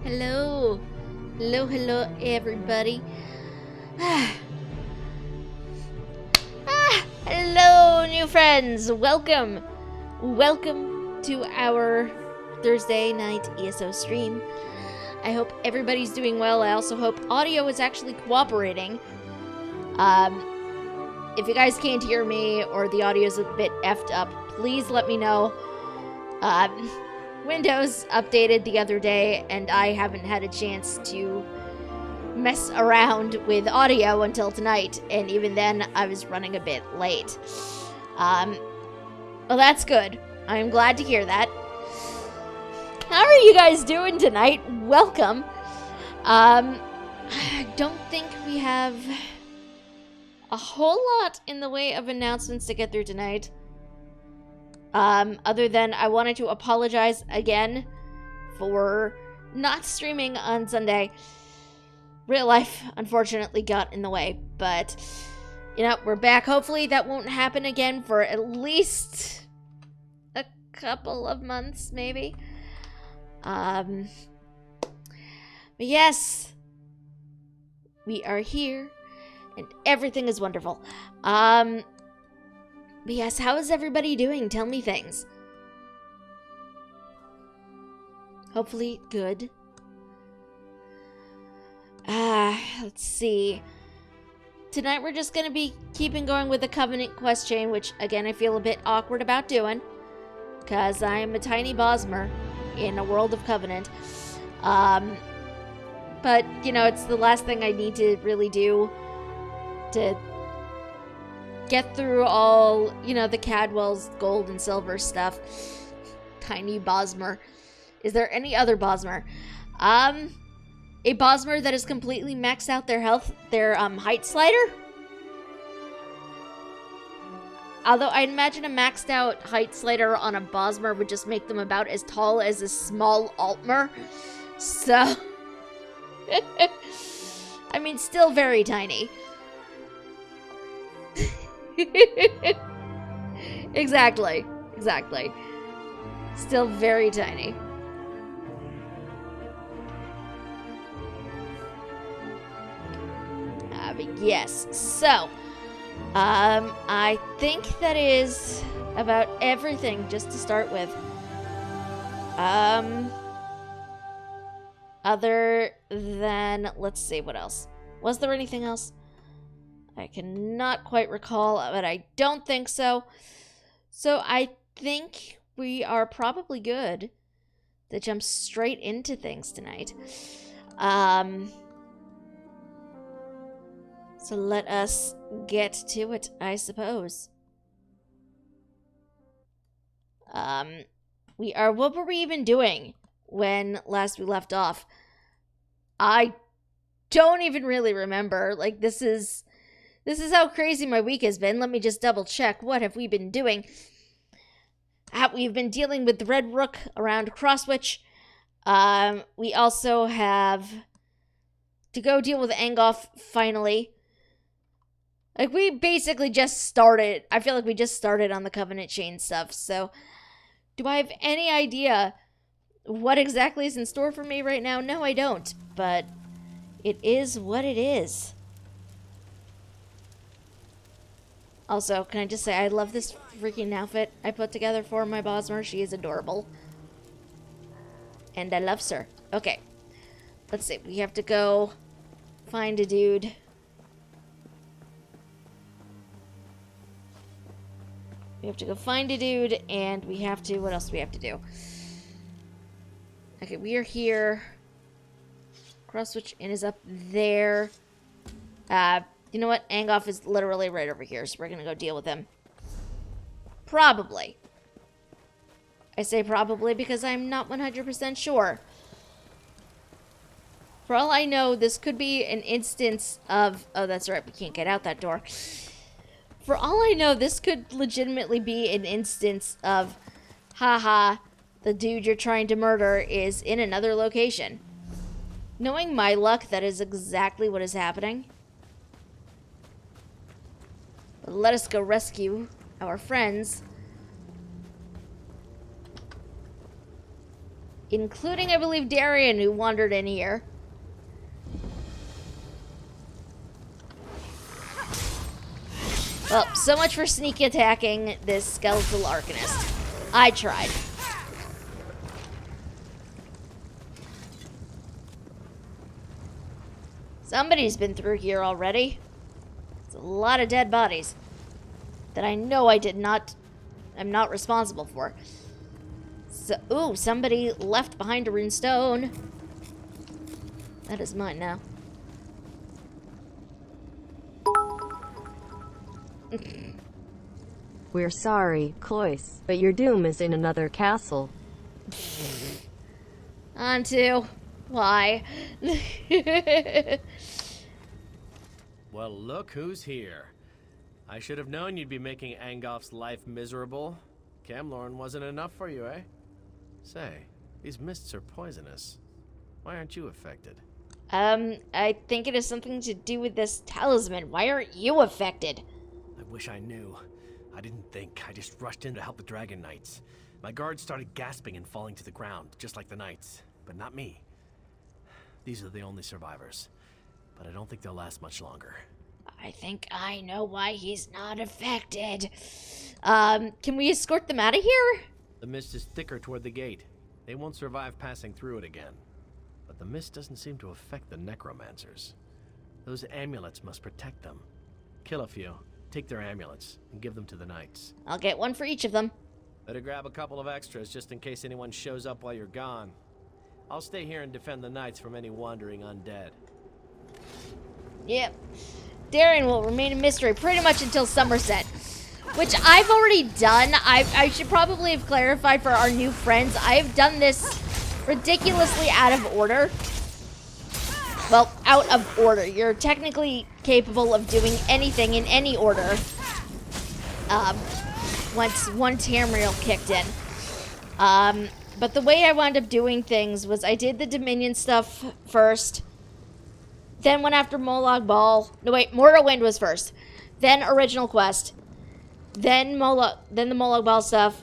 Hello. Hello, everybody. Hello, new friends. Welcome to our Thursday night ESO stream. I hope everybody's doing well. I also hope audio is actually cooperating. If you guys can't hear me or the audio is a bit effed up, please let me know. Windows updated the other day, and I haven't had a chance to mess around with audio until tonight, and even then, I was running a bit late. Well, that's good. I'm glad to hear that. How are you guys doing tonight? Welcome. I don't think we have a whole lot in the way of announcements to get through tonight. Other than I wanted to apologize again for not streaming on Sunday. Real life, unfortunately, got in the way, but, you know, we're back. Hopefully that won't happen again for at least a couple of months, maybe. But yes, we are here, and everything is wonderful. But yes, how is everybody doing? Tell me things. Hopefully good. Let's see. Tonight we're just gonna be keeping going with the Covenant quest chain, which again I feel a bit awkward about doing, because I am a tiny Bosmer in a world of Covenant. But, you know, it's the last thing I need to really do to get through all, you know, the Cadwell's gold and silver stuff. Tiny Bosmer. Is there any other Bosmer? A Bosmer that has completely maxed out their health, their height slider? Although I imagine a maxed out height slider on a Bosmer would just make them about as tall as a small Altmer. So, I mean, still very tiny. Exactly. Still very tiny. But yes, so, I think that is about everything just to start with. Other than, let's see, what else? Was there anything else? I cannot quite recall, but I don't think so. So I think we are probably good to jump straight into things tonight. So let us get to it, I suppose. What were we even doing when last we left off? I don't even really remember. Like, this is how crazy my week has been. Let me just double check. What have we been doing? We've been dealing with the Red Rook around Crosswitch. We also have to go deal with Angoff finally. Like, we basically just started. I feel like we just started on the Covenant chain stuff. So, do I have any idea what exactly is in store for me right now? No, I don't. But it is what it is. Also, can I just say, I love this freaking outfit I put together for my Bosmer. She is adorable. And I love her. Okay. Let's see. We have to go find a dude. We have to go find a dude, and we have to... What else do we have to do? Okay, we are here. Crosswitch Inn is up there. You know what? Angoff is literally right over here, so we're gonna go deal with him. Probably. I say probably because I'm not 100% sure. For all I know, this could be an instance of... Oh, that's right, we can't get out that door. For all I know, this could legitimately be an instance of... Haha, the dude you're trying to murder is in another location. Knowing my luck, that is exactly what is happening. But let us go rescue our friends. Including, I believe, Darian, who wandered in here. Well, so much for sneak attacking this skeletal arcanist. I tried. Somebody's been through here already. It's a lot of dead bodies that I know I'm not responsible for. So, ooh, somebody left behind a rune stone. That is mine now. We're sorry, Cloyce, but your doom is in another castle. On to. Why? Well, look who's here. I should have known you'd be making Angolf's life miserable. Camlorn wasn't enough for you, eh? Say, these mists are poisonous. Why aren't you affected? I think it has something to do with this talisman. Why aren't you affected? I wish I knew. I didn't think. I just rushed in to help the Dragon Knights. My guards started gasping and falling to the ground, just like the Knights. But not me. These are the only survivors. But I don't think they'll last much longer. I think I know why he's not affected. Can we escort them out of here? The mist is thicker toward the gate. They won't survive passing through it again. But the mist doesn't seem to affect the necromancers. Those amulets must protect them. Kill a few, take their amulets, and give them to the knights. I'll get one for each of them. Better grab a couple of extras just in case anyone shows up while you're gone. I'll stay here and defend the knights from any wandering undead. Yep. Darian will remain a mystery pretty much until Somerset. Which I've already done. I should probably have clarified for our new friends. I've done this ridiculously out of order. Well, out of order. You're technically capable of doing anything in any order. Once Tamriel kicked in. But the way I wound up doing things was I did the Dominion stuff first. Then went after Molag Bal. No, wait, Morrowind was first. Then Original Quest. Then the Molag Bal stuff.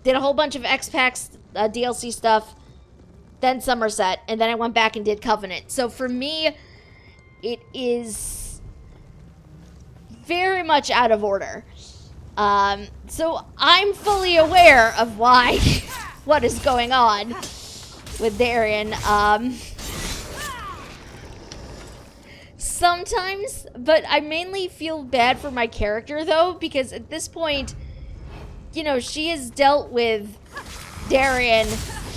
Did a whole bunch of X-Packs DLC stuff. Then Somerset. And then I went back and did Covenant. So for me, it is very much out of order. So I'm fully aware of why, what is going on with Darian. Sometimes, but I mainly feel bad for my character, though, because at this point, you know, she has dealt with Darian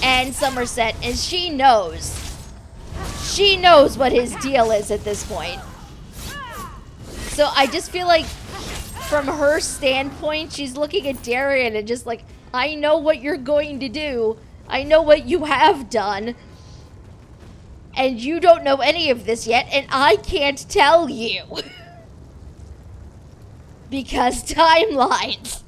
and Somerset, and she knows what his deal is at this point. So I just feel like, from her standpoint, she's looking at Darian and just like, I know what you're going to do. I know what you have done. And you don't know any of this yet, and I can't tell you. Because timelines.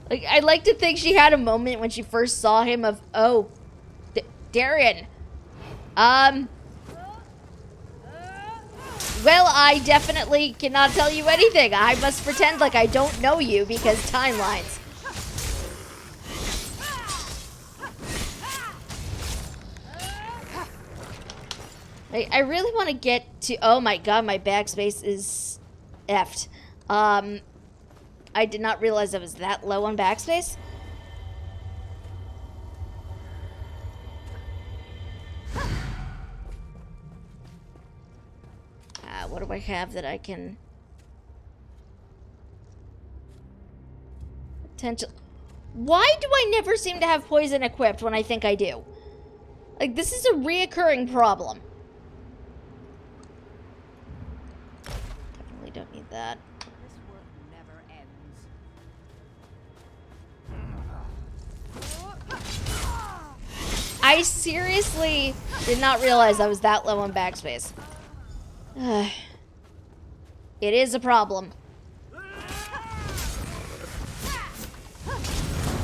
Like, I like to think she had a moment when she first saw him of, oh, Darian. Well, I definitely cannot tell you anything. I must pretend like I don't know you because timelines. I really want to get to... Oh my god, my backspace is effed. I did not realize I was that low on backspace. What do I have that I can... Potential... Why do I never seem to have poison equipped when I think I do? Like, this is a reoccurring problem. Definitely don't need that. This work never ends. I seriously did not realize I was that low on backspace. It is a problem.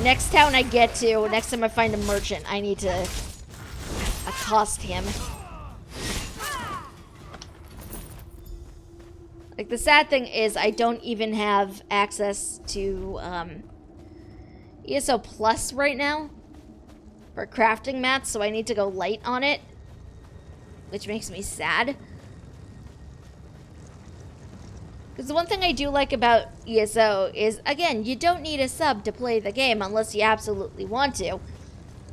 Next town I get to, next time I find a merchant, I need to accost him. Like, the sad thing is I don't even have access to ESO Plus right now for crafting mats, so I need to go light on it, which makes me sad. Because the one thing I do like about ESO is, again, you don't need a sub to play the game unless you absolutely want to.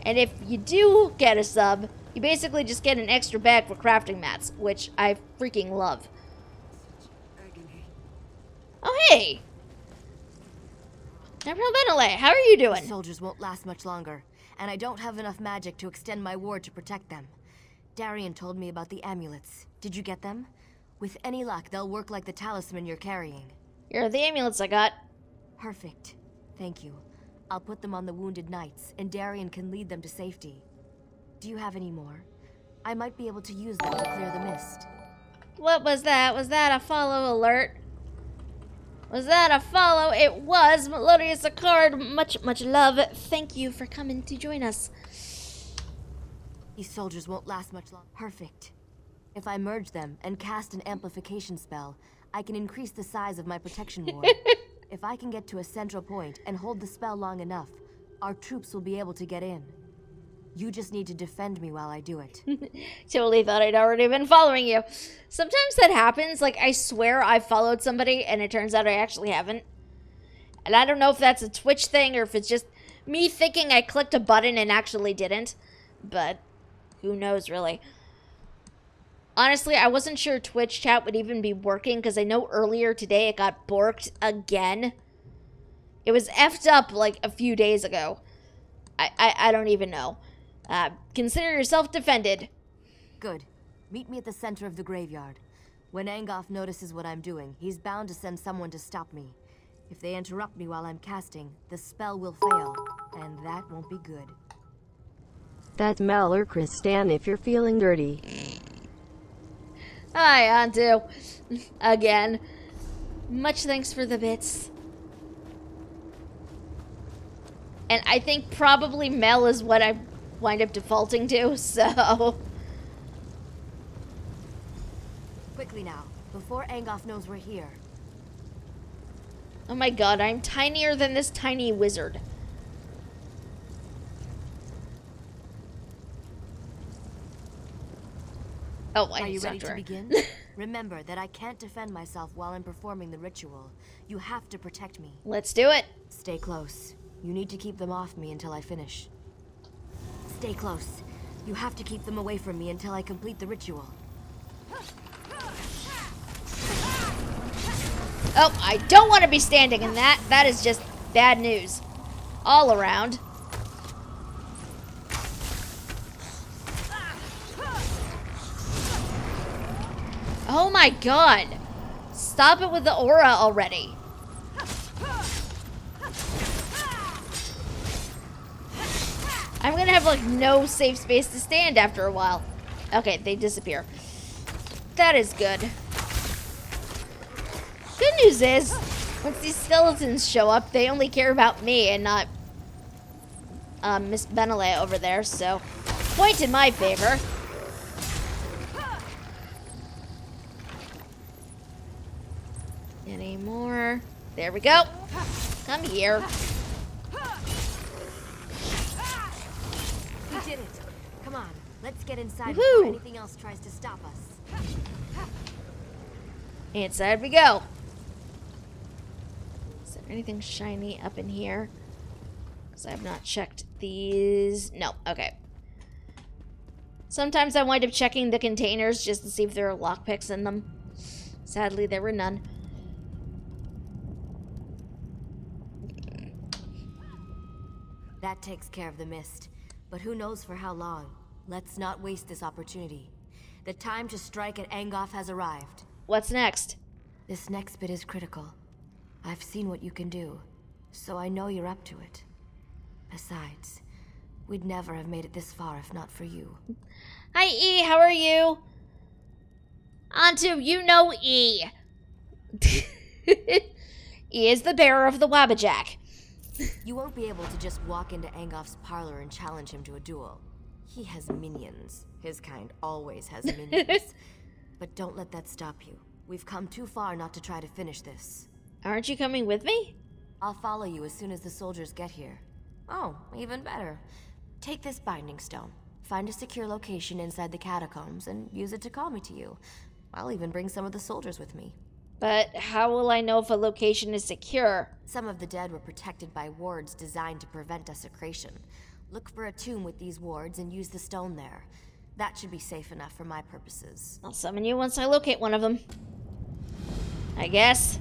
And if you do get a sub, you basically just get an extra bag for crafting mats, which I freaking love. Oh, hey! Admiral Benelay, how are you doing? The soldiers won't last much longer, and I don't have enough magic to extend my ward to protect them. Darian told me about the amulets. Did you get them? With any luck, they'll work like the talisman you're carrying. Here are the amulets I got. Perfect. Thank you. I'll put them on the wounded knights, and Darian can lead them to safety. Do you have any more? I might be able to use them to clear the mist. What was that? Was that a follow alert? Was that a follow? It was. Melodious Accord, much love. Thank you for coming to join us. These soldiers won't last much longer. Perfect. If I merge them and cast an amplification spell, I can increase the size of my protection ward. If I can get to a central point and hold the spell long enough, our troops will be able to get in. You just need to defend me while I do it. Totally thought I'd already been following you. Sometimes that happens. Like, I swear I followed somebody, and it turns out I actually haven't. And I don't know if that's a Twitch thing, or if it's just me thinking I clicked a button and actually didn't. But who knows, really. Honestly, I wasn't sure Twitch chat would even be working, because I know earlier today it got borked again. It was effed up, like, a few days ago. I don't even know. Consider yourself defended. Good. Meet me at the center of the graveyard. When Angoff notices what I'm doing, he's bound to send someone to stop me. If they interrupt me while I'm casting, the spell will fail, and that won't be good. That's Mel or Kristan if you're feeling dirty. Hi, Aaand. Again. Much thanks for the bits. And I think probably Mel is what I wind up defaulting to, so... Quickly now, before Angoff knows we're here. Oh my god, I'm tinier than this tiny wizard. Oh, I Are need you to ready talk to her. begin? Remember that I can't defend myself while I'm performing the ritual. You have to protect me. Let's do it. Stay close. You need to keep them off me until I finish. Stay close. You have to keep them away from me until I complete the ritual. Oh, I don't want to be standing in that. That is just bad news. All around. Oh my god. Stop it with the aura already. I'm gonna have like no safe space to stand after a while. Okay, they disappear. That is good. Good news is, once these skeletons show up, they only care about me and not Miss Benelay over there, so point in my favor. Any more? There we go. Come here. We did it. Come on, let's get inside Woohoo! before anything else tries to stop us. Inside we go. Is there anything shiny up in here? Because I have not checked these. No, okay. Sometimes I wind up checking the containers just to see if there are lockpicks in them. Sadly, there were none. That takes care of the mist. But who knows for how long? Let's not waste this opportunity. The time to strike at Angoff has arrived. What's next? This next bit is critical. I've seen what you can do, so I know you're up to it. Besides, we'd never have made it this far if not for you. Hi, E. How are you? Antu, you know E. E is the bearer of the Wabbajack. You won't be able to just walk into Angoff's parlor and challenge him to a duel. He has minions. His kind always has minions. But don't let that stop you. We've come too far not to try to finish this. Aren't you coming with me? I'll follow you as soon as the soldiers get here. Oh, even better. Take this binding stone. Find a secure location inside the catacombs and use it to call me to you. I'll even bring some of the soldiers with me. But how will I know if a location is secure? Some of the dead were protected by wards designed to prevent desecration. Look for a tomb with these wards and use the stone there. That should be safe enough for my purposes. I'll summon you once I locate one of them. I guess.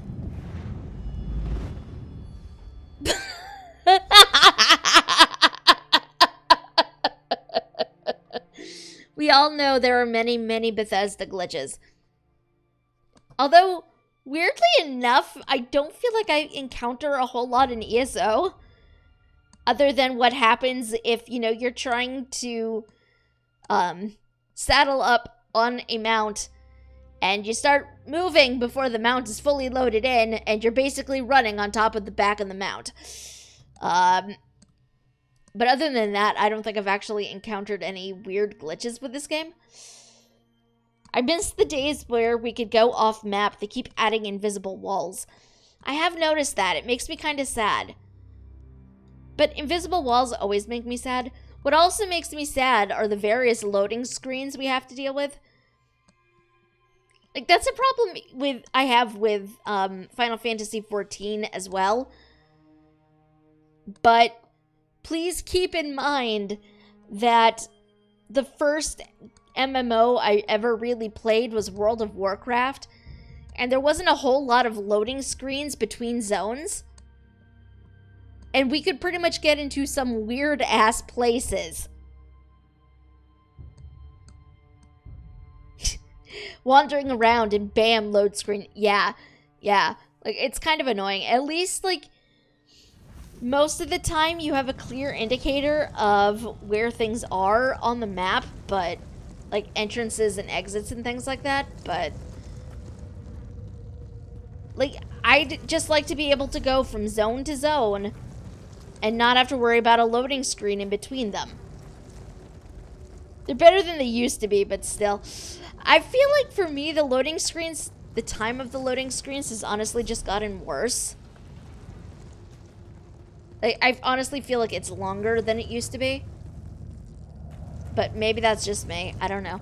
We all know there are many, many Bethesda glitches. Although, weirdly enough, I don't feel like I encounter a whole lot in ESO. Other than what happens if, you know, you're trying to saddle up on a mount and you start moving before the mount is fully loaded in and you're basically running on top of the back of the mount. But other than that, I don't think I've actually encountered any weird glitches with this game. I miss the days where we could go off map. They keep adding invisible walls. I have noticed that. It makes me kind of sad. But invisible walls always make me sad. What also makes me sad are the various loading screens we have to deal with. Like, that's a problem I have with Final Fantasy XIV as well. But please keep in mind that the first MMO I ever really played was World of Warcraft, and there wasn't a whole lot of loading screens between zones. And we could pretty much get into some weird-ass places. Wandering around and bam, load screen. Yeah. Like, it's kind of annoying. At least, like, most of the time you have a clear indicator of where things are on the map, but, like, entrances and exits and things like that, but, like, I'd just like to be able to go from zone to zone and not have to worry about a loading screen in between them. They're better than they used to be, but still. I feel like for me, the loading screens, the time of the loading screens has honestly just gotten worse. I honestly feel like it's longer than it used to be. But maybe that's just me. I don't know.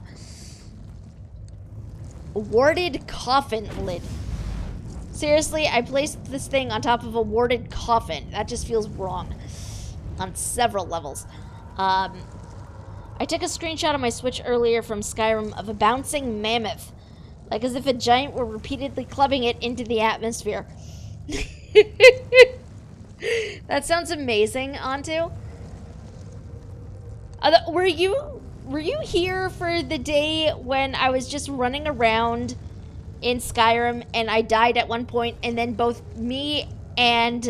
Warded coffin lid. Seriously, I placed this thing on top of a warded coffin. That just feels wrong. On several levels. I took a screenshot on my Switch earlier from Skyrim of a bouncing mammoth. Like as if a giant were repeatedly clubbing it into the atmosphere. That sounds amazing, Antu. Were you here for the day when I was just running around in Skyrim and I died at one point and then both me and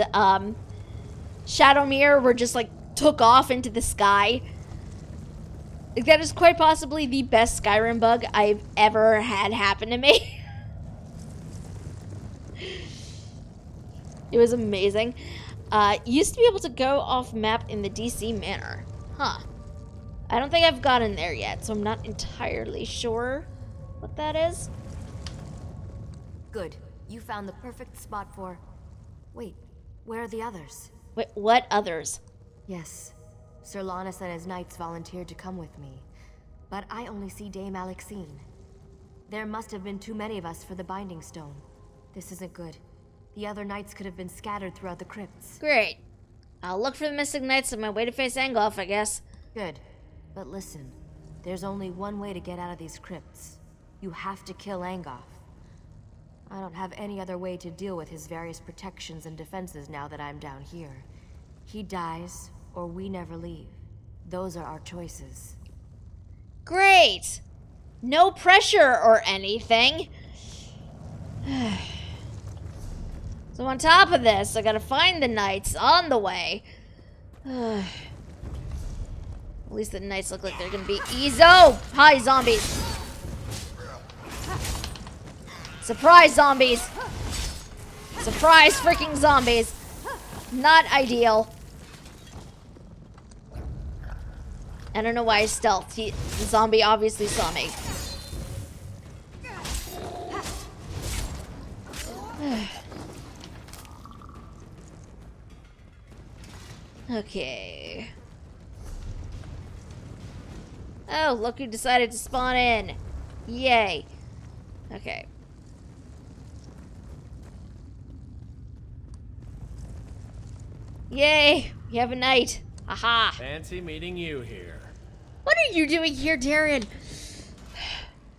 Shadowmere were just like took off into the sky? Like, that is quite possibly the best Skyrim bug I've ever had happen to me. It was amazing. Used to be able to go off map in the DC manor. Huh. I don't think I've gotten there yet, so I'm not entirely sure what that is. Good. You found the perfect spot for... Wait, where are the others? Wait, what others? Yes. Sir Lannis and his knights volunteered to come with me. But I only see Dame Alexine. There must have been too many of us for the Binding Stone. This isn't good. The other knights could have been scattered throughout the crypts. Great. I'll look for the missing knights on my way to face Angolf, I guess. Good. But listen, there's only one way to get out of these crypts. You have to kill Angolf. I don't have any other way to deal with his various protections and defenses now that I'm down here. He dies, or we never leave. Those are our choices. Great! No pressure or anything. So on top of this, I gotta find the knights on the way. At least the knights look like they're gonna be easy. Oh! Hi, zombies! Surprise, zombies! Surprise, freaking zombies! Not ideal. I don't know why I stealthed. The zombie obviously saw me. Okay. Oh, look who decided to spawn in. Yay. Okay. Yay! We have a knight. Aha! Fancy meeting you here. What are you doing here, Darren?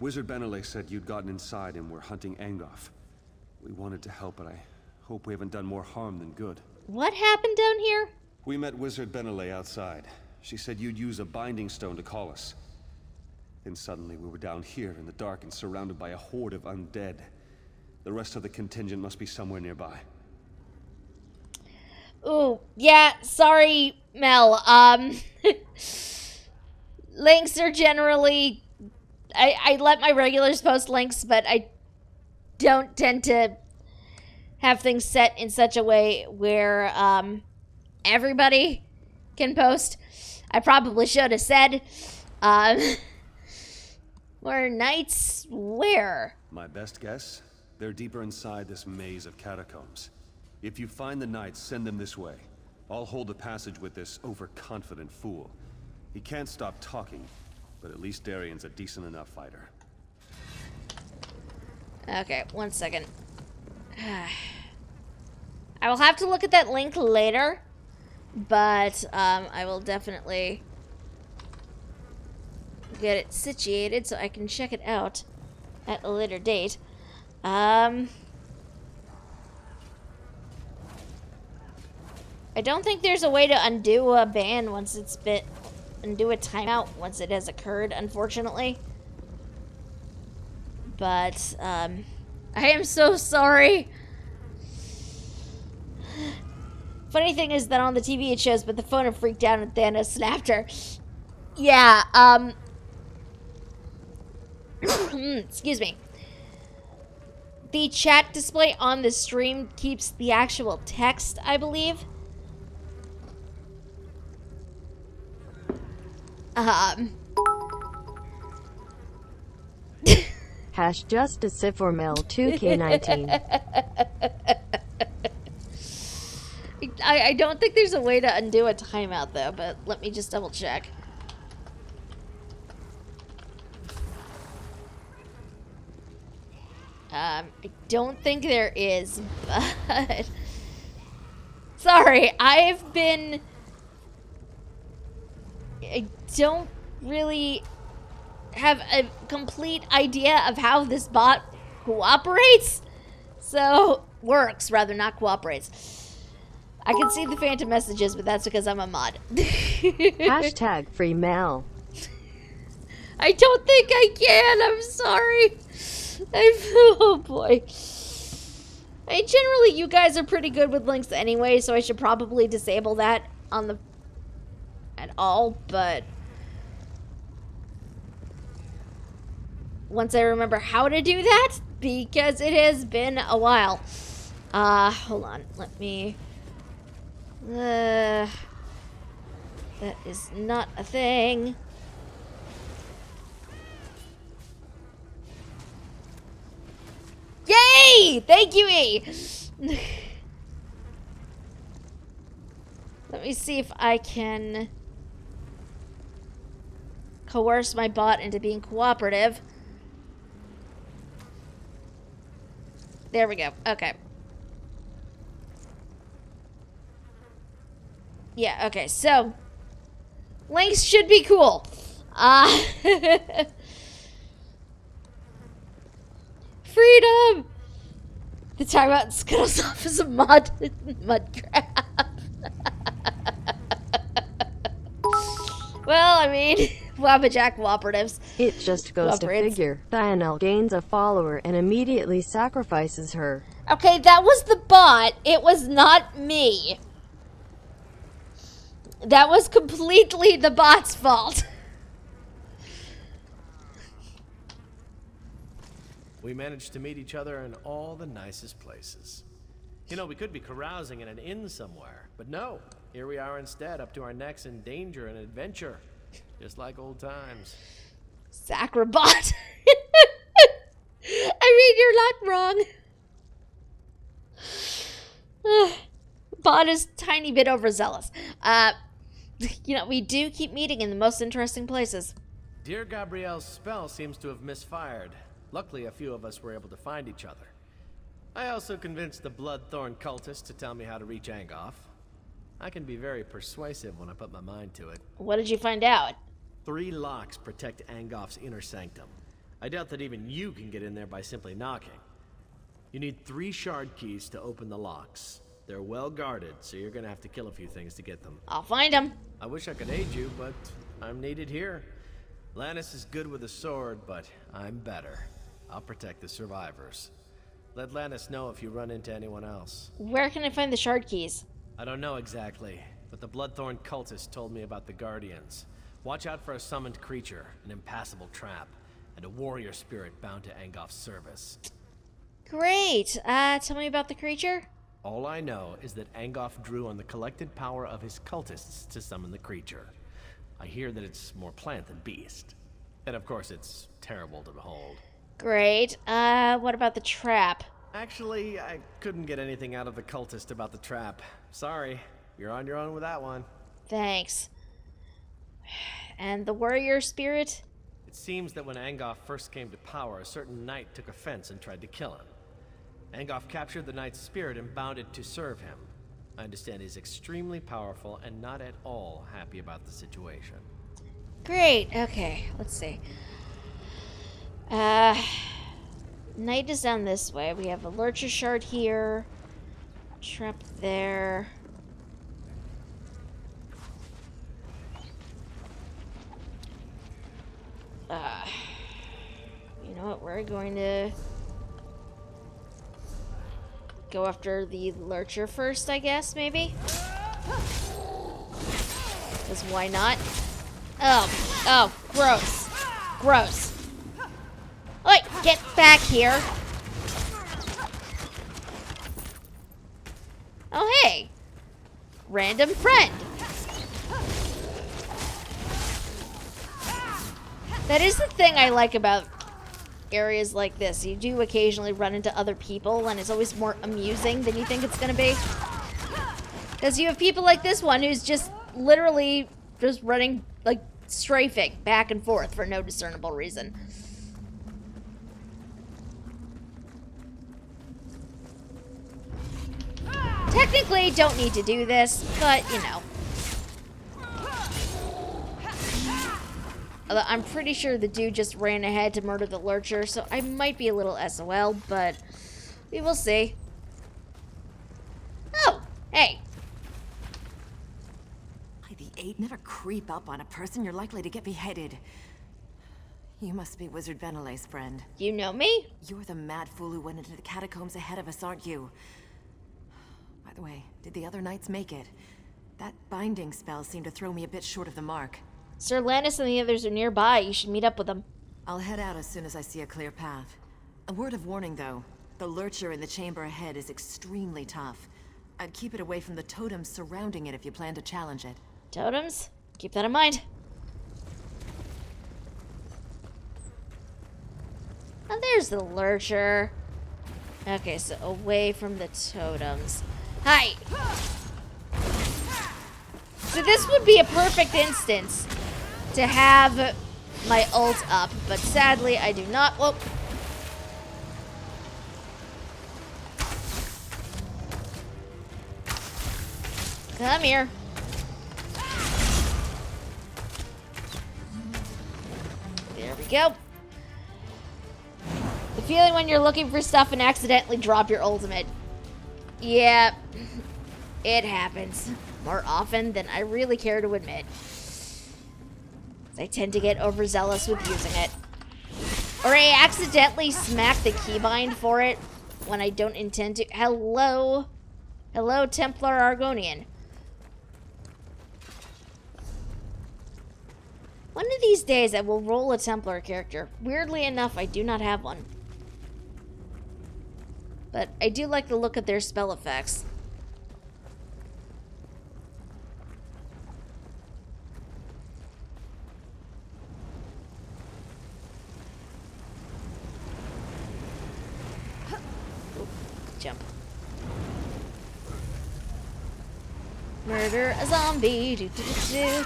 Wizard Benelay said you'd gotten inside and were hunting Aaaaand. We wanted to help, but I hope we haven't done more harm than good. What happened down here? We met Wizard Benelay outside. She said you'd use a binding stone to call us. Then suddenly we were down here in the dark and surrounded by a horde of undead. The rest of the contingent must be somewhere nearby. Ooh, yeah, sorry, Mel. Links are generally... I let my regulars post links, but I don't tend to have things set in such a way where everybody can post. I probably should have said. Where knights where? My best guess? They're deeper inside this maze of catacombs. If you find the knights, send them this way. I'll hold the passage with this overconfident fool. He can't stop talking, but at least Darian's a decent enough fighter. Okay, 1 second. I will have to look at that link later, but I will definitely get it situated so I can check it out at a later date. I don't think there's a way to undo a ban once it's been... undo a timeout once it has occurred, unfortunately. But, I am so sorry. Funny thing is that on the TV it shows, but the phone had freaked out and Thanos snapped her. Yeah, excuse me. The chat display on the stream keeps the actual text, I believe. Hash justice for Mel 2K19. I don't think there's a way to undo a timeout though, but let me just double check. I don't think there is, but sorry, I don't really have a complete idea of how this bot cooperates. So, works, rather, not cooperates. I can see the phantom messages, but that's because I'm a mod. Hashtag free Mel. I don't think I can, I'm sorry. Oh boy. Generally, you guys are pretty good with links anyway, so I should probably disable that on the... at all, but... once I remember how to do that, because it has been a while. Hold on, let me... that is not a thing. Yay! Thank you, E! Let me see if I can coerce my bot into being cooperative. There we go. Okay. Yeah, okay, so links should be cool. Freedom! The timeout scuttles off as a mud crab. Well, I mean, Wabbajack cooperatives. It just goes to figure. Thionel gains a follower and immediately sacrifices her. Okay, that was the bot. It was not me. That was completely the bot's fault. We managed to meet each other in all the nicest places. You know, we could be carousing in an inn somewhere, but no. Here we are instead, up to our necks in danger and adventure. Just like old times. Sacrabot. I mean, you're not wrong. Bond is tiny bit overzealous. You know, we do keep meeting in the most interesting places. Dear Gabrielle's spell seems to have misfired. Luckily, a few of us were able to find each other. I also convinced the Bloodthorn cultist to tell me how to reach Angoff. I can be very persuasive when I put my mind to it. What did you find out? 3 locks protect Angoff's inner sanctum. I doubt that even you can get in there by simply knocking. You need 3 shard keys to open the locks. They're well guarded, so you're gonna have to kill a few things to get them. I'll find them. I wish I could aid you, but I'm needed here. Lannis is good with a sword, but I'm better. I'll protect the survivors. Let Lannis know if you run into anyone else. Where can I find the shard keys? I don't know exactly, but the Bloodthorn cultist told me about the Guardians. Watch out for a summoned creature, an impassable trap, and a warrior spirit bound to Angoff's service. Great. Tell me about the creature. All I know is that Angoff drew on the collected power of his cultists to summon the creature. I hear that it's more plant than beast. And of course, it's terrible to behold. Great. What about the trap? Actually, I couldn't get anything out of the cultist about the trap. Sorry, you're on your own with that one. Thanks. And the warrior spirit? It seems that when Angoff first came to power, a certain knight took offense and tried to kill him. Angoff captured the knight's spirit and bound it to serve him. I understand he's extremely powerful and not at all happy about the situation. Great. Okay, let's see. Knight is down this way. We have a lurcher shard here. Trap there. You know what? We're going to go after the lurcher first, I guess, maybe? Because why not? Oh, gross. Gross. Oi, get back here. Oh, hey. Random friend. That is the thing I like about areas like this. You do occasionally run into other people, and it's always more amusing than you think it's going to be. Because you have people like this one who's just literally just running, like, strafing back and forth for no discernible reason. Technically, don't need to do this, but, you know. Although I'm pretty sure the dude just ran ahead to murder the lurcher, so I might be a little SOL, but we will see. Oh, hey. By the 8, never creep up on a person, you're likely to get beheaded. You must be Wizard Benele's friend. You know me? You're the mad fool who went into the catacombs ahead of us, aren't you? By the way, did the other knights make it? That binding spell seemed to throw me a bit short of the mark. Sir Lannis and the others are nearby. You should meet up with them. I'll head out as soon as I see a clear path. A word of warning, though. The lurcher in the chamber ahead is extremely tough. I'd keep it away from the totems surrounding it if you plan to challenge it. Totems? Keep that in mind. Oh, there's the lurcher. Okay, so away from the totems. Hi! So this would be a perfect instance to have my ult up, but sadly I do not. Whoa. Come here. There we go. The feeling when you're looking for stuff and accidentally drop your ultimate. Yeah, it happens more often than I really care to admit. I tend to get overzealous with using it. Or I accidentally smack the keybind for it when I don't intend to. Hello. Hello, Templar Argonian. One of these days I will roll a Templar character. Weirdly enough, I do not have one. But I do like the look of their spell effects. Jump. Murder a zombie. Do, do, do, do.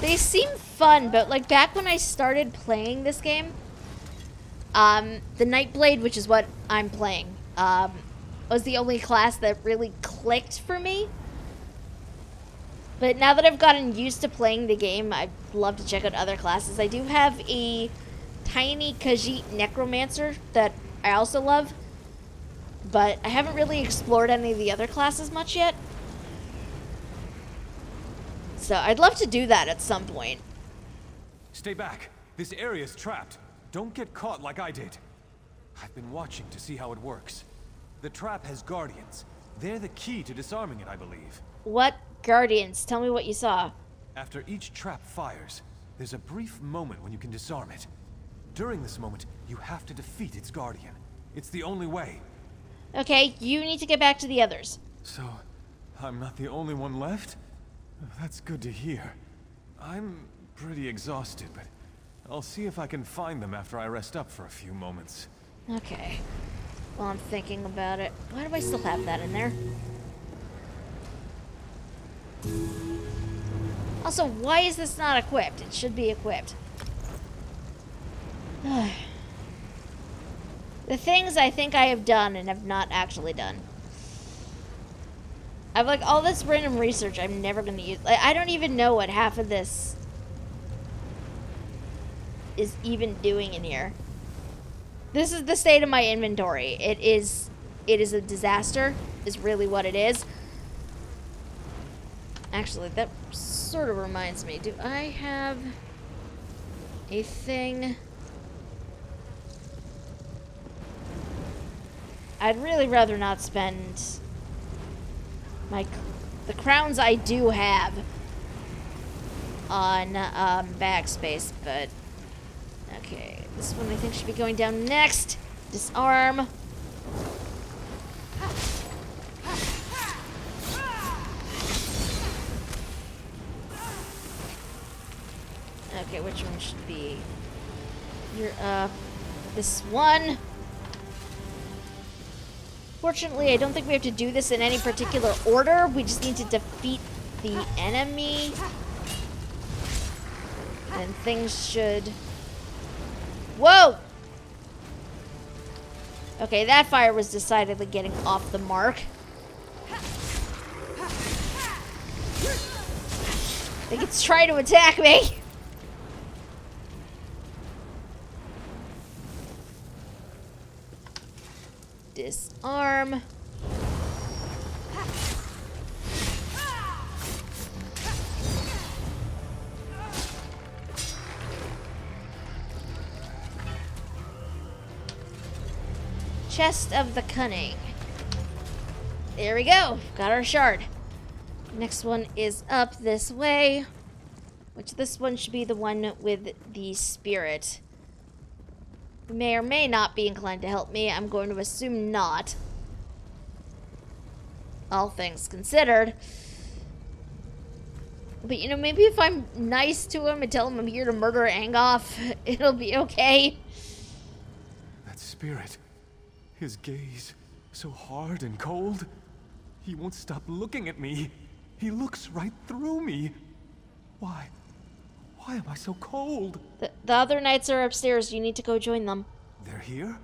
They seem fun, but like back when I started playing this game, the Nightblade, which is what I'm playing, was the only class that really clicked for me. But now that I've gotten used to playing the game, I'd love to check out other classes. I do have a tiny Khajiit Necromancer that I also love, but I haven't really explored any of the other classes much yet. So I'd love to do that at some point. Stay back. This area's trapped. Don't get caught like I did. I've been watching to see how it works. The trap has guardians. They're the key to disarming it, I believe. What guardians? Tell me what you saw. After each trap fires, there's a brief moment when you can disarm it. During this moment, you have to defeat its guardian. It's the only way. Okay, you need to get back to the others. So, I'm not the only one left? That's good to hear. I'm pretty exhausted, but I'll see if I can find them after I rest up for a few moments. Okay. Well, I'm thinking about it. Why do I still have that in there? Also, why is this not equipped? It should be equipped. The things I think I have done and have not actually done. I've like all this random research I'm never gonna use. Like, I don't even know what half of this is even doing in here. This is the state of my inventory. It is a disaster, is really what it is. Actually, that sort of reminds me. Do I have a thing? I'd really rather not spend the crowns I do have on bag space, but okay, this one I think should be going down next. Disarm. Okay, which one should be? You're this one. Fortunately, I don't think we have to do this in any particular order. We just need to defeat the enemy. And things should... Whoa! Okay, that fire was decidedly getting off the mark. I think it's trying to attack me. Disarm. Chest of the Cunning. There we go. Got our shard. Next one is up this way, which this one should be the one with the spirit. You may or may not be inclined to help me. I'm going to assume not. All things considered. But, you know, maybe if I'm nice to him and tell him I'm here to murder Aaaaand, it'll be okay. That spirit. His gaze, so hard and cold. He won't stop looking at me. He looks right through me. Why? Why am I so cold? The other knights are upstairs. You need to go join them. They're here?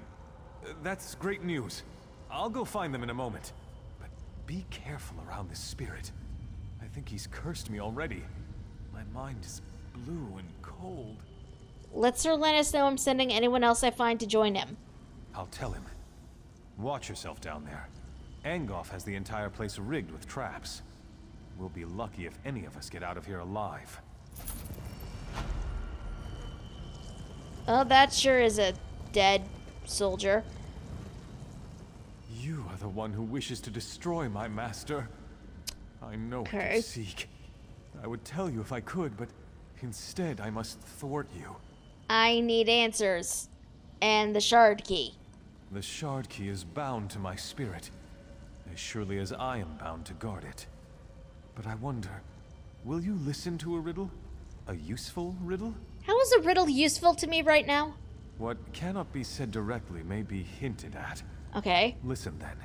That's great news. I'll go find them in a moment. But be careful around this spirit. I think he's cursed me already. My mind is blue and cold. Let Sir Lennis know I'm sending anyone else I find to join him. I'll tell him. Watch yourself down there. Aaaaand has the entire place rigged with traps. We'll be lucky if any of us get out of here alive. Oh, that sure is a dead soldier. You are the one who wishes to destroy my master. I know what you seek. I would tell you if I could, but instead I must thwart you. I need answers. And the shard key. The shard key is bound to my spirit, as surely as I am bound to guard it. But I wonder, will you listen to a riddle? A useful riddle? How is a riddle useful to me right now? What cannot be said directly may be hinted at. Okay. Listen then.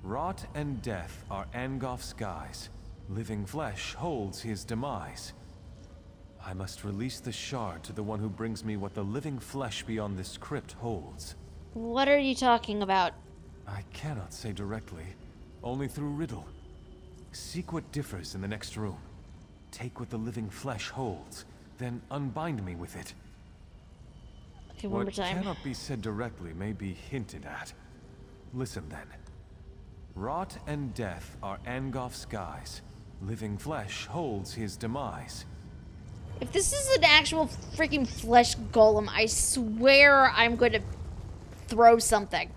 Rot and death are Angof's skies. Living flesh holds his demise. I must release the shard to the one who brings me what the living flesh beyond this crypt holds. What are you talking about? I cannot say directly, only through riddle. Seek what differs in the next room. Take what the living flesh holds, then unbind me with it. Okay, one more What time. cannot be said directly may be hinted at. Listen then. Rot and death are Angof's skies. Living flesh holds his demise. If this is an actual freaking flesh golem, I swear I'm going to throw something.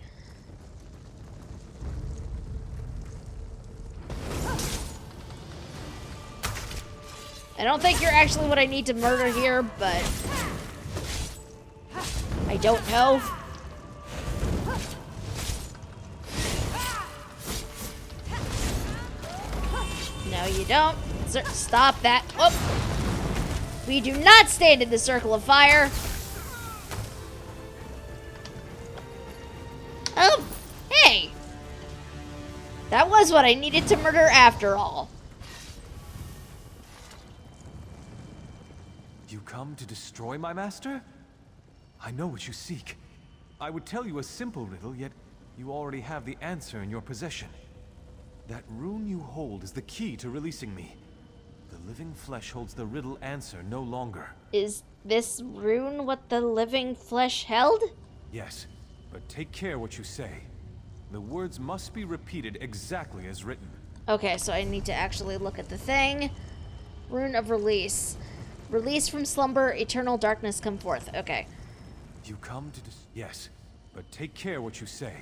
I don't think you're actually what I need to murder here, but I don't know. No, you don't. Stop that. Oh. We do not stand in the circle of fire. Oh, hey. That was what I needed to murder after all. You come to destroy my master? I know what you seek. I would tell you a simple riddle, yet you already have the answer in your possession. That rune you hold is the key to releasing me. The living flesh holds the riddle answer no longer. Is this rune what the living flesh held? Yes, but take care what you say. The words must be repeated exactly as written. Okay, so I need to actually look at the thing. Rune of release. Release from slumber, eternal darkness come forth. Okay. You come to yes, but take care what you say.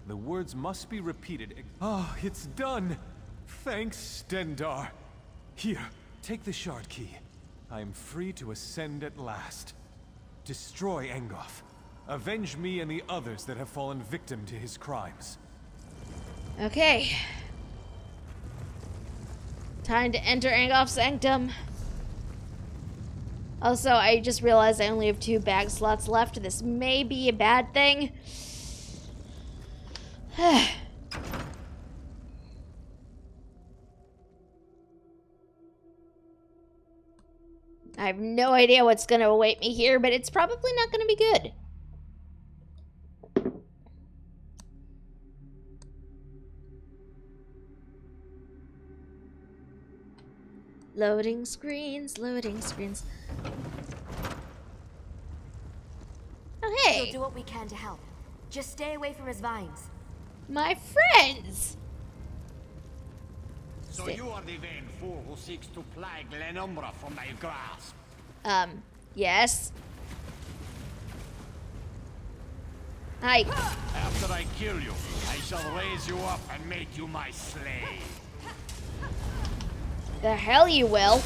The words must be repeated. Ah, it's done! Thanks, Stendar. Here, take the shard key. I am free to ascend at last. Destroy Angof. Avenge me and the others that have fallen victim to his crimes. Okay. Time to enter Angof's sanctum. Also, I just realized I only have 2 bag slots left. This may be a bad thing. I have no idea what's going to await me here, but it's probably not going to be good. Loading screens, loading screens. Oh, hey, We'll do what we can to help. Just stay away from his vines. my friends. So you are the vain fool who seeks to plague Lenumbra from thy grasp. Yes. Hi. After I kill you, I shall raise you up and make you my slave. The hell you will.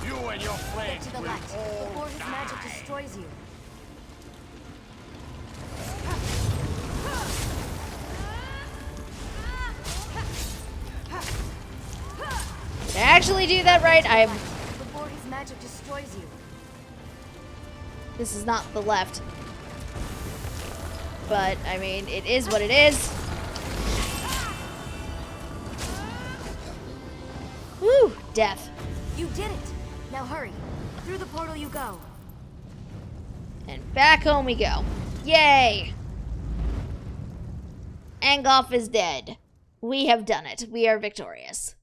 You and your Get friends to the will left all before his magic die. destroys you. Did I actually do that right? Before his magic destroys you. This is not the left. But, I mean, it is what it is. Whew, death. You did it! Now hurry. Through the portal you go. And back home we go. Yay! Angof is dead. We have done it. We are victorious.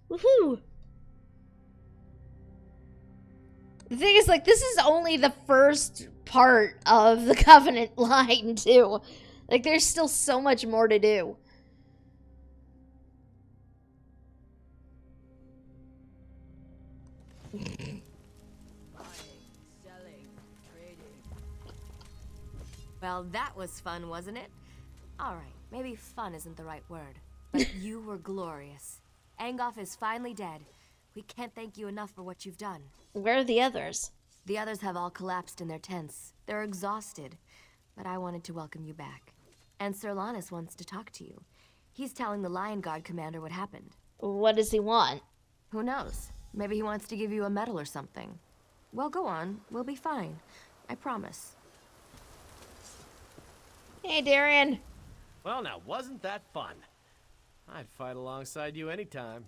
Woohoo! The thing is, like, this is only the first part of the Covenant line, too. Like, there's still so much more to do. Well, that was fun, wasn't it? Alright, maybe fun isn't the right word. But you were glorious. Angof is finally dead. We can't thank you enough for what you've done. Where are the others? The others have all collapsed in their tents. They're exhausted. But I wanted to welcome you back. And Sir Lannis wants to talk to you. He's telling the Lion Guard commander what happened. What does he want? Who knows? Maybe he wants to give you a medal or something. Well, go on. We'll be fine. I promise. Hey, Darian. Well, now, wasn't that fun? I'd fight alongside you anytime.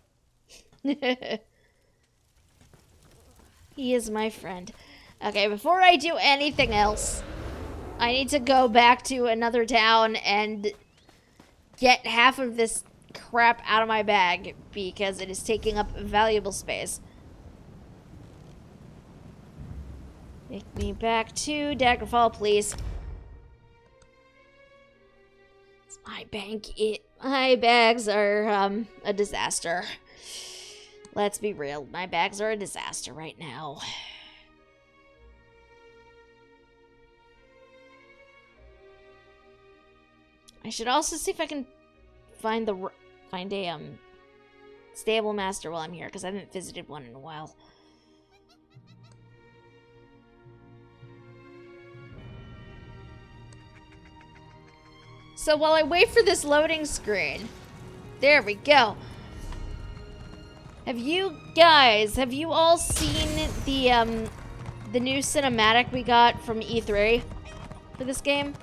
He is my friend. Okay, before I do anything else, I need to go back to another town and get half of this crap out of my bag because it is taking up valuable space. Take me back to Daggerfall, please. It's my bank. My bags are a disaster. Let's be real. My bags are a disaster right now. I should also see if I can find a stable master while I'm here, because I haven't visited one in a while. So while I wait for this loading screen, there we go. Have you all seen the new cinematic we got from E3 for this game?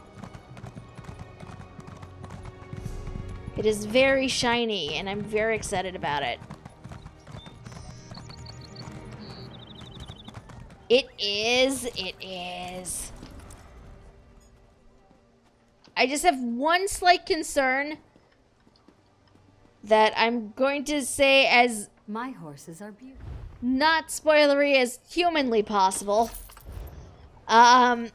It is very shiny, and I'm very excited about it. It is. I just have one slight concern that I'm going to say as My horses are beautiful. not spoilery as humanly possible. My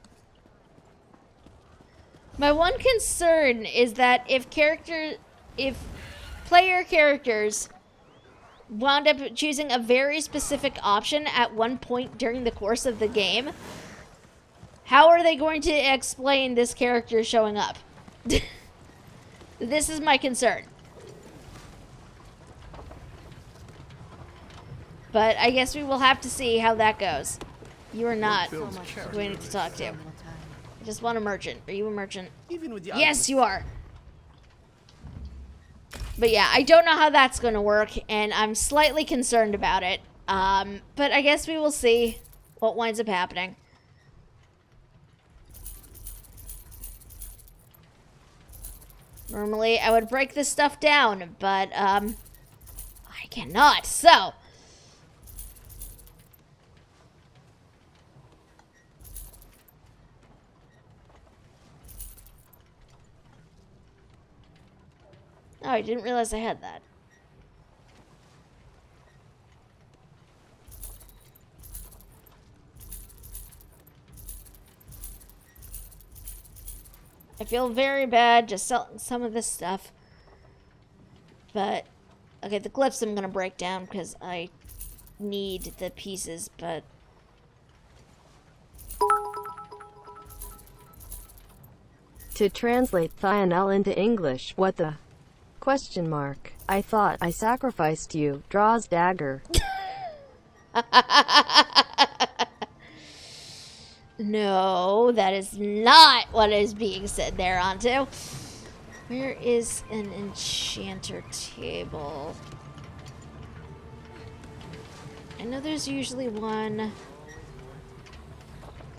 one concern is that if player characters wound up choosing a very specific option at one point during the course of the game, how are they going to explain this character showing up? This is my concern. But I guess we will have to see how that goes. You are not going to talk to. I just want a merchant. Are you a merchant? Even with the Yes, you are. But yeah, I don't know how that's going to work, and I'm slightly concerned about it. But I guess we will see what winds up happening. Normally, I would break this stuff down, but I cannot. So oh, I didn't realize I had that. I feel very bad just selling some of this stuff. But, okay, the glyphs I'm going to break down because I need the pieces, but... To translate Thionel into English, what the? Question mark. I thought I sacrificed you. Draws dagger. No, that is not what is being said there, Anto. Where is an enchanter table? I know there's usually one.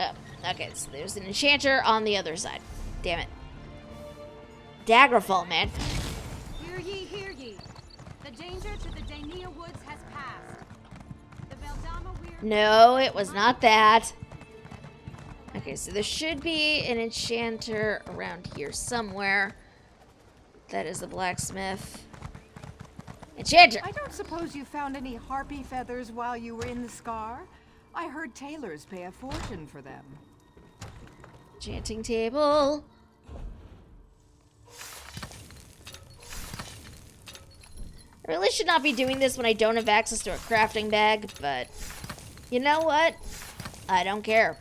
Oh, okay, so there's an enchanter on the other side. Damn it. Daggerfall, man. Hear ye, hear ye. The danger to the Daenia woods has passed. The Veldama weird... No, it was not that. Okay, so there should be an enchanter around here somewhere. That is a blacksmith. Enchanter! I don't suppose you found any harpy feathers while you were in the scar? I heard tailors pay a fortune for them. Enchanting table. I really should not be doing this when I don't have access to a crafting bag, but you know what? I don't care.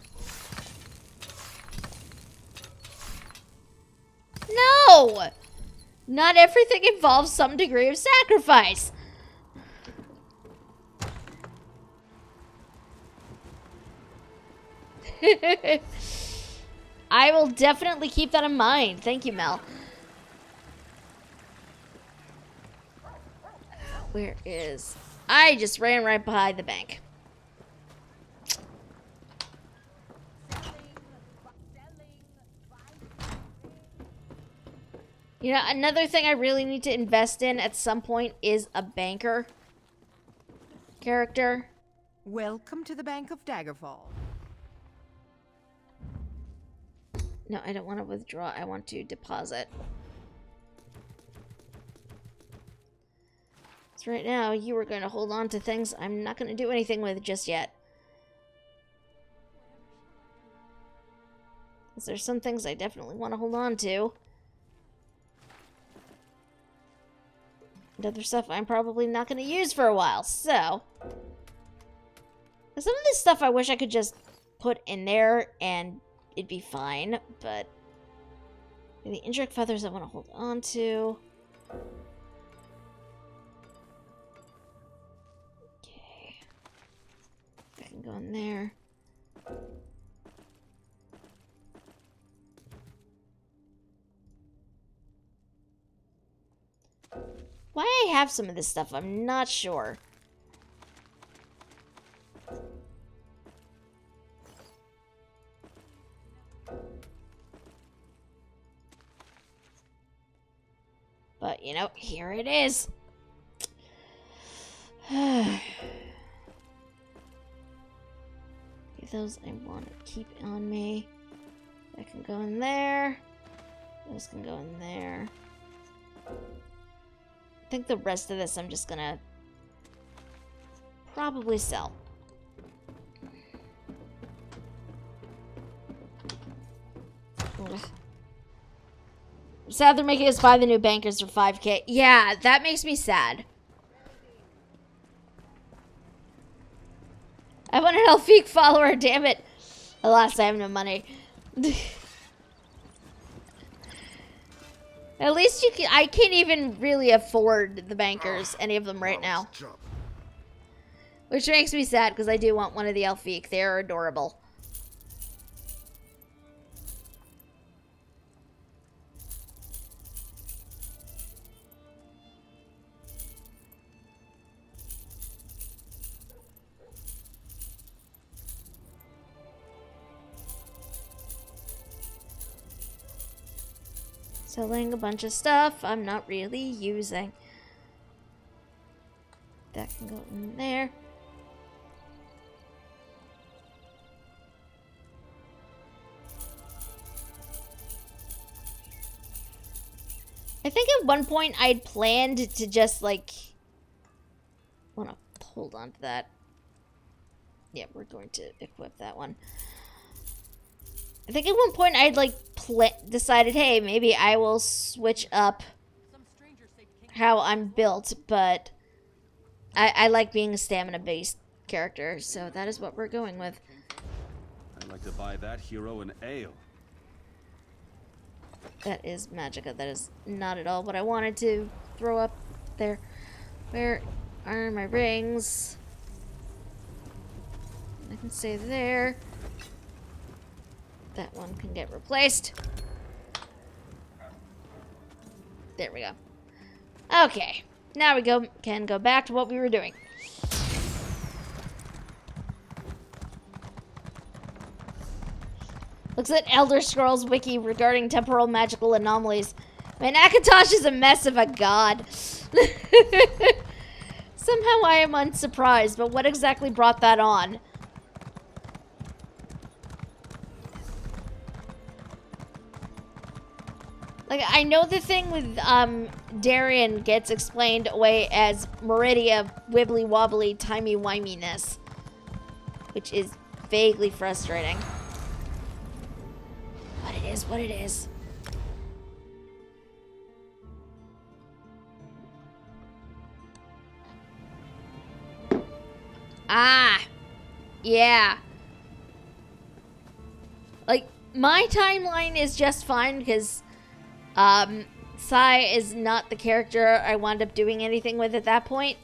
No! Not everything involves some degree of sacrifice. I will definitely keep that in mind. Thank you, Mel. Where is... I just ran right behind the bank. You know, another thing I really need to invest in at some point is a banker character. Welcome to the Bank of Daggerfall. No, I don't want to withdraw. I want to deposit. So right now, you are going to hold on to things I'm not going to do anything with just yet. Because there's some things I definitely want to hold on to. And other stuff I'm probably not going to use for a while, so... Some of this stuff I wish I could just put in there and it'd be fine, but... The injured feathers I want to hold on to. Okay. I can go in there. Why I have some of this stuff, I'm not sure. But, you know, here it is. Those I want to keep on me. That can go in there. Those can go in there. I think the rest of this I'm just gonna probably sell. Ugh. I'm sad they're making us buy the new bankers for 5K. Yeah, that makes me sad. I want an Elfique follower, damn it. Alas, I have no money. At least you can, I can't even really afford the bankers, any of them right now. Which makes me sad, because I do want one of the Elfique. They're adorable. Selling a bunch of stuff I'm not really using. That can go in there. I think at one point I'd planned to just like... I want to hold on to that. Yeah, we're going to equip that one. I think at one point I'd like decided, hey, maybe I will switch up how I'm built, but I like being a stamina-based character, so that is what we're going with. I'd like to buy that hero an ale. That is Magicka. That is not at all what I wanted to throw up there. Where are my rings? I can stay there. That one can get replaced. There we go. Okay. Now we can go back to what we were doing. Looks at Elder Scrolls Wiki regarding temporal magical anomalies. Man, Akatosh is a mess of a god. Somehow I am unsurprised, but what exactly brought that on? Like, I know the thing with Darien gets explained away as Meridia wibbly wobbly timey wiminess, which is vaguely frustrating. But it is what it is. Ah, yeah. Like, my timeline is just fine because Sai is not the character I wound up doing anything with at that point.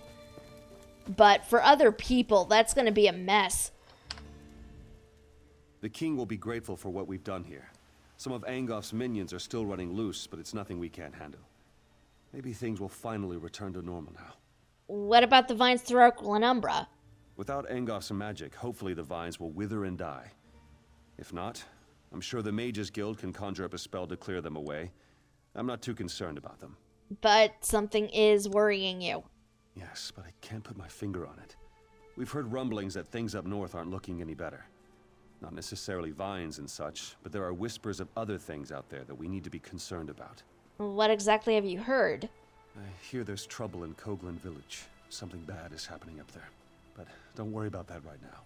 But for other people, that's going to be a mess. The king will be grateful for what we've done here. Some of Angof's minions are still running loose, but it's nothing we can't handle. Maybe things will finally return to normal now. What about the vines throughout Glenumbra? Without Angof's magic, hopefully the vines will wither and die. If not, I'm sure the Mages Guild can conjure up a spell to clear them away. I'm not too concerned about them. But something is worrying you. Yes, but I can't put my finger on it. We've heard rumblings that things up north aren't looking any better. Not necessarily vines and such, but there are whispers of other things out there that we need to be concerned about. What exactly have you heard? I hear there's trouble in Coghlan Village. Something bad is happening up there. But don't worry about that right now.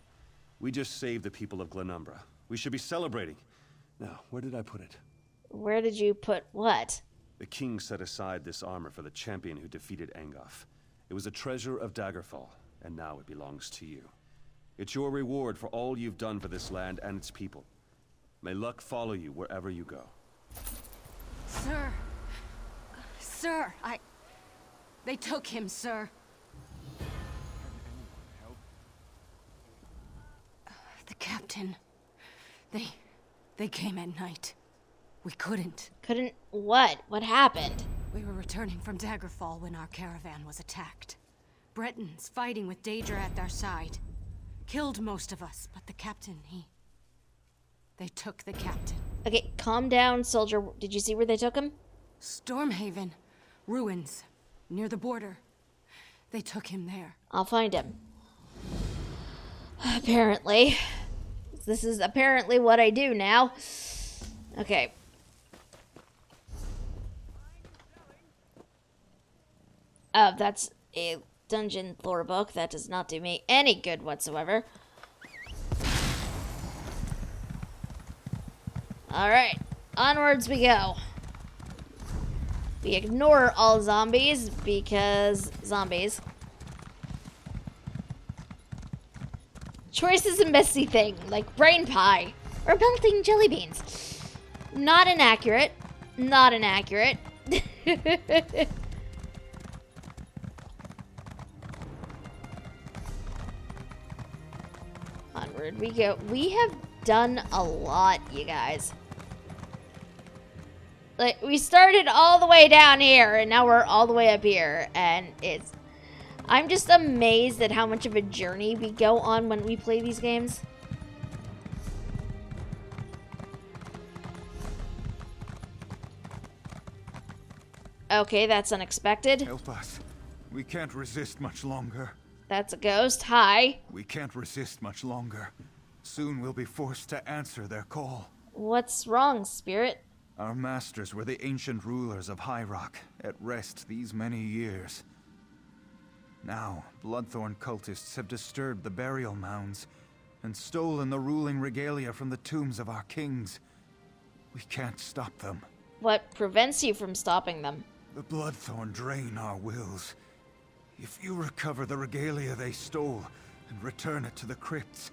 We just saved the people of Glenumbra. We should be celebrating. Now, where did I put it? Where did you put what? The king set aside this armor for the champion who defeated Angoff. It was a treasure of Daggerfall, and now it belongs to you. It's your reward for all you've done for this land and its people. May luck follow you wherever you go. Sir. Sir, They took him, sir. The captain. They came at night. We couldn't. Couldn't what? What happened? We were returning from Daggerfall when our caravan was attacked. Bretons fighting with Daedra at their side. Killed most of us, but the captain, They took the captain. Okay, calm down, soldier. Did you see where they took him? Stormhaven. Ruins. Near the border. They took him there. I'll find him. Apparently. This is apparently what I do now. Okay. That's a dungeon lore book. That does not do me any good whatsoever. Alright, onwards we go. We ignore all zombies because zombies. Choice is a messy thing, like brain pie or melting jelly beans. Not inaccurate. Not inaccurate. Onward we go. We have done a lot, you guys. Like, we started all the way down here, and now we're all the way up here, and I'm just amazed at how much of a journey we go on when we play these games. Okay, that's unexpected. Help us. We can't resist much longer. That's a ghost. Hi. We can't resist much longer. Soon we'll be forced to answer their call. What's wrong, spirit? Our masters were the ancient rulers of High Rock, at rest these many years. Now, Bloodthorn cultists have disturbed the burial mounds and stolen the ruling regalia from the tombs of our kings. We can't stop them. What prevents you from stopping them? The Bloodthorn drain our wills. If you recover the regalia they stole and return it to the crypts,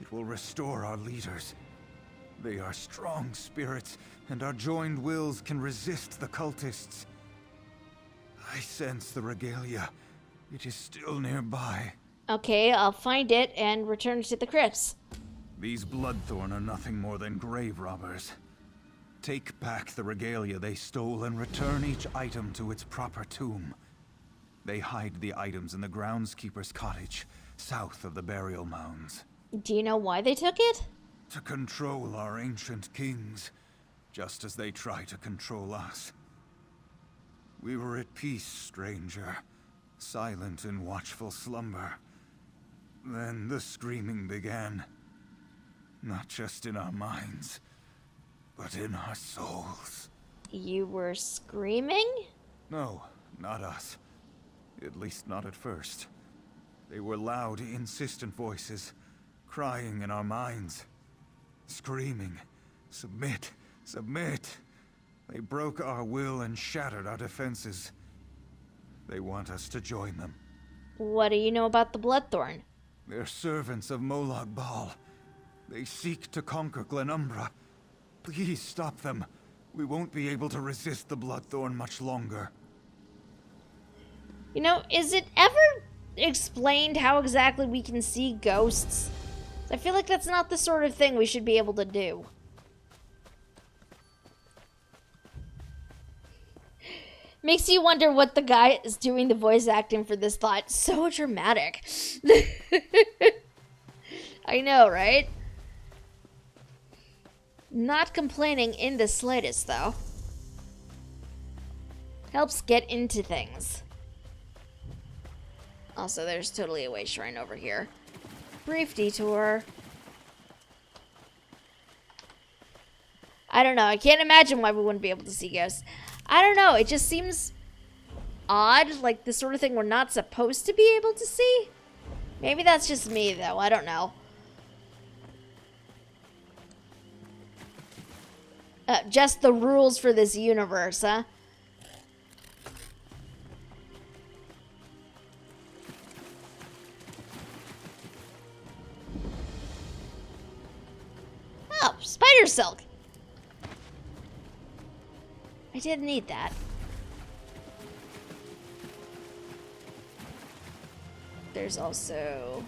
it will restore our leaders. They are strong spirits, and our joined wills can resist the cultists. I sense the regalia. It is still nearby. Okay, I'll find it and return it to the crypts. These Bloodthorn are nothing more than grave robbers. Take back the regalia they stole and return each item to its proper tomb. They hide the items in the groundskeeper's cottage, south of the burial mounds. Do you know why they took it? To control our ancient kings, just as they try to control us. We were at peace, stranger, silent in watchful slumber. Then the screaming began. Not just in our minds, but in our souls. You were screaming? No, not us. At least not at first. They were loud, insistent voices, crying in our minds. Screaming, submit, submit. They broke our will and shattered our defenses. They want us to join them. What do you know about the Bloodthorn? They're servants of Molag Bal. They seek to conquer Glenumbra. Please stop them. We won't be able to resist the Bloodthorn much longer. You know, is it ever explained how exactly we can see ghosts? I feel like that's not the sort of thing we should be able to do. Makes you wonder what the guy is doing the voice acting for this thought. So dramatic. I know, right? Not complaining in the slightest, though. helps get into things. Also, there's totally a way shrine over here. Brief detour. I don't know. I can't imagine why we wouldn't be able to see ghosts. I don't know. It just seems odd. Like the sort of thing we're not supposed to be able to see. Maybe that's just me, though. I don't know. Just the rules for this universe, huh? Oh, spider silk. I did need that. There's also...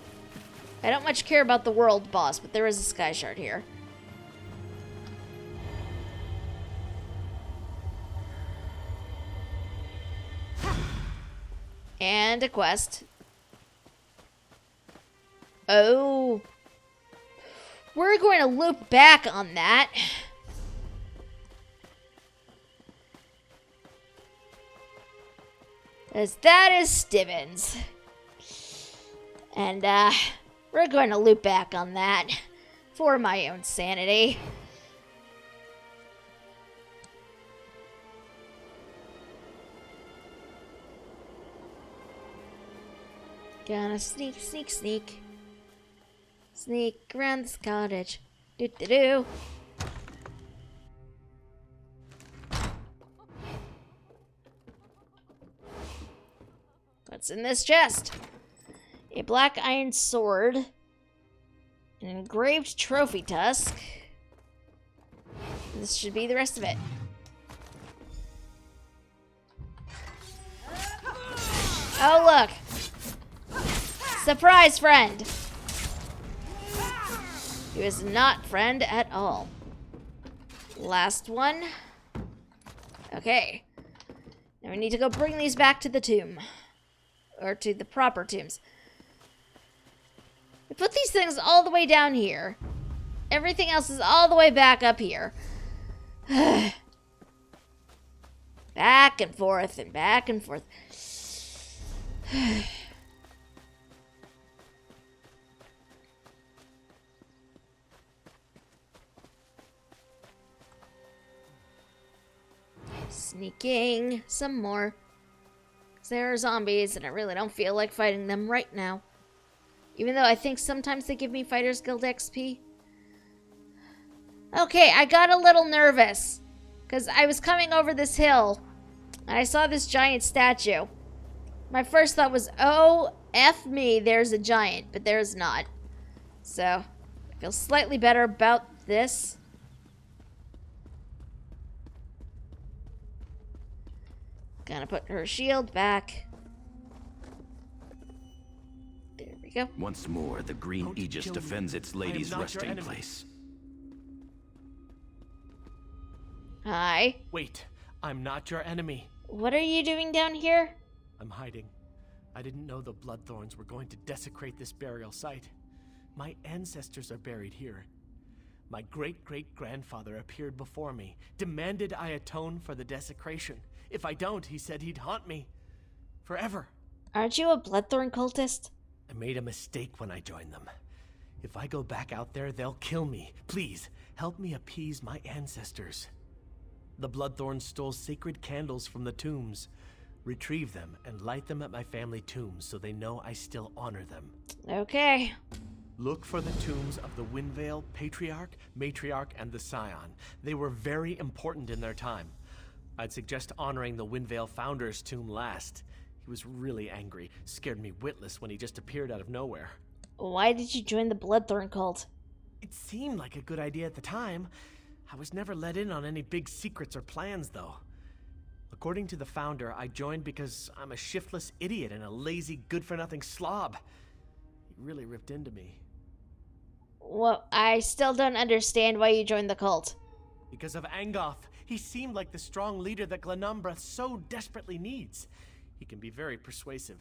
I don't much care about the world boss, but there is a sky shard here. And a quest. Oh. We're going to loop back on that. As that is Stivens. And, we're going to loop back on that. For my own sanity. Gonna sneak, sneak, sneak. Sneak around this cottage. Do-do-do. What's in this chest? A black iron sword. An engraved trophy tusk. This should be the rest of it. Oh, look. Surprise, friend. He was not friend at all. Last one. Okay. Now we need to go bring these back to the tomb. Or to the proper tombs. We put these things all the way down here. Everything else is all the way back up here. Back and forth and back and forth. Sneaking some more. Because there are zombies and I really don't feel like fighting them right now. Even though I think sometimes they give me Fighters Guild XP. Okay, I got a little nervous. Because I was coming over this hill. And I saw this giant statue. My first thought was, oh, F me, there's a giant. But there's not. So, I feel slightly better about this. Gonna put her shield back. There we go. Once more, the Green Don't Aegis kill me. defends its I am lady's not your resting enemy. place. Hi. Wait, I'm not your enemy. What are you doing down here? I'm hiding. I didn't know the Bloodthorns were going to desecrate this burial site. My ancestors are buried here. My great-great-grandfather appeared before me, demanded I atone for the desecration. If I don't, he said he'd haunt me. Forever. Aren't you a Bloodthorn cultist? I made a mistake when I joined them. If I go back out there, they'll kill me. Please, help me appease my ancestors. The Bloodthorns stole sacred candles from the tombs. Retrieve them and light them at my family tombs so they know I still honor them. Okay. Look for the tombs of the Windvale Patriarch, Matriarch, and the Scion. They were very important in their time. I'd suggest honoring the Windvale Founder's tomb last. He was really angry, scared me witless when he just appeared out of nowhere. Why did you join the Bloodthorn cult? It seemed like a good idea at the time. I was never let in on any big secrets or plans, though. According to the founder, I joined because I'm a shiftless idiot and a lazy, good-for-nothing slob. He really ripped into me. Well, I still don't understand why you joined the cult. Because of Angoth. He seemed like the strong leader that Glenumbra so desperately needs. He can be very persuasive.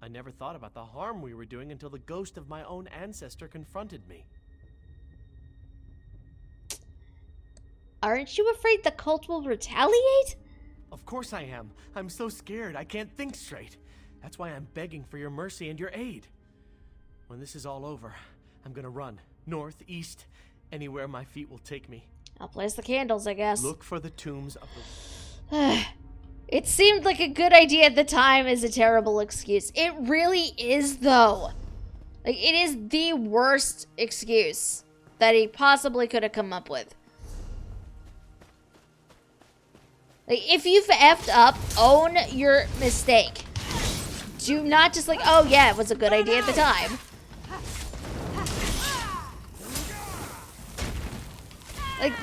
I never thought about the harm we were doing until the ghost of my own ancestor confronted me. Aren't you afraid the cult will retaliate? Of course I am. I'm so scared I can't think straight. That's why I'm begging for your mercy and your aid. When this is all over, I'm gonna run. North, east, anywhere my feet will take me. I'll place the candles, I guess. Look for the tombs of the... It seemed like a good idea at the time is a terrible excuse. It really is, though. Like, it is the worst excuse that he possibly could have come up with. Like, if you've effed up, own your mistake. Do not just like, oh yeah, it was a good idea at the time. Like,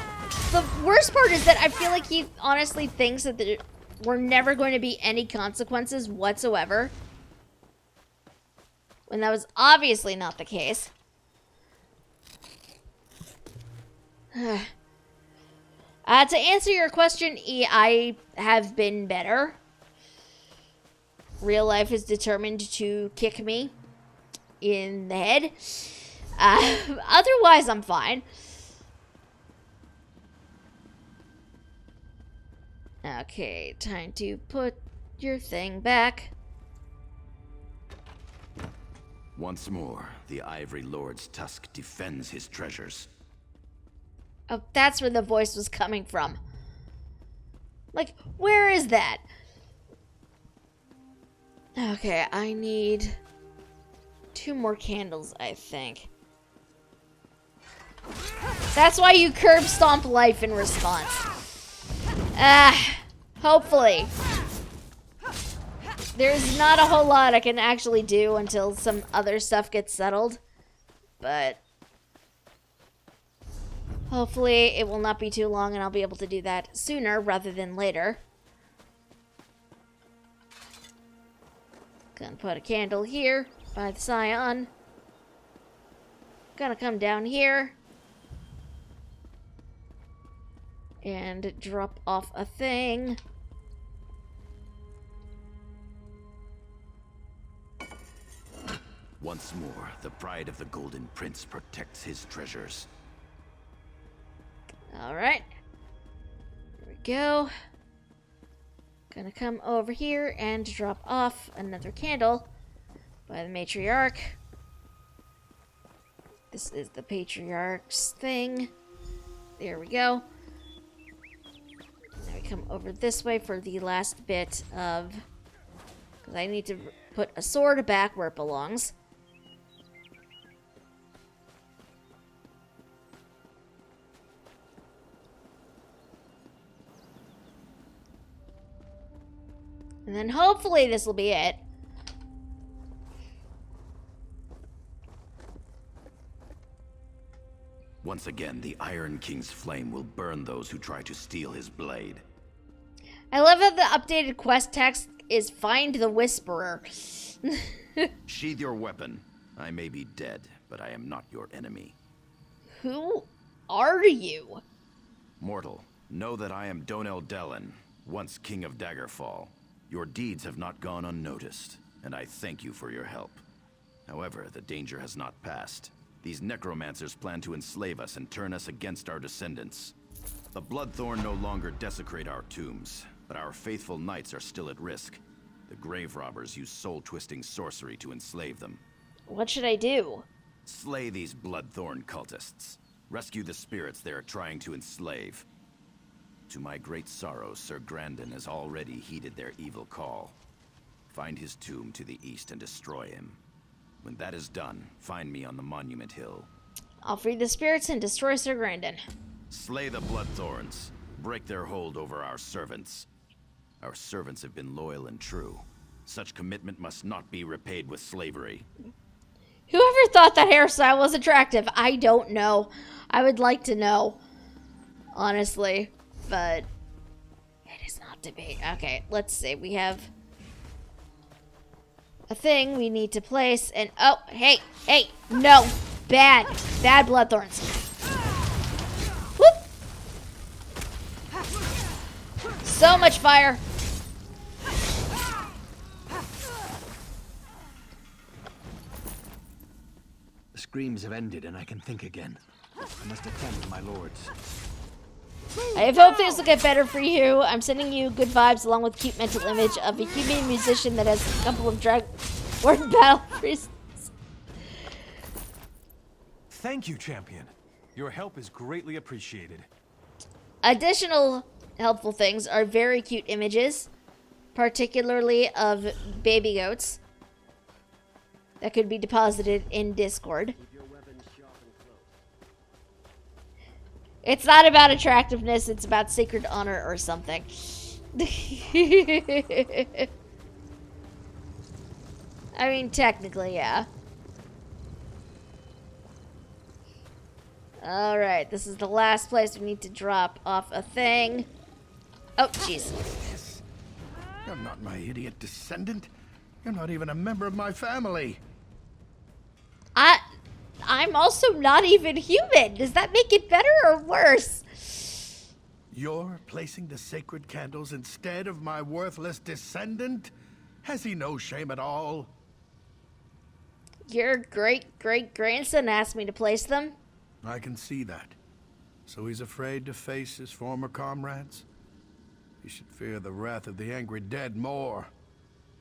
the worst part is that I feel like he honestly thinks that there were never going to be any consequences whatsoever. When that was obviously not the case. To answer your question, E, I have been better. Real life is determined to kick me in the head. Otherwise, I'm fine. Okay, time to put your thing back. Once more, the Ivory Lord's tusk defends his treasures. Oh, that's where the voice was coming from. Like, where is that? Okay, I need 2 more candles, I think. That's why you curb stomp life in response. Hopefully. There's not a whole lot I can actually do until some other stuff gets settled. But hopefully it will not be too long and I'll be able to do that sooner rather than later. Gonna put a candle here by the Scion. Gonna come down here. And drop off a thing. Once more, the pride of the Golden Prince protects his treasures. Alright. Here we go. Gonna come over here and drop off another candle by the matriarch. This is the patriarch's thing. There we go. Now we come over this way for the last bit of... because I need to put a sword back where it belongs. And then hopefully this will be it. Once again, the Iron King's flame will burn those who try to steal his blade. I love how the updated quest text is find the Whisperer. Sheathe your weapon. I may be dead, but I am not your enemy. Who are you? Mortal, know that I am Donel Dellen, once King of Daggerfall. Your deeds have not gone unnoticed, and I thank you for your help. However, the danger has not passed. These necromancers plan to enslave us and turn us against our descendants. The Bloodthorn no longer desecrate our tombs, but our faithful knights are still at risk. The grave robbers use soul-twisting sorcery to enslave them. What should I do? Slay these Bloodthorn cultists. Rescue the spirits they are trying to enslave. To my great sorrow, Sir Grandin has already heeded their evil call. Find his tomb to the east and destroy him. When that is done, find me on the Monument Hill. I'll free the spirits and destroy Sir Grandin. Slay the Bloodthorns. Break their hold over our servants. Our servants have been loyal and true. Such commitment must not be repaid with slavery. Whoever thought that hairstyle was attractive, I don't know. I would like to know. Honestly. But it is not debate. Okay, let's see. We have a thing we need to place. And oh, hey, no. Bad Bloodthorns. Whoop. So much fire. The screams have ended and I can think again. I must attend to my lords. I have hope things will get better for you. I'm sending you good vibes along with a cute mental image of a human musician that has a couple of Dragonborn battle priests. Thank you, champion. Your help is greatly appreciated. Additional helpful things are very cute images, particularly of baby goats that could be deposited in Discord. It's not about attractiveness, it's about sacred honor or something. I mean, technically, yeah. Alright, this is the last place we need to drop off a thing. Oh, jeez. You're not my idiot descendant. You're not even a member of my family. I'm also not even human. Does that make it better or worse? You're placing the sacred candles instead of my worthless descendant? Has he no shame at all? Your great-great-grandson asked me to place them. I can see that. So he's afraid to face his former comrades? He should fear the wrath of the angry dead more.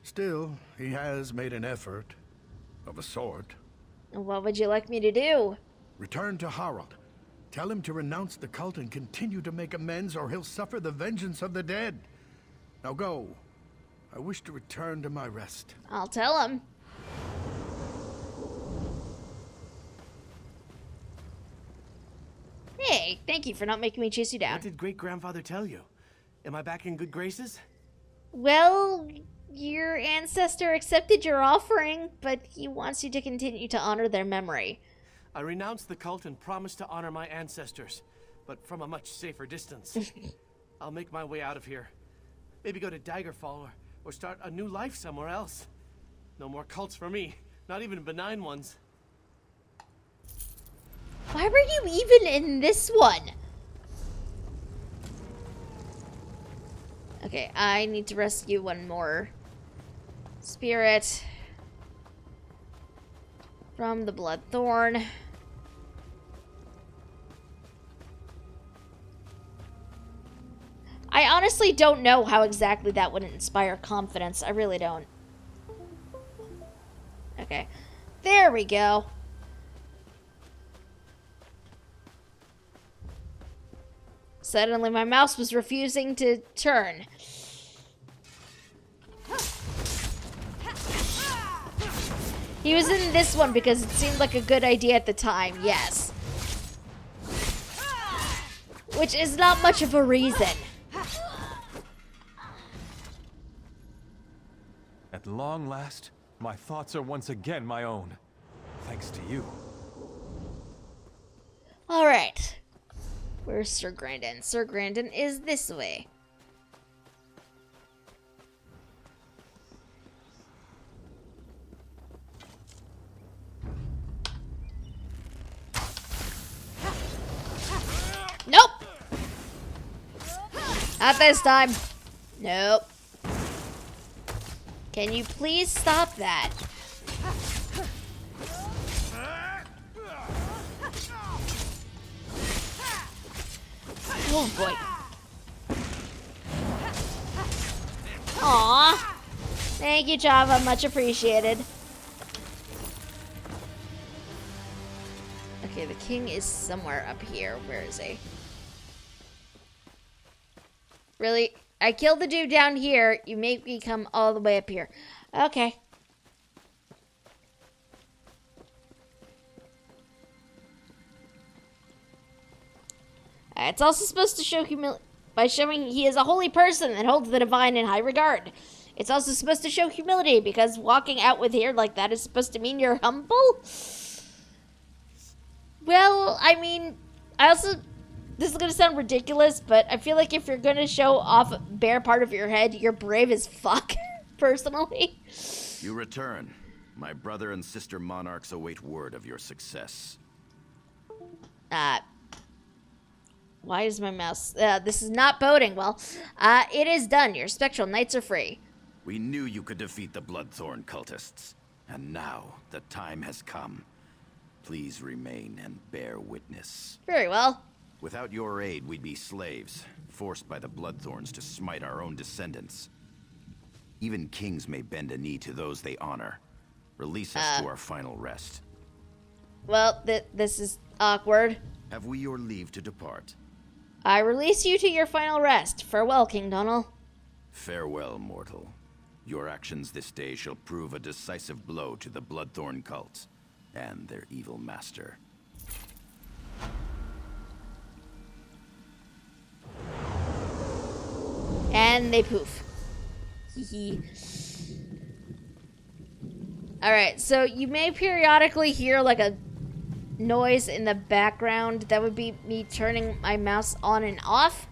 Still, he has made an effort. Of a sort. What would you like me to do? Return to Harald. Tell him to renounce the cult and continue to make amends, or he'll suffer the vengeance of the dead. Now go. I wish to return to my rest. I'll tell him. Hey, thank you for not making me chase you down. What did great-grandfather tell you? Am I back in good graces? Well, your ancestor accepted your offering, but he wants you to continue to honor their memory. I renounced the cult and promised to honor my ancestors, but from a much safer distance. I'll make my way out of here. Maybe go to Daggerfall or start a new life somewhere else. No more cults for me, not even benign ones. Why were you even in this one? Okay, I need to rescue one more spirit from the Bloodthorn. I honestly don't know how exactly that would inspire confidence. I really don't. Okay, there we go. Suddenly my mouse was refusing to turn. He was in this one because it seemed like a good idea at the time, yes. Which is not much of a reason. At long last, my thoughts are once again my own. Thanks to you. Alright. Where's Sir Grandin? Sir Grandin is this way. Nope! Not this time. Nope. Can you please stop that? Oh boy. Aw. Thank you, Java. Much appreciated. Okay, the king is somewhere up here. Where is he? Really? I killed the dude down here. You make me come all the way up here. Okay. It's also supposed to show humility by showing he is a holy person that holds the divine in high regard. It's also supposed to show humility because walking out with hair like that is supposed to mean you're humble. Well, I mean, this is going to sound ridiculous, but I feel like if you're going to show off a bare part of your head, you're brave as fuck, personally. You return. My brother and sister monarchs await word of your success. Why is my mouse... this is not boding well. It is done. Your spectral knights are free. We knew you could defeat the Bloodthorn cultists. And now, the time has come. Please remain and bear witness. Very well. Without your aid, we'd be slaves, forced by the Bloodthorns to smite our own descendants. Even kings may bend a knee to those they honor. Release us to our final rest. Well, this is awkward. Have we your leave to depart? I release you to your final rest. Farewell, King Donal. Farewell, mortal. Your actions this day shall prove a decisive blow to the Bloodthorn cult and their evil master. And they poof. Hee. Alright, so you may periodically hear like a noise in the background. That would be me turning my mouse on and off.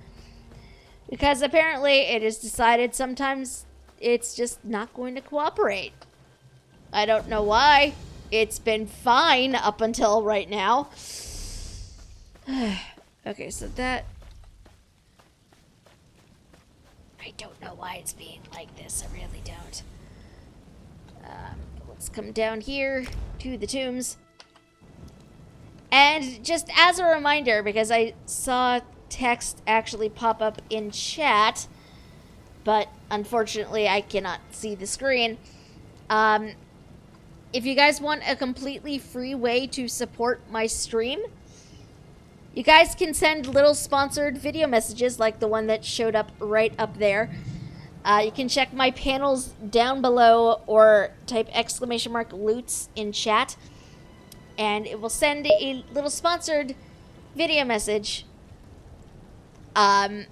Because apparently it is decided sometimes it's just not going to cooperate. I don't know why. It's been fine up until right now. Okay, so that... I don't know why it's being like this. I really don't. Let's come down here to the tombs. And just as a reminder, because I saw text actually pop up in chat, but unfortunately I cannot see the screen. If you guys want a completely free way to support my stream, you guys can send little sponsored video messages like the one that showed up right up there. You can check my panels down below or type !loots in chat. And it will send a little sponsored video message. I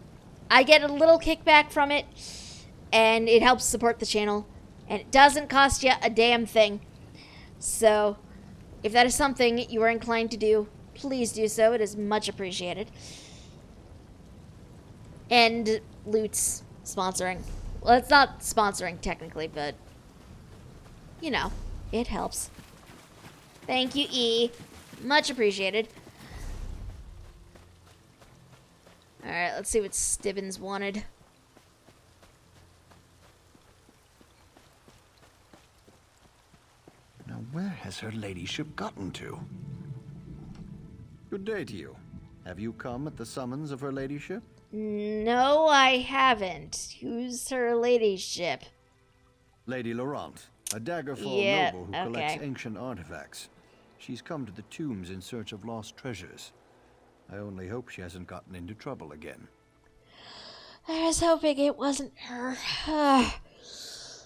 get a little kickback from it, and it helps support the channel. And it doesn't cost you a damn thing. So, if that is something you are inclined to do, please do so. It is much appreciated. And Loot's sponsoring. Well, it's not sponsoring technically, but you know, it helps. Thank you, E. Much appreciated. Alright, let's see what Stibbins wanted. Now, where has her ladyship gotten to? Good day to you. Have you come at the summons of her ladyship? No, I haven't. Who's her ladyship? Lady Laurent, a Daggerfall noble who collects ancient artifacts. She's come to the tombs in search of lost treasures. I only hope she hasn't gotten into trouble again. I was hoping it wasn't her.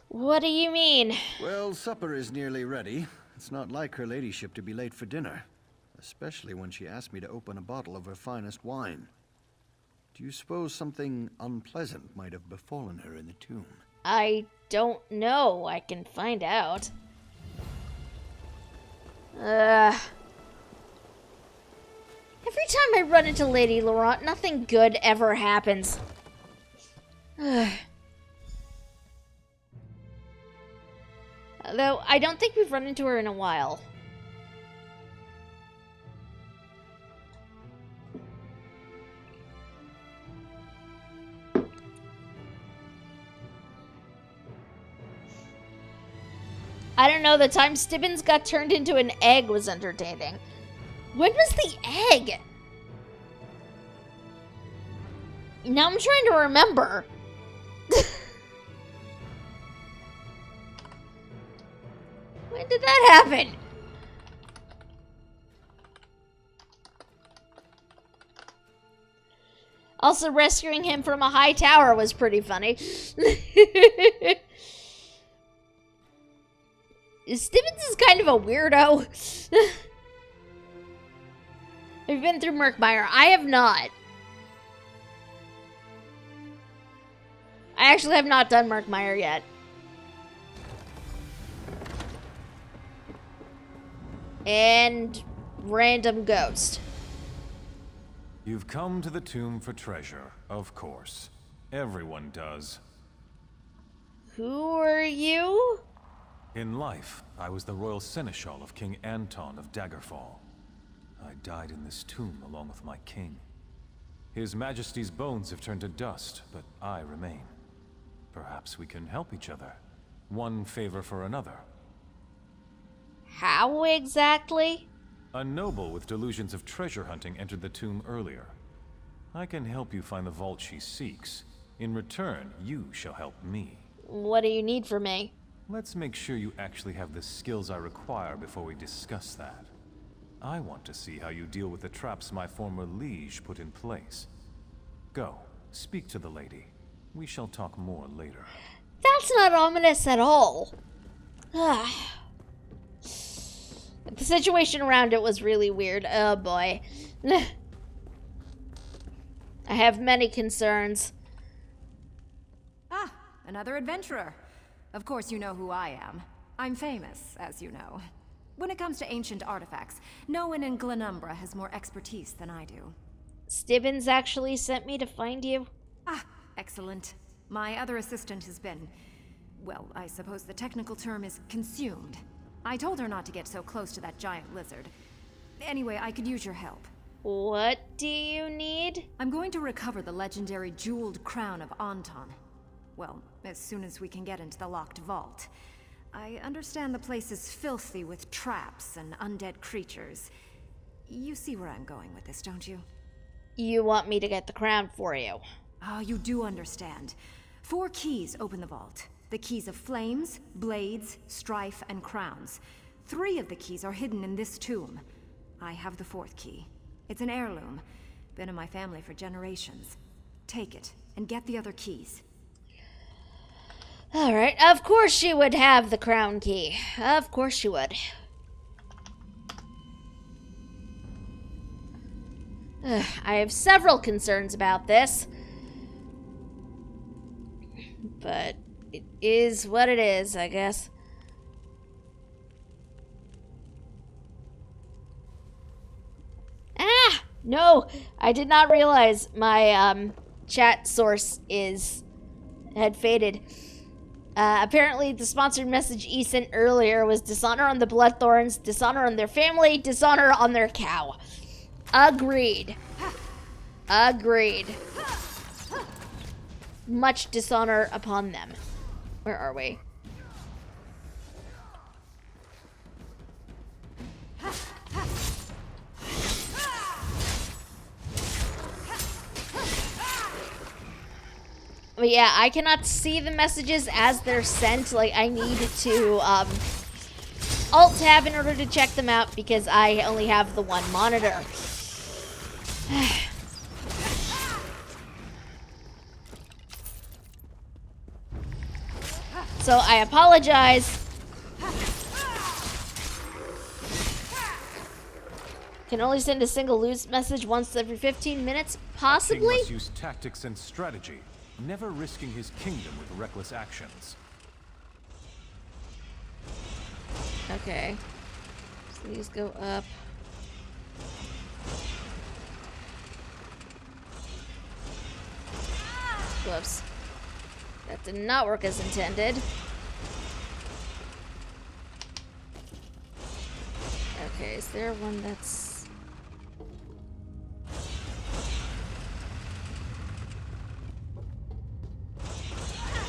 What do you mean? Well, supper is nearly ready. It's not like her ladyship to be late for dinner. Especially when she asked me to open a bottle of her finest wine. Do you suppose something unpleasant might have befallen her in the tomb? I don't know. I can find out. Every time I run into Lady Laurent, nothing good ever happens. Though, I don't think we've run into her in a while. I don't know, the time Stibbins got turned into an egg was entertaining. When was the egg? Now I'm trying to remember. When did that happen? Also, rescuing him from a high tower was pretty funny. Stibbins is kind of a weirdo. Have you been through Murkmire? I have not. I actually have not done Murkmire yet. And random ghost. You've come to the tomb for treasure, of course. Everyone does. Who are you? In life, I was the royal seneschal of King Anton of Daggerfall. I died in this tomb along with my king. His Majesty's bones have turned to dust, but I remain. Perhaps we can help each other. One favor for another. How exactly? A noble with delusions of treasure hunting entered the tomb earlier. I can help you find the vault she seeks. In return, you shall help me. What do you need from me? Let's make sure you actually have the skills I require before we discuss that. I want to see how you deal with the traps my former liege put in place. Go, speak to the lady. We shall talk more later. That's not ominous at all. The situation around it was really weird. Oh boy. I have many concerns. Ah, another adventurer. Of course you know who I am. I'm famous, as you know. When it comes to ancient artifacts, no one in Glenumbra has more expertise than I do. Stibbins actually sent me to find you. Ah, excellent. My other assistant has been... well, I suppose the technical term is consumed. I told her not to get so close to that giant lizard. Anyway, I could use your help. What do you need? I'm going to recover the legendary jeweled crown of Aaaaand. Well, as soon as we can get into the locked vault. I understand the place is filthy with traps and undead creatures. You see where I'm going with this, don't you? You want me to get the crown for you? Ah, you do understand. 4 keys open the vault. The keys of flames, blades, strife, and crowns. 3 of the keys are hidden in this tomb. I have the 4th key. It's an heirloom. Been in my family for generations. Take it, and get the other keys. Alright, of course she would have the crown key. Of course she would. I have several concerns about this. But it is what it is, I guess. Ah! No! I did not realize my chat source had faded. Apparently, the sponsored message E sent earlier was dishonor on the Bloodthorns, dishonor on their family, dishonor on their cow. Agreed. Agreed. Much dishonor upon them. Where are we? But yeah, I cannot see the messages as they're sent. Like, I need to alt-tab in order to check them out because I only have the one monitor. So I apologize. Can only send a single loose message once every 15 minutes, possibly? A king must use tactics and strategy, never risking his kingdom with reckless actions. Okay. So these go up. Whoops. That did not work as intended. Okay, is there one that's...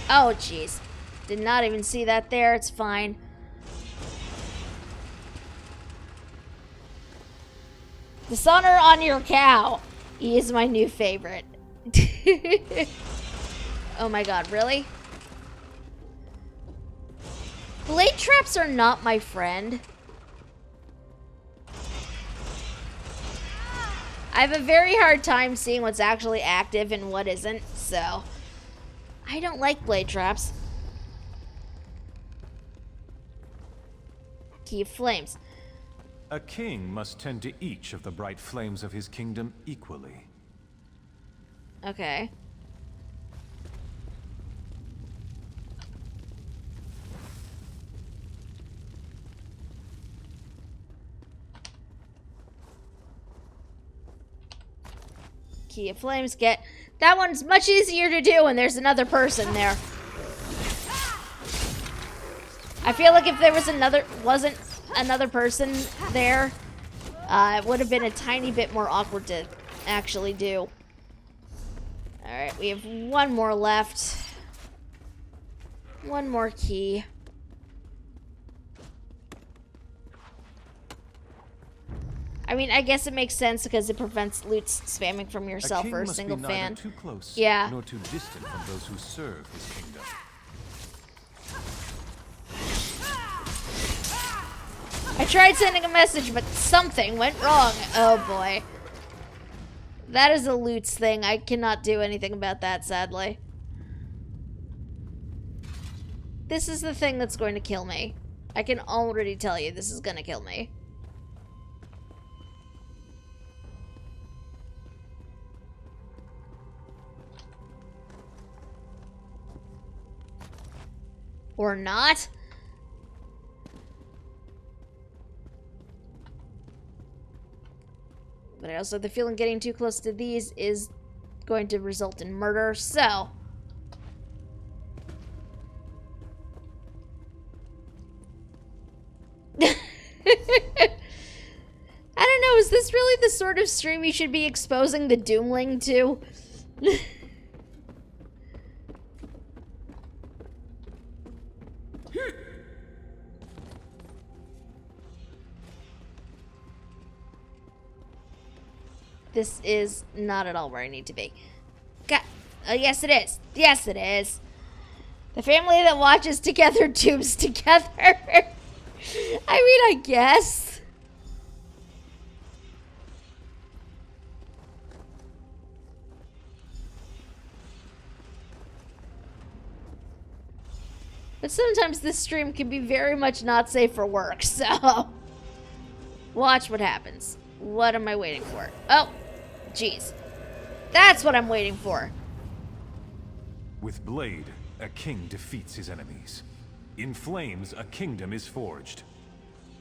Oh, jeez. Did not even see that there. It's fine. Dishonor on your cow. He is my new favorite. Oh my god, really? Blade traps are not my friend. I have a very hard time seeing what's actually active and what isn't, so... I don't like blade traps. Key of Flames. A king must tend to each of the bright flames of his kingdom equally. Okay. Key of Flames, get... That one's much easier to do when there's another person there. I feel like if there was wasn't another person there, it would have been a tiny bit more awkward to actually do. Alright, we have one more left. One more key. I I mean, I guess it makes sense because it prevents loot spamming from yourself or a single fan. Too close, Yeah. nor too distant from those who serve his kingdom. I tried sending a message, but something went wrong. Oh boy. That is a loots thing. I cannot do anything about that, sadly. This is the thing that's going to kill me. I can already tell you this is going to kill me. Or not. But I also have the feeling getting too close to these is going to result in murder, so... I don't know, is this really the sort of stream you should be exposing the Doomling to? This is not at all where I need to be. Yes, it is. Yes, it is. The family that watches together tombs together. I mean, I guess. But sometimes this stream can be very much not safe for work, so... Watch what happens. What am I waiting for? Oh, jeez. That's what I'm waiting for. With Blade, a king defeats his enemies. In Flames, a kingdom is forged.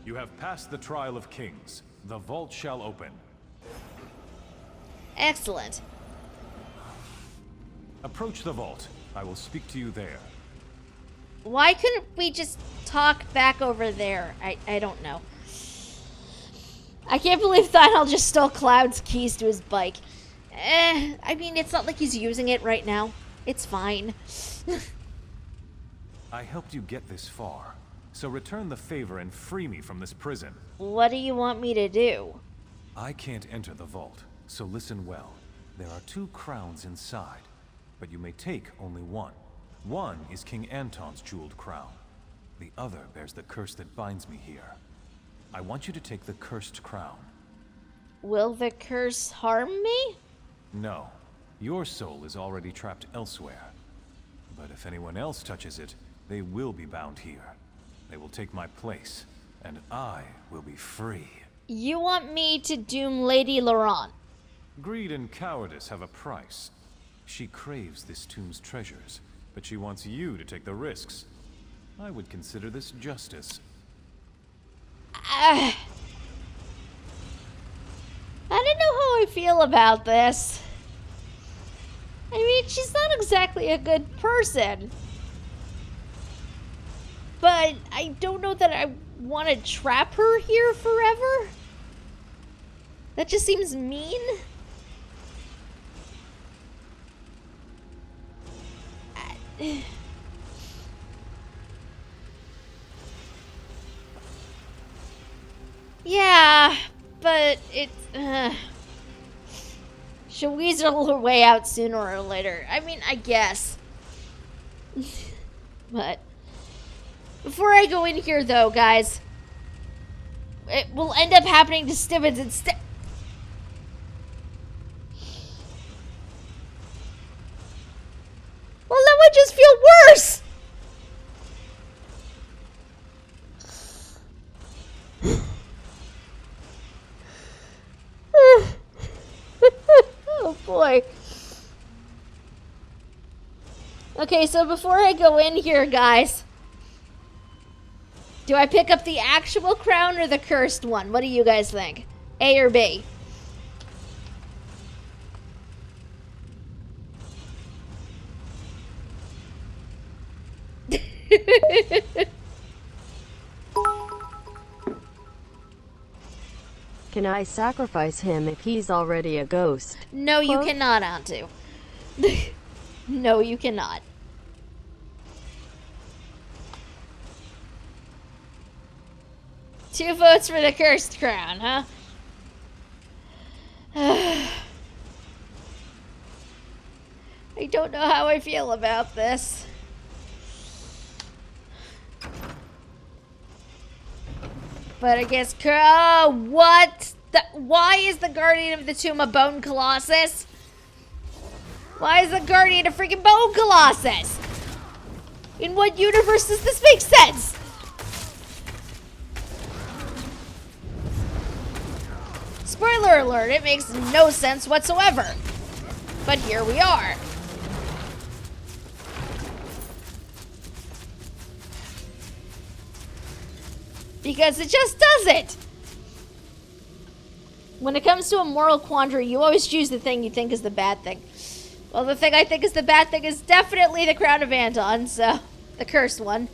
You have passed the trial of kings. The vault shall open. Excellent. Approach the vault. I will speak to you there. Why couldn't we just talk back over there? I don't know. I can't believe Thynal just stole Cloud's keys to his bike. I mean, it's not like he's using it right now. It's fine. I helped you get this far, so return the favor and free me from this prison. What do you want me to do? I can't enter the vault, so listen well. There are 2 crowns inside, but you may take only one. One is King Anton's jeweled crown. The other bears the curse that binds me here. I want you to take the cursed crown. Will the curse harm me? No. Your soul is already trapped elsewhere. But if anyone else touches it, they will be bound here. They will take my place, and I will be free. You want me to doom Lady Laurent? Greed and cowardice have a price. She craves this tomb's treasures, but she wants you to take the risks. I would consider this justice. I don't know how I feel about this. I mean, she's not exactly a good person. But I don't know that I want to trap her here forever. That just seems mean. Yeah, but it... she'll weasel her way out sooner or later. I mean, I guess. But... Before I go in here, though, guys... It will end up happening to Stibbons instead... Well, that would just feel worse! Oh boy. Okay, so before I go in here, guys, do I pick up the actual crown or the cursed one? What do you guys think? A or B? Can I sacrifice him if he's already a ghost? No, you cannot, Antu. No, you cannot. Two votes for the cursed crown, huh? I don't know how I feel about this. But I guess, what? Why is the Guardian of the Tomb a Bone Colossus? Why is the Guardian a freaking Bone Colossus? In what universe does this make sense? Spoiler alert, it makes no sense whatsoever. But here we are. Because it just doesn't. When it comes to a moral quandary, you always choose the thing you think is the bad thing. Well, the thing I think is the bad thing is definitely the Crown of Anton, so the cursed one.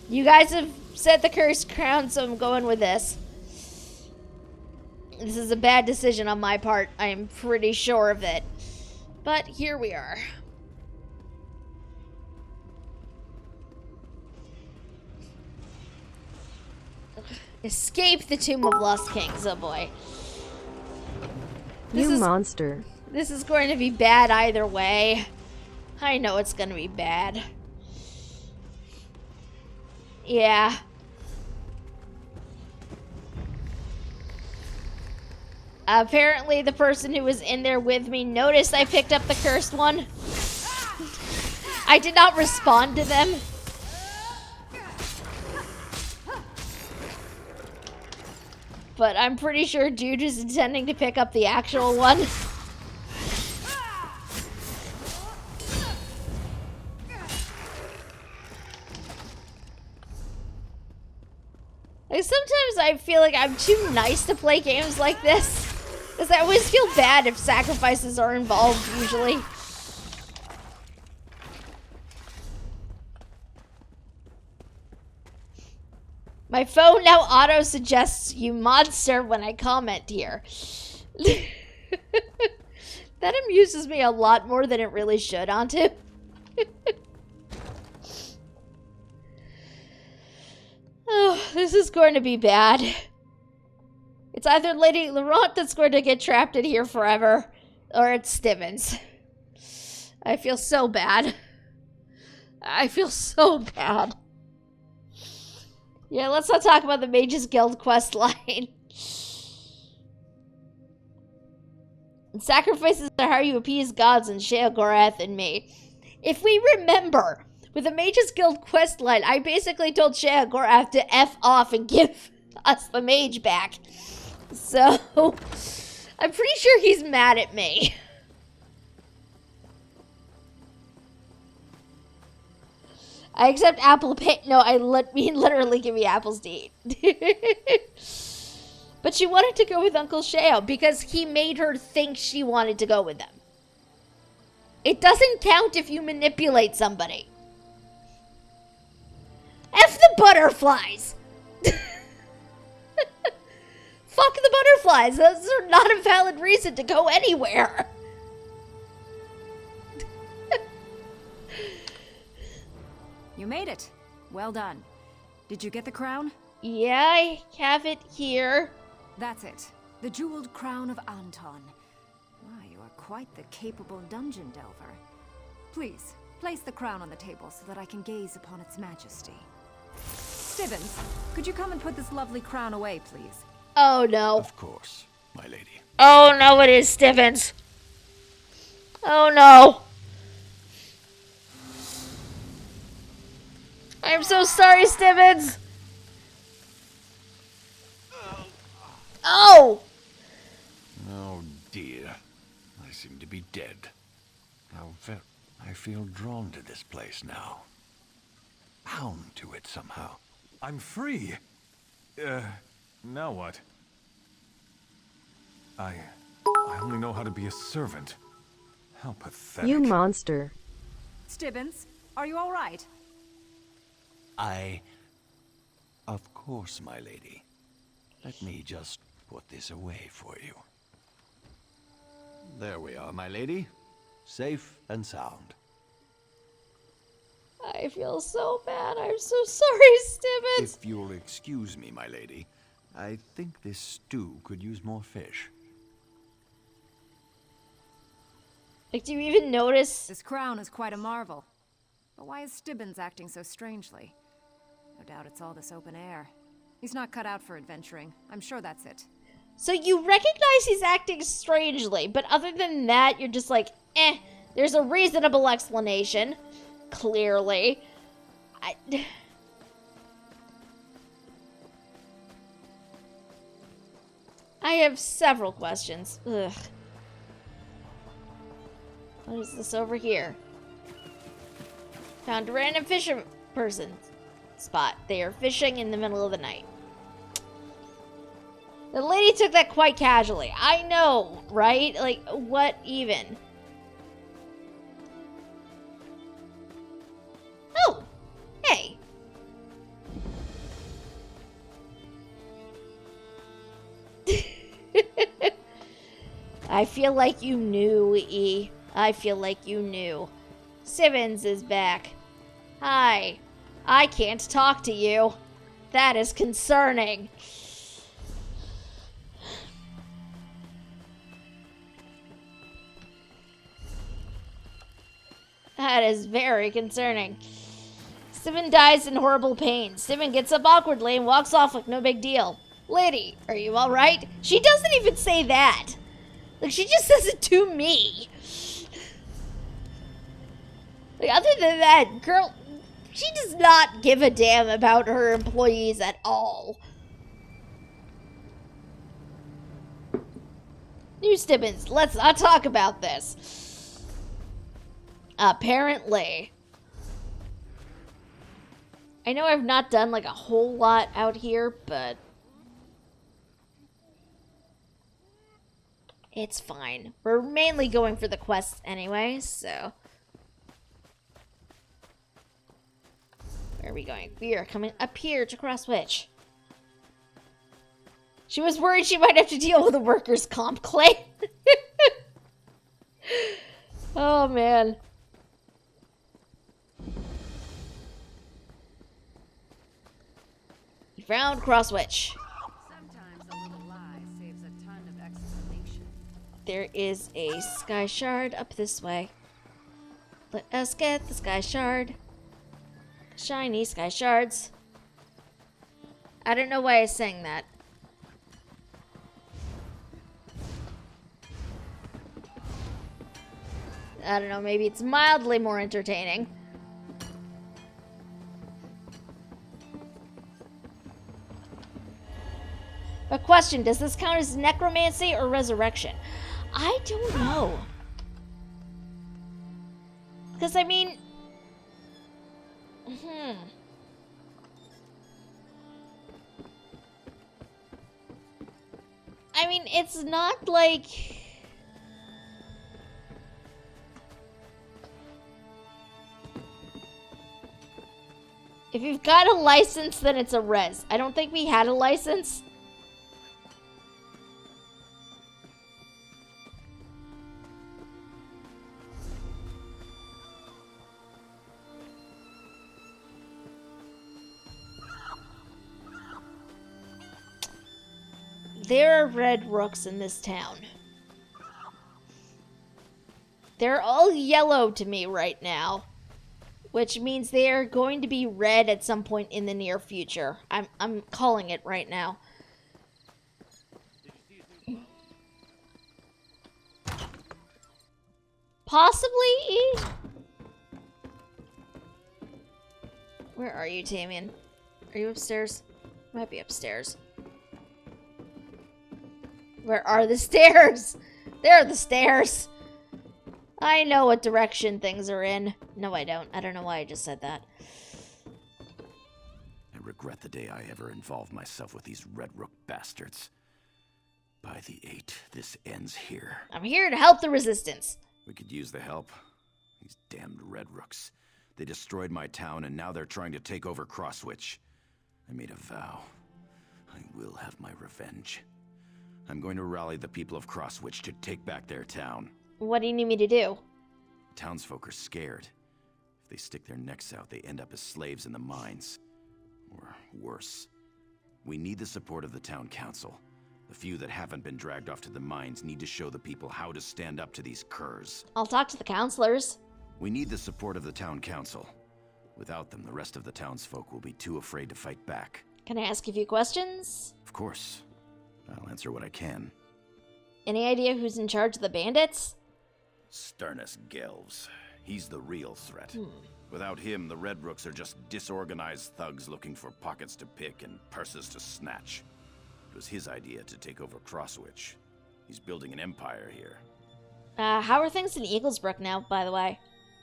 You guys have said the cursed crown, so I'm going with this. This is a bad decision on my part. I am pretty sure of it. But here we are. Escape the Tomb of Lost Kings, oh boy. You monster. This is going to be bad either way. I know it's going to be bad. Yeah. Apparently the person who was in there with me noticed I picked up the cursed one. I did not respond to them. But I'm pretty sure Jude is intending to pick up the actual one. Like, sometimes I feel like I'm too nice to play games like this. Because I always feel bad if sacrifices are involved, usually. My phone now auto-suggests you monster when I comment here. That amuses me a lot more than it really should, Antu. Oh, this is going to be bad. It's either Lady Laurent that's going to get trapped in here forever, or it's Stivens. I feel so bad. I feel so bad. Yeah, let's not talk about the Mages Guild quest line. Sacrifices are how you appease gods and Sheogorath and me. If we remember, with the Mages Guild quest line, I basically told Sheogorath to F off and give us the mage back. So, I'm pretty sure he's mad at me. I accept apple pay. No, I mean literally give me apples to eat. But she wanted to go with Uncle Sheo because he made her think she wanted to go with them. It doesn't count if you manipulate somebody. F the butterflies! Fuck the butterflies! Those are not a valid reason to go anywhere. You made it. Well done. Did you get the crown? Yeah, I have it here. That's it. The jeweled crown of Anton. Wow, you are quite the capable dungeon delver. Please, place the crown on the table so that I can gaze upon its majesty. Stivens, could you come and put this lovely crown away, please? Oh no. Of course, my lady. Oh no, it is Stivens. Oh no. I'm so sorry, Stivens. Oh! Oh dear. I seem to be dead. I feel drawn to this place now. Bound to it somehow. I'm free. Now what? I only know how to be a servant. How pathetic. You monster. Stivens, are you all right? Of course, my lady. Let me just put this away for you. There we are, my lady. Safe and sound. I feel so bad. I'm so sorry, Stivens. If you'll excuse me, my lady, I think this stew could use more fish. Like, do you even notice? This crown is quite a marvel. But why is Stibbins acting so strangely? No doubt it's all this open air. He's not cut out for adventuring. I'm sure that's it. So you recognize he's acting strangely, but other than that, you're just like, there's a reasonable explanation. Clearly. I have several questions. Ugh. What is this over here? Found a random fisher person spot. They are fishing in the middle of the night. The lady took that quite casually. I know, right? Like, what even? Oh! Hey! I feel like you knew, E. I feel like you knew. Simmons is back. Hi. I can't talk to you. That is concerning. That is very concerning. Simon dies in horrible pain. Simon gets up awkwardly and walks off like no big deal. Lady, are you alright? She doesn't even say that. Like, she just says it to me. Like, other than that, girl, she does not give a damn about her employees at all. New Stibbins, let's not talk about this. Apparently. I know I've not done, like, a whole lot out here, but it's fine. We're mainly going for the quests anyway, so. Where are we going? We are coming up here to Crosswitch. She was worried she might have to deal with a workers' comp claim. Oh, man. We found Crosswitch. Sometimes a little lie saves a ton of explanation. There is a sky shard up this way. Let us get the sky shard. Shiny sky shards. I don't know why I sang that. I don't know, maybe it's mildly more entertaining. A question, does this count as necromancy or resurrection? I don't know. Because, I mean... I mean, it's not like... If you've got a license, then it's a res. I don't think we had a license. There are red rooks in this town. They're all yellow to me right now, which means they are going to be red at some point in the near future. I'm calling it right now. Possibly? Where are you, Tamian? Are you upstairs? Might be upstairs. Where are the stairs? There are the stairs. I know what direction things are in. No, I don't. I don't know why I just said that. I regret the day I ever involved myself with these Red Rook bastards. By the 8, this ends here. I'm here to help the Resistance. We could use the help. These damned Red Rooks. They destroyed my town, and now they're trying to take over Crosswitch. I made a vow. I will have my revenge. I'm going to rally the people of Crosswitch to take back their town. What do you need me to do? Townsfolk are scared. If they stick their necks out, they end up as slaves in the mines. Or worse. We need the support of the town council. The few that haven't been dragged off to the mines need to show the people how to stand up to these curs. I'll talk to the counselors. We need the support of the town council. Without them, the rest of the townsfolk will be too afraid to fight back. Can I ask a few questions? Of course. I'll answer what I can. Any idea who's in charge of the bandits? Sternus Gelves. He's the real threat. Without him, the Red Rooks are just disorganized thugs looking for pockets to pick and purses to snatch. It was his idea to take over Crosswitch. He's building an empire here. How are things in Eaglesbrook now, by the way?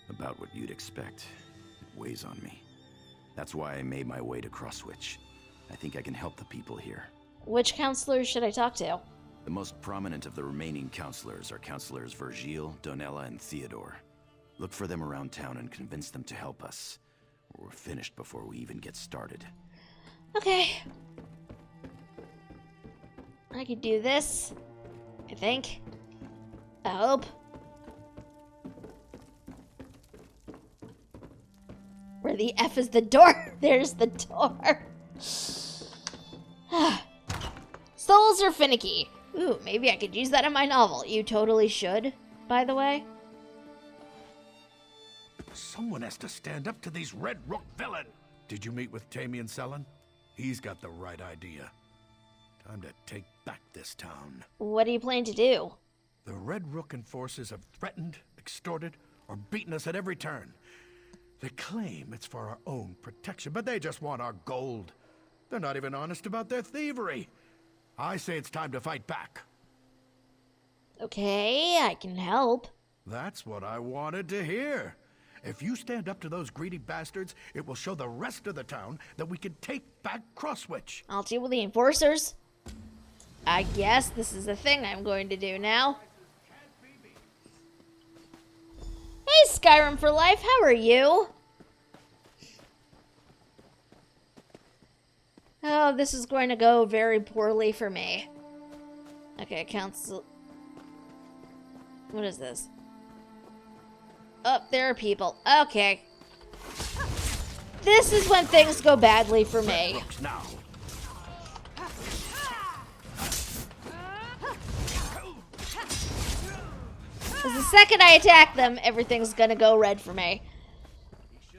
About what you'd expect. It weighs on me. That's why I made my way to Crosswitch. I think I can help the people here. Which counselors should I talk to? The most prominent of the remaining counselors are Counselors Virgil, Donella, and Theodore. Look for them around town and convince them to help us. Or we're finished before we even get started. Okay. I could do this. I think. I hope. Where the F is the door? There's the door. Souls are finicky. Ooh, maybe I could use that in my novel. You totally should, by the way. Someone has to stand up to these Red Rook villain. Did you meet with Tamian Sellen? He's got the right idea. Time to take back this town. What do you plan to do? The Red Rook enforcers have threatened, extorted, or beaten us at every turn. They claim it's for our own protection, but they just want our gold. They're not even honest about their thievery. I say it's time to fight back. Okay, I can help. That's what I wanted to hear. If you stand up to those greedy bastards, it will show the rest of the town that we can take back Crosswitch. I'll deal with the enforcers. I guess this is the thing I'm going to do now. Hey, Skyrim for Life, how are you? Oh, this is going to go very poorly for me. Okay, council. What is this? Oh, there are people. Okay. This is when things go badly for me. Now. Because the second I attack them, everything's gonna go red for me.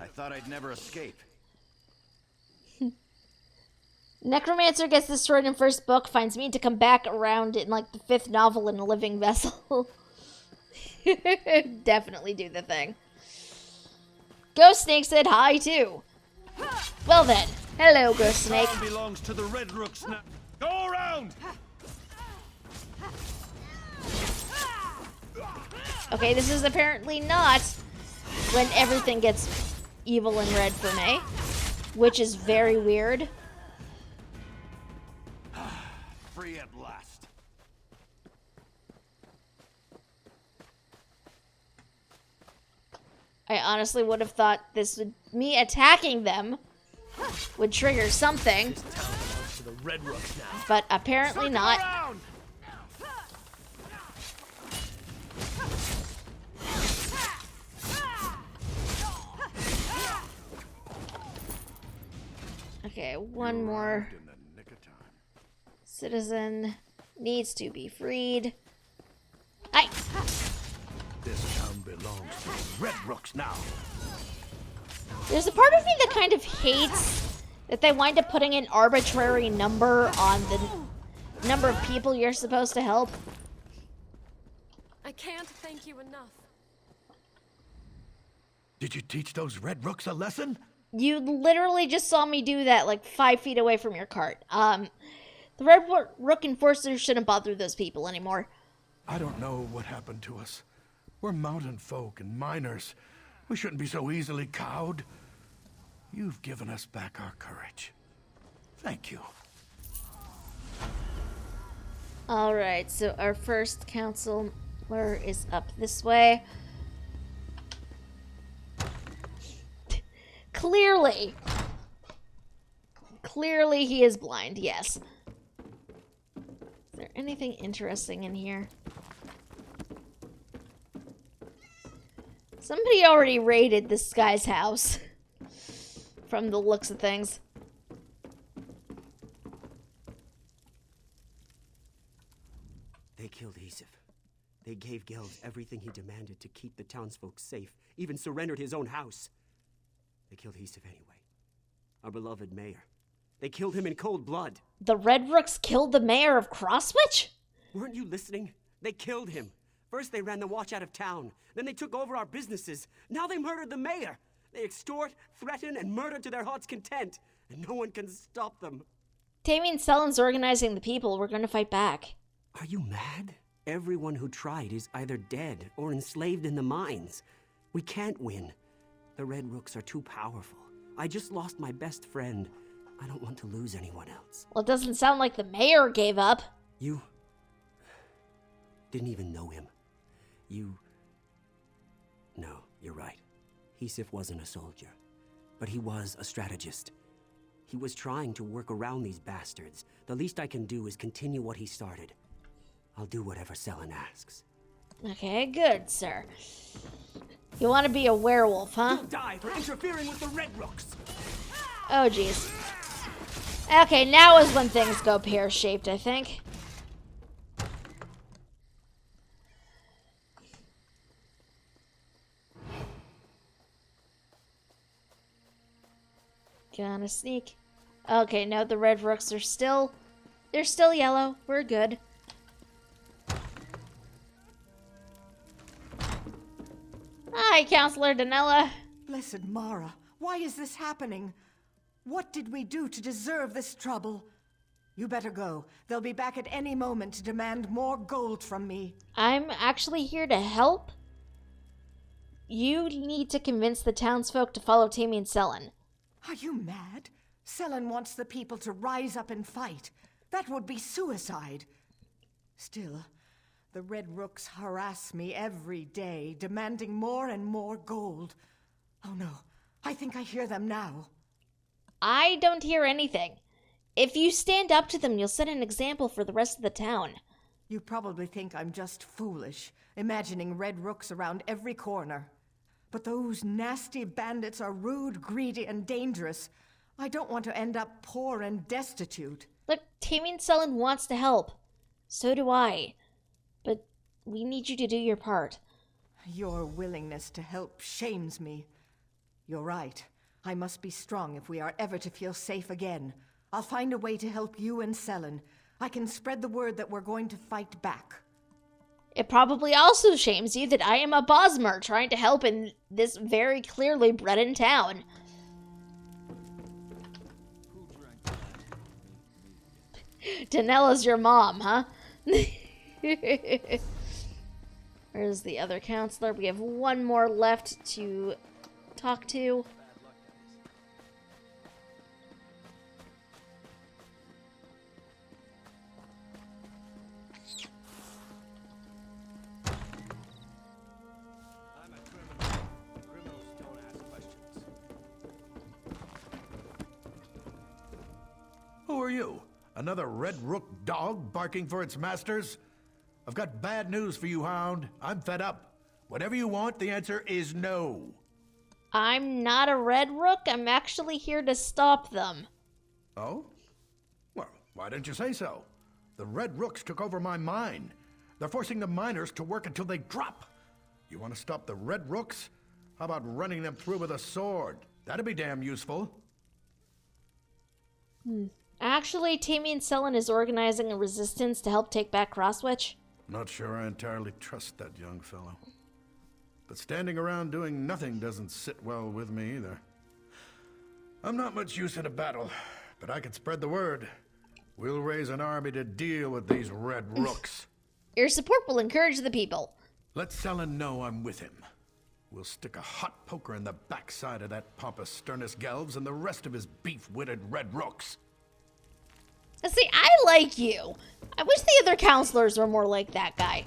I thought I'd never escape. Necromancer gets destroyed in first book, finds me to come back around in like the 5th novel in a living vessel. Definitely do the thing. Ghost Snake said hi too. Well then, hello Ghost Snake. Town belongs to the Red Rooks now. Go around! Okay, this is apparently not when everything gets evil and red for me, which is very weird. Free at last. I honestly would have thought this would me attacking them would trigger something, This town belongs to the Red Rooks now. but apparently not. Around! Okay, one more In the nick of time. citizen needs to be freed. Aye. This town belongs to the Red Rooks now. There's a part of me that kind of hates that they wind up putting an arbitrary number on the number of people you're supposed to help. I can't thank you enough. Did you teach those Red Rooks a lesson? You literally just saw me do that like 5 feet away from your cart. The Red Rook enforcers shouldn't bother those people anymore. I don't know what happened to us. We're mountain folk and miners. We shouldn't be so easily cowed. You've given us back our courage. Thank you. Alright, so our first counselor is up this way. Clearly he is blind, yes. Is there anything interesting in here? Somebody already raided this guy's house. From the looks of things. gave Gelves everything he demanded to keep the townsfolk safe, even surrendered his own house. They killed Heesif anyway. Our beloved mayor. They killed him in cold blood. The Red Rooks killed the mayor of Crosswitch? Weren't you listening? They killed him. First they ran the watch out of town. Then they took over our businesses. Now they murdered the mayor. They extort, threaten, and murder to their heart's content. And no one can stop them. Damien Sellen's organizing the people. We're gonna fight back. Are you mad? Everyone who tried is either dead or enslaved in the mines. We can't win. The Red Rooks are too powerful. I just lost my best friend. I don't want to lose anyone else. Well, it doesn't sound like the mayor gave up. You didn't even know him. No, you're right. Heesif wasn't a soldier, but he was a strategist. He was trying to work around these bastards. The least I can do is continue what he started. I'll do whatever Sellen asks. Okay, good, sir. You want to be a werewolf, huh? You'll die for interfering with the Red Rooks! Oh, jeez. Okay, now is when things go pear-shaped, I think. Gonna sneak. Okay, no, the Red Rooks are still... They're still yellow. We're good. Hi, Counselor Danella. Blessed Mara, why is this happening? What did we do to deserve this trouble? You better go. They'll be back at any moment to demand more gold from me. I'm actually here to help. You need to convince the townsfolk to follow Tammy and Sellen. Are you mad? Sellen wants the people to rise up and fight. That would be suicide. Still, the Red Rooks harass me every day, demanding more and more gold. Oh no, I think I hear them now. I don't hear anything. If you stand up to them, you'll set an example for the rest of the town. You probably think I'm just foolish, imagining Red Rooks around every corner. But those nasty bandits are rude, greedy, and dangerous. I don't want to end up poor and destitute. Look, Tammy and Sellen wants to help. So do I. But we need you to do your part. Your willingness to help shames me. You're right. I must be strong if we are ever to feel safe again. I'll find a way to help you and Sellen. I can spread the word that we're going to fight back. It probably also shames you that I am a Bosmer trying to help in this very clearly Breton town. Danella's your mom, huh? Where's the other counselor? We have one more left to talk to. Who are you? Another Red Rook dog barking for its masters? I've got bad news for you, Hound. I'm fed up. Whatever you want, the answer is no. I'm not a Red Rook. I'm actually here to stop them. Oh? Well, why didn't you say so? The Red Rooks took over my mine. They're forcing the miners to work until they drop. You want to stop the Red Rooks? How about running them through with a sword? That'd be damn useful. Actually, Tammy and Sellen is organizing a resistance to help take back Crosswitch. Not sure I entirely trust that young fellow. But standing around doing nothing doesn't sit well with me either. I'm not much use in a battle, but I can spread the word. We'll raise an army to deal with these Red Rooks. Your support will encourage the people. Let Sellen know I'm with him. We'll stick a hot poker in the backside of that pompous Sternus Gelves and the rest of his beef-witted Red Rooks. See, I like you. I wish the other counselors were more like that guy.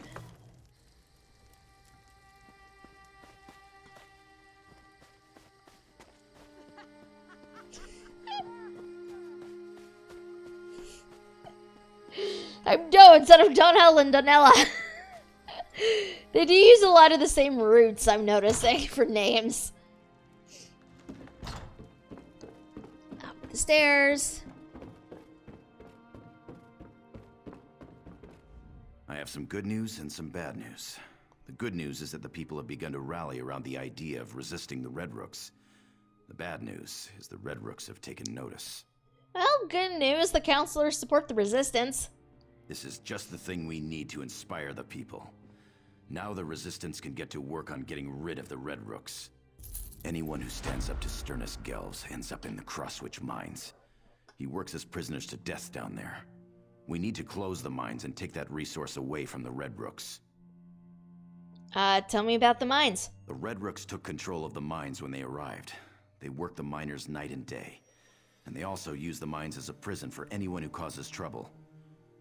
I'm Doe instead of Donell and Donella. They do use a lot of the same roots, I'm noticing, for names. Up the stairs. I have some good news and some bad news. The good news is that the people have begun to rally around the idea of resisting the Red Rooks. The bad news is the Red Rooks have taken notice. Well, good news. The counselors support the resistance. This is just the thing we need to inspire the people. Now the resistance can get to work on getting rid of the Red Rooks. Anyone who stands up to Sternus Gelves ends up in the Crosswitch mines. He works as prisoners to death down there. We need to close the mines and take that resource away from the Red Rooks. Tell me about the mines. The Red Rooks took control of the mines when they arrived. They worked the miners night and day. And they also use the mines as a prison for anyone who causes trouble.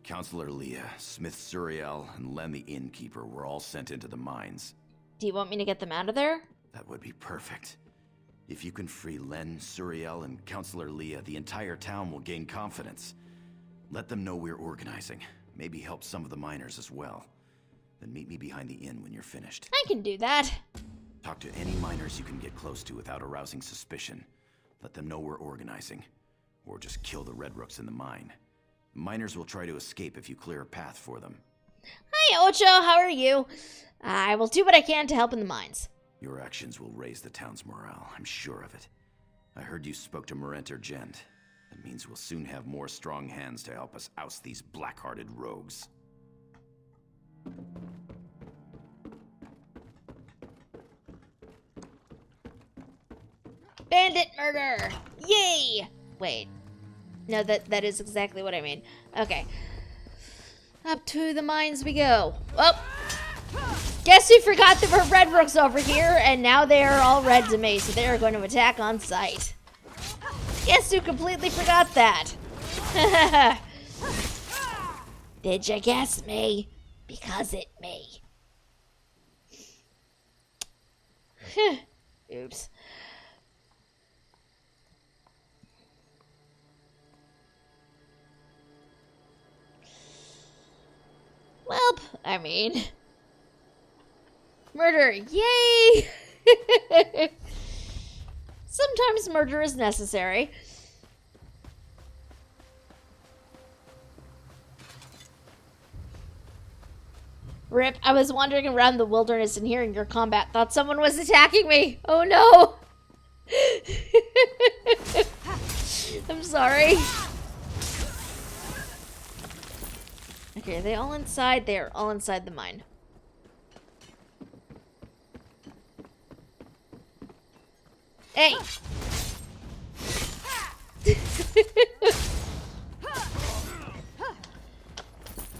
Counselor Leah, Smith Suriel, and Len the Innkeeper were all sent into the mines. Do you want me to get them out of there? That would be perfect. If you can free Len, Suriel, and Counselor Leah, the entire town will gain confidence. Let them know we're organizing. Maybe help some of the miners as well. Then meet me behind the inn when you're finished. I can do that. Talk to any miners you can get close to without arousing suspicion. Let them know we're organizing. Or just kill the Red Rooks in the mine. Miners will try to escape if you clear a path for them. Hi, Ocho. How are you? I will do what I can to help in the mines. Your actions will raise the town's morale, I'm sure of it. I heard you spoke to Marenter Gent. That means we'll soon have more strong hands to help us oust these black-hearted rogues. Bandit murder! Yay! Wait. No, that is exactly what I mean. Okay. Up to the mines we go. Oh! Guess who forgot there were Red Rooks over here, and now they are all red to me, so they are going to attack on sight. Guess who completely forgot that? Did you guess me? Because it me. Oops. Well, I mean, murder, yay! Sometimes murder is necessary. Rip, I was wandering around the wilderness and hearing your combat. Thought someone was attacking me. Oh no! I'm sorry. Okay, are they all inside? They are all inside the mine. Hey!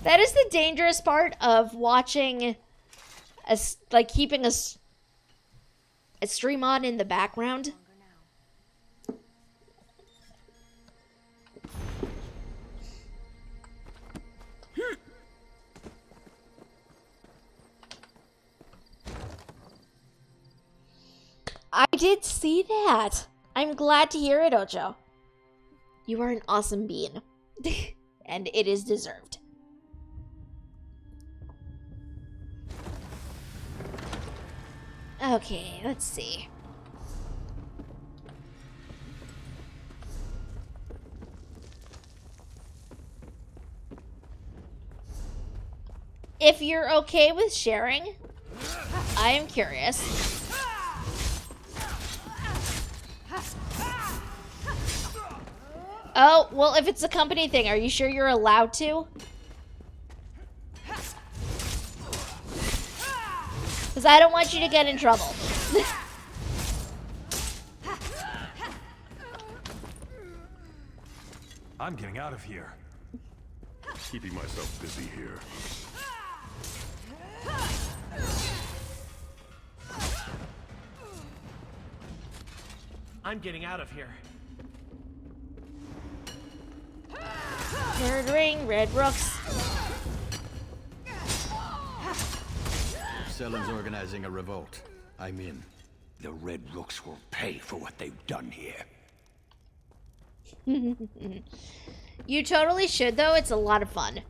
That is the dangerous part of watching, keeping a stream on in the background. I did see that. I'm glad to hear it, Ocho. You are an awesome bean. And it is deserved. Okay, let's see. If you're okay with sharing, I am curious. Oh, well, if it's a company thing, are you sure you're allowed to? Because I don't want you to get in trouble. I'm getting out of here. Keeping myself busy here. I'm getting out of here. Murdering Red Rooks. Selen's organizing a revolt. I'm in. The Red Rooks will pay for what they've done here. You totally should, though. It's a lot of fun.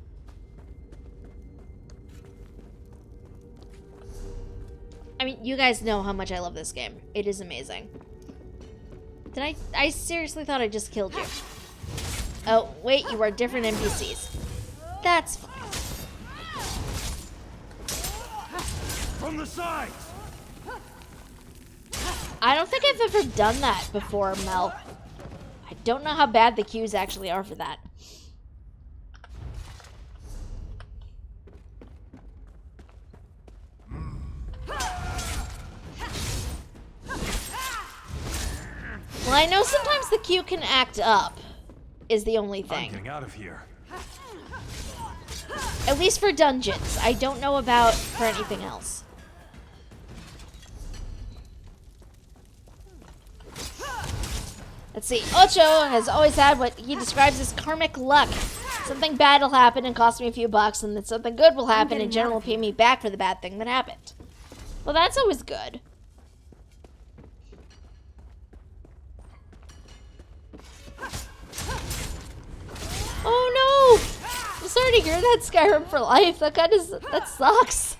I mean, you guys know how much I love this game. It is amazing. I seriously thought I just killed you. Oh, wait, you are different NPCs. That's fine. From the sides! I don't think I've ever done that before, Mel. I don't know how bad the cues actually are for that. Well, I know sometimes the queue can act up, is the only I'm thing. getting out of here. At least for dungeons. I don't know about for anything else. Let's see. Ocho has always had what he describes as karmic luck. Something bad will happen and cost me a few bucks, and then something good will happen and General will pay me back for the bad thing that happened. Well, that's always good. Oh no! I'm sorry to hear that, Skyrim for life. That sucks.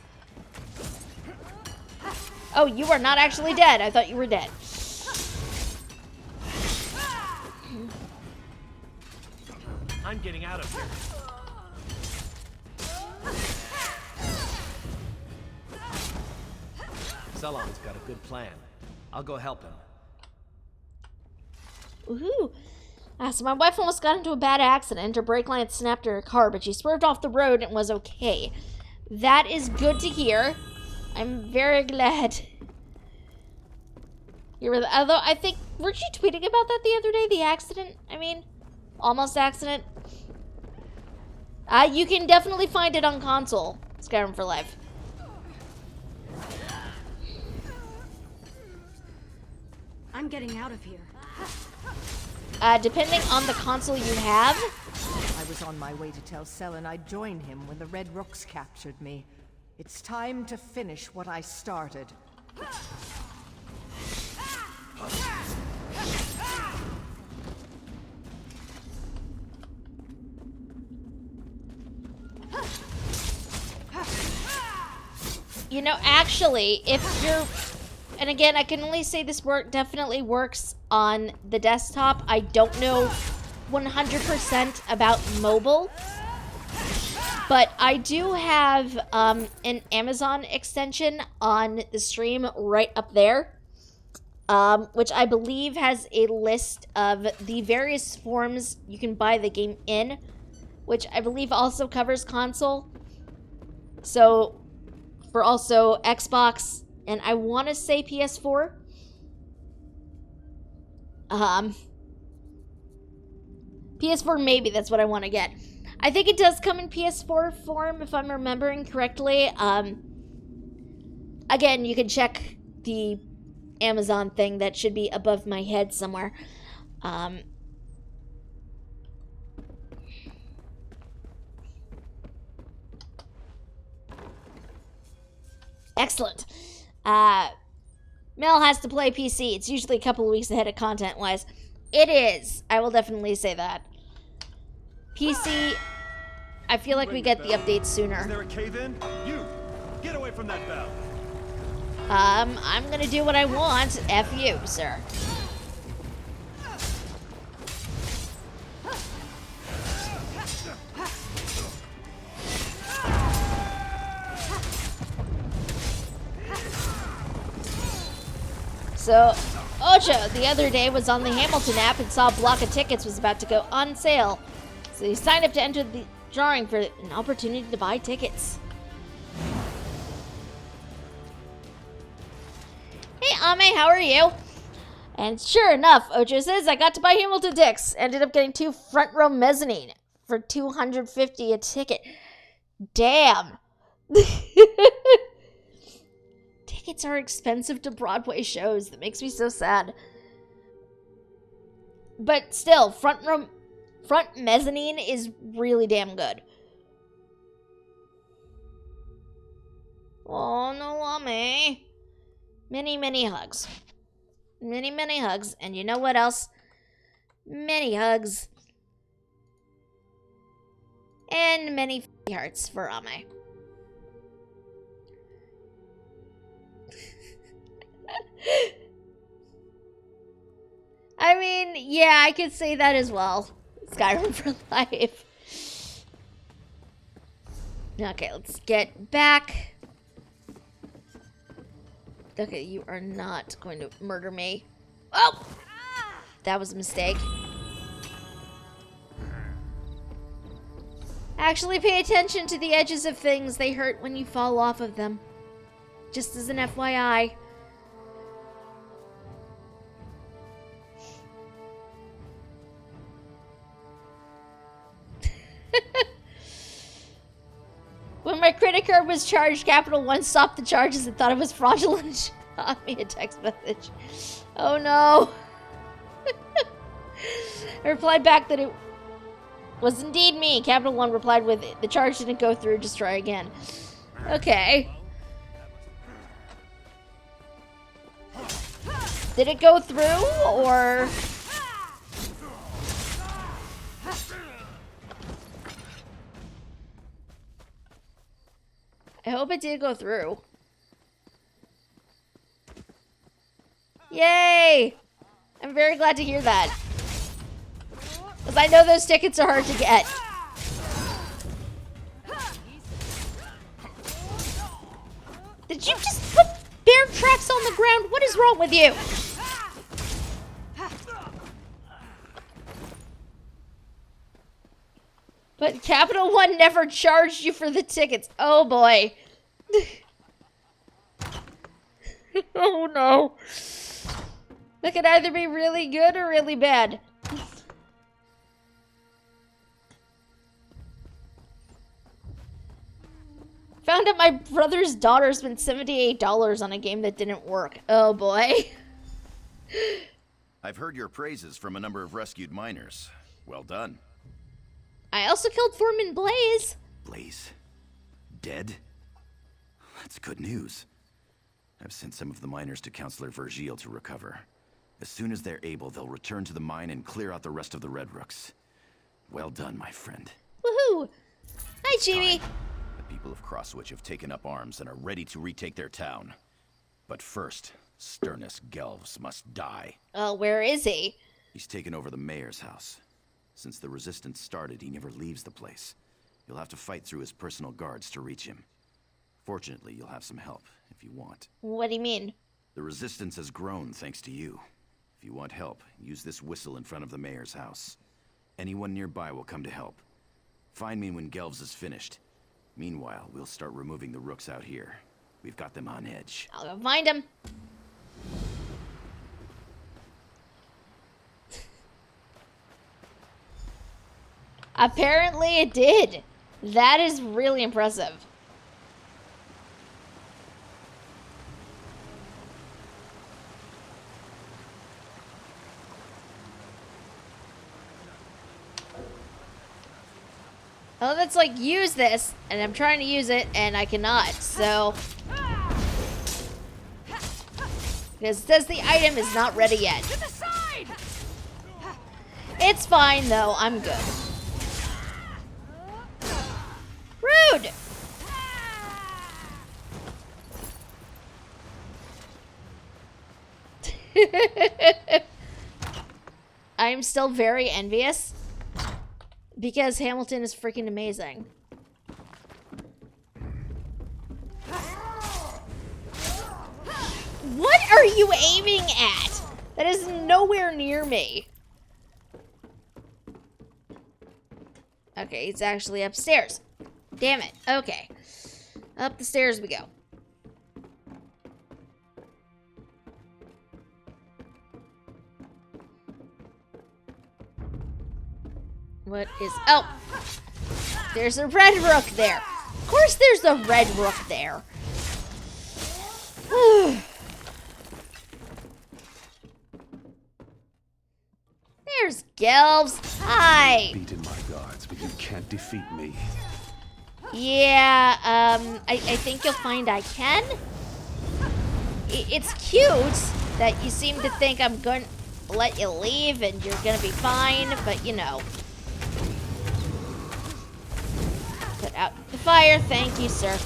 Oh, you are not actually dead. I thought you were dead. I'm getting out of here. Cylon's got a good plan. I'll go help him. Woohoo! So my wife almost got into a bad accident. Her brake line snapped in her car, but she swerved off the road and was okay. That is good to hear. I'm very glad. Although I think, weren't you tweeting about that the other day? The accident? I mean, almost accident. You can definitely find it on console. Skyrim for life. I'm getting out of here. Depending on the console you have. I was on my way to tell Selen I'd join him when the Red Rooks captured me. It's time to finish what I started. You know, actually, if you're... And again, I can only say this definitely works on the desktop. I don't know 100% about mobile. But I do have an Amazon extension on the stream right up there. Which I believe has a list of the various forms you can buy the game in. Which I believe also covers console. So, for also Xbox... And I want to say PS4. PS4 maybe, that's what I want to get. I think it does come in PS4 form, if I'm remembering correctly. Again, you can check the Amazon thing that should be above my head somewhere. Excellent. Mel has to play PC. It's usually a couple of weeks ahead of content-wise. It is. I will definitely say that. PC, I feel like we get the updates sooner. Is there a cave-in? You! Get away from that bell! I'm gonna do what I want. F you, sir. So, Ocho, the other day, was on the Hamilton app and saw a block of tickets was about to go on sale. So he signed up to enter the drawing for an opportunity to buy tickets. Hey, Ame, how are you? And sure enough, Ocho says, I got to buy Hamilton tickets. Ended up getting 2 front row mezzanine for $250 a ticket. Damn. Tickets are expensive to Broadway shows. That makes me so sad. But still, front mezzanine is really damn good. Oh, no, Ame. Many, many hugs. Many, many hugs. And you know what else? Many hugs. And many hearts for Ame. I mean, yeah, I could say that as well. Skyrim for life. Okay, let's get back. Okay, you are not going to murder me. Oh! That was a mistake. Actually pay attention to the edges of things. They hurt when you fall off of them. Just as an FYI. When my credit card was charged, Capital One stopped the charges and thought it was fraudulent. Shot me a text message. Oh no. I replied back that it was indeed me. Capital One replied with, the charge didn't go through, just try again. Okay. Did it go through, or... I hope it did go through. Yay! I'm very glad to hear that. Because I know those tickets are hard to get. Did you just put bear tracks on the ground? What is wrong with you? But Capital One never charged you for the tickets. Oh boy. Oh no. That could either be really good or really bad. Found out my brother's daughter spent $78 on a game that didn't work. Oh boy. I've heard your praises from a number of rescued miners. Well done. I also killed Foreman Blaze. Blaze? Dead? That's good news. I've sent some of the miners to Counselor Vergil to recover. As soon as they're able, they'll return to the mine and clear out the rest of the Red Rooks. Well done, my friend. Woohoo! Hi, Chibi. The people of Crosswitch have taken up arms and are ready to retake their town. But first, Sternus Gelves must die. Where is he? He's taken over the mayor's house. Since the resistance started, he never leaves the place. You'll have to fight through his personal guards to reach him. Fortunately, you'll have some help if you want. What do you mean? The resistance has grown thanks to you. If you want help, use this whistle in front of the mayor's house. Anyone nearby will come to help. Find me when Gelves is finished. Meanwhile, we'll start removing the rooks out here. We've got them on edge. I'll go find him. Apparently it did. That is really impressive. Oh, that's like, use this, and I'm trying to use it, and I cannot, so... Because it says the item is not ready yet. It's fine, though. I'm good. Rude! I'm still very envious. Because Hamilton is freaking amazing. What are you aiming at? That is nowhere near me. Okay, he's actually upstairs. Damn it. Okay. Up the stairs we go. What is... Oh! There's a red rook there. Of course there's a red rook there. There's Gelves. Hi! Beaten my guards, but you can't defeat me. Yeah, I think you'll find I can. It's cute that you seem to think I'm going to let you leave and you're going to be fine, but you know. Put out the fire. Thank you, sir.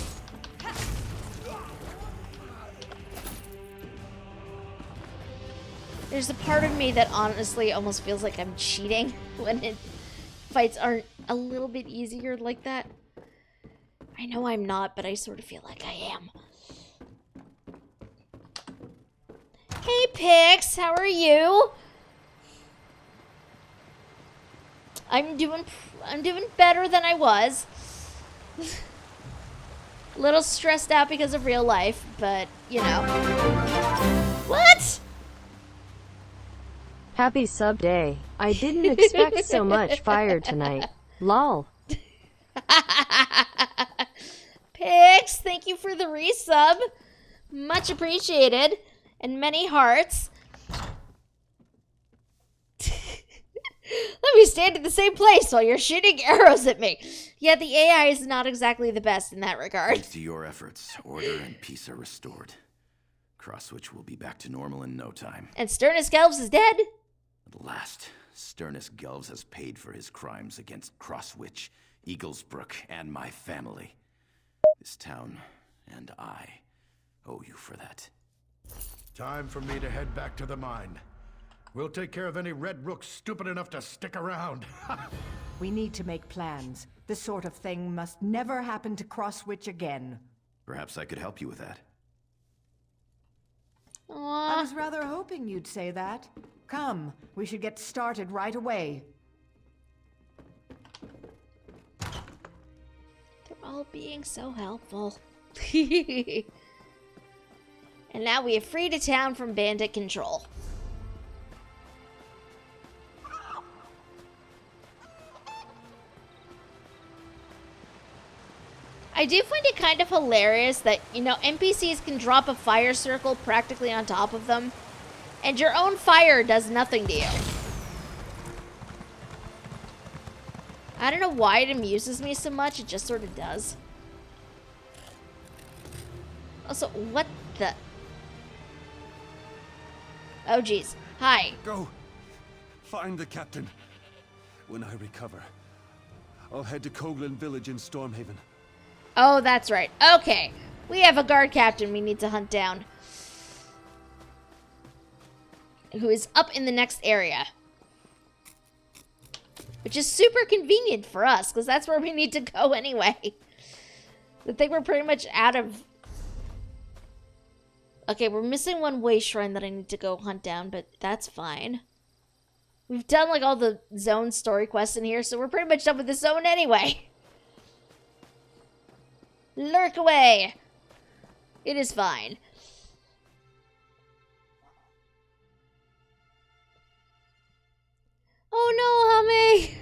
There's a part of me that honestly almost feels like I'm cheating when fights aren't a little bit easier like that. I know I'm not, but I sort of feel like I am. Hey, Pix, how are you? I'm doing better than I was. A little stressed out because of real life, but, you know. What? Happy sub day. I didn't expect so much fire tonight. Lol. Pix, thank you for the resub. Much appreciated. And many hearts. Let me stand in the same place while you're shooting arrows at me. Yeah, the AI is not exactly the best in that regard. Thanks to your efforts, order and peace are restored. Crosswitch will be back to normal in no time. And Sternus Gelbs is dead? At last, Sternus Gelbs has paid for his crimes against Crosswitch, Eaglesbrook, and my family. This town and I owe you for that. Time for me to head back to the mine. We'll take care of any red rooks stupid enough to stick around. We need to make plans. This sort of thing must never happen to Crosswitch again. Perhaps I could help you with that. I was rather hoping you'd say that. Come, we should get started right away. They're all being so helpful. And now we have freed a town from bandit control. I do find it kind of hilarious that, you know, NPCs can drop a fire circle practically on top of them, and your own fire does nothing to you. I don't know why it amuses me so much, it just sort of does. Also, what the... Oh, geez. Hi. Go. Find the captain. When I recover, I'll head to Coghlan Village in Stormhaven. Oh, that's right. Okay. We have a guard captain we need to hunt down. Who is up in the next area. Which is super convenient for us, because that's where we need to go anyway. I think we're pretty much out of... Okay, we're missing one way shrine that I need to go hunt down, but that's fine. We've done, like, all the zone story quests in here, so we're pretty much done with the zone anyway. Lurk away. It is fine. Oh no, Hummy!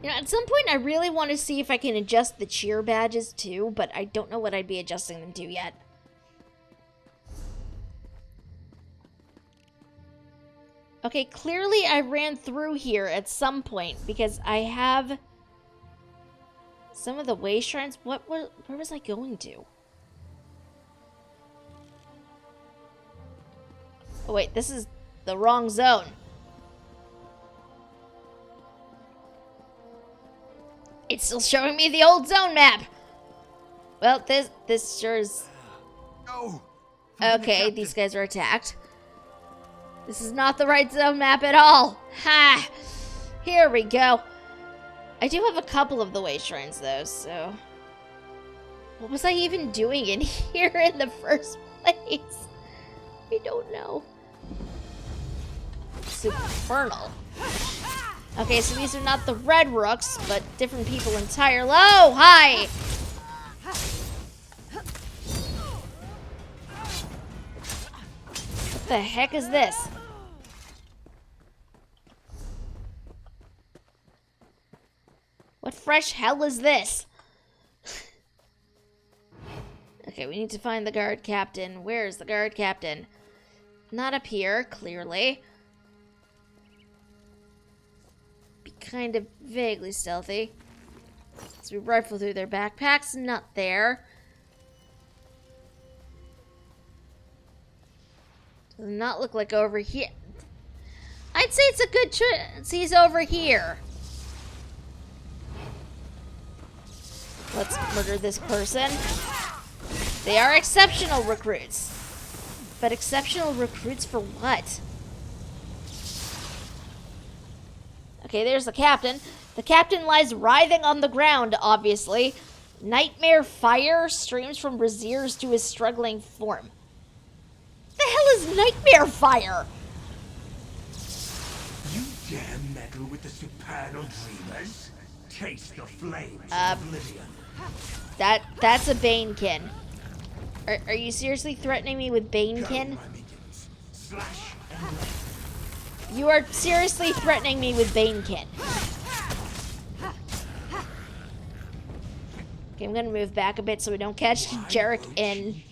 You know, at some point I really want to see if I can adjust the cheer badges too, but I don't know what I'd be adjusting them to yet. Okay, clearly I ran through here at some point because I have some of the way shrines. Where was I going to? Oh wait, this is the wrong zone. It's still showing me the old zone map. Well, this sure is... No. Okay, these guys are attacked. This is not the right zone map at all. Ha! Here we go. I do have a couple of the way shrines, though, so... What was I even doing in here in the first place? I don't know. Supernal. Okay, so these are not the red rooks, but different people entirely. Oh, hi! What the heck is this? What fresh hell is this? Okay, we need to find the guard captain. Where is the guard captain? Not up here, clearly. Be kind of vaguely stealthy. So we rifle through their backpacks. Not there. Does not look like over here. I'd say it's a good chance he's over here. Let's murder this person. They are exceptional recruits. But exceptional recruits for what? Okay, there's the captain. The captain lies writhing on the ground, obviously. Nightmare fire streams from braziers to his struggling form. The hell is nightmare fire? You dare meddle with the supernal dreamers? Taste the flames of oblivion. That's a Banekin. Are you seriously threatening me with Banekin? Slash and left. You are seriously threatening me with Banekin. Okay, I'm gonna move back a bit so we don't catch Jarek in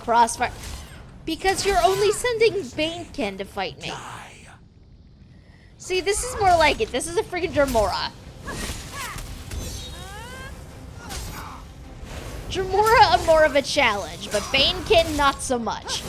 crossfire. Because you're only sending Banekin to fight me. See, this is more like it. This is a freaking Dremora. Dremora are more of a challenge, but Banekin not so much.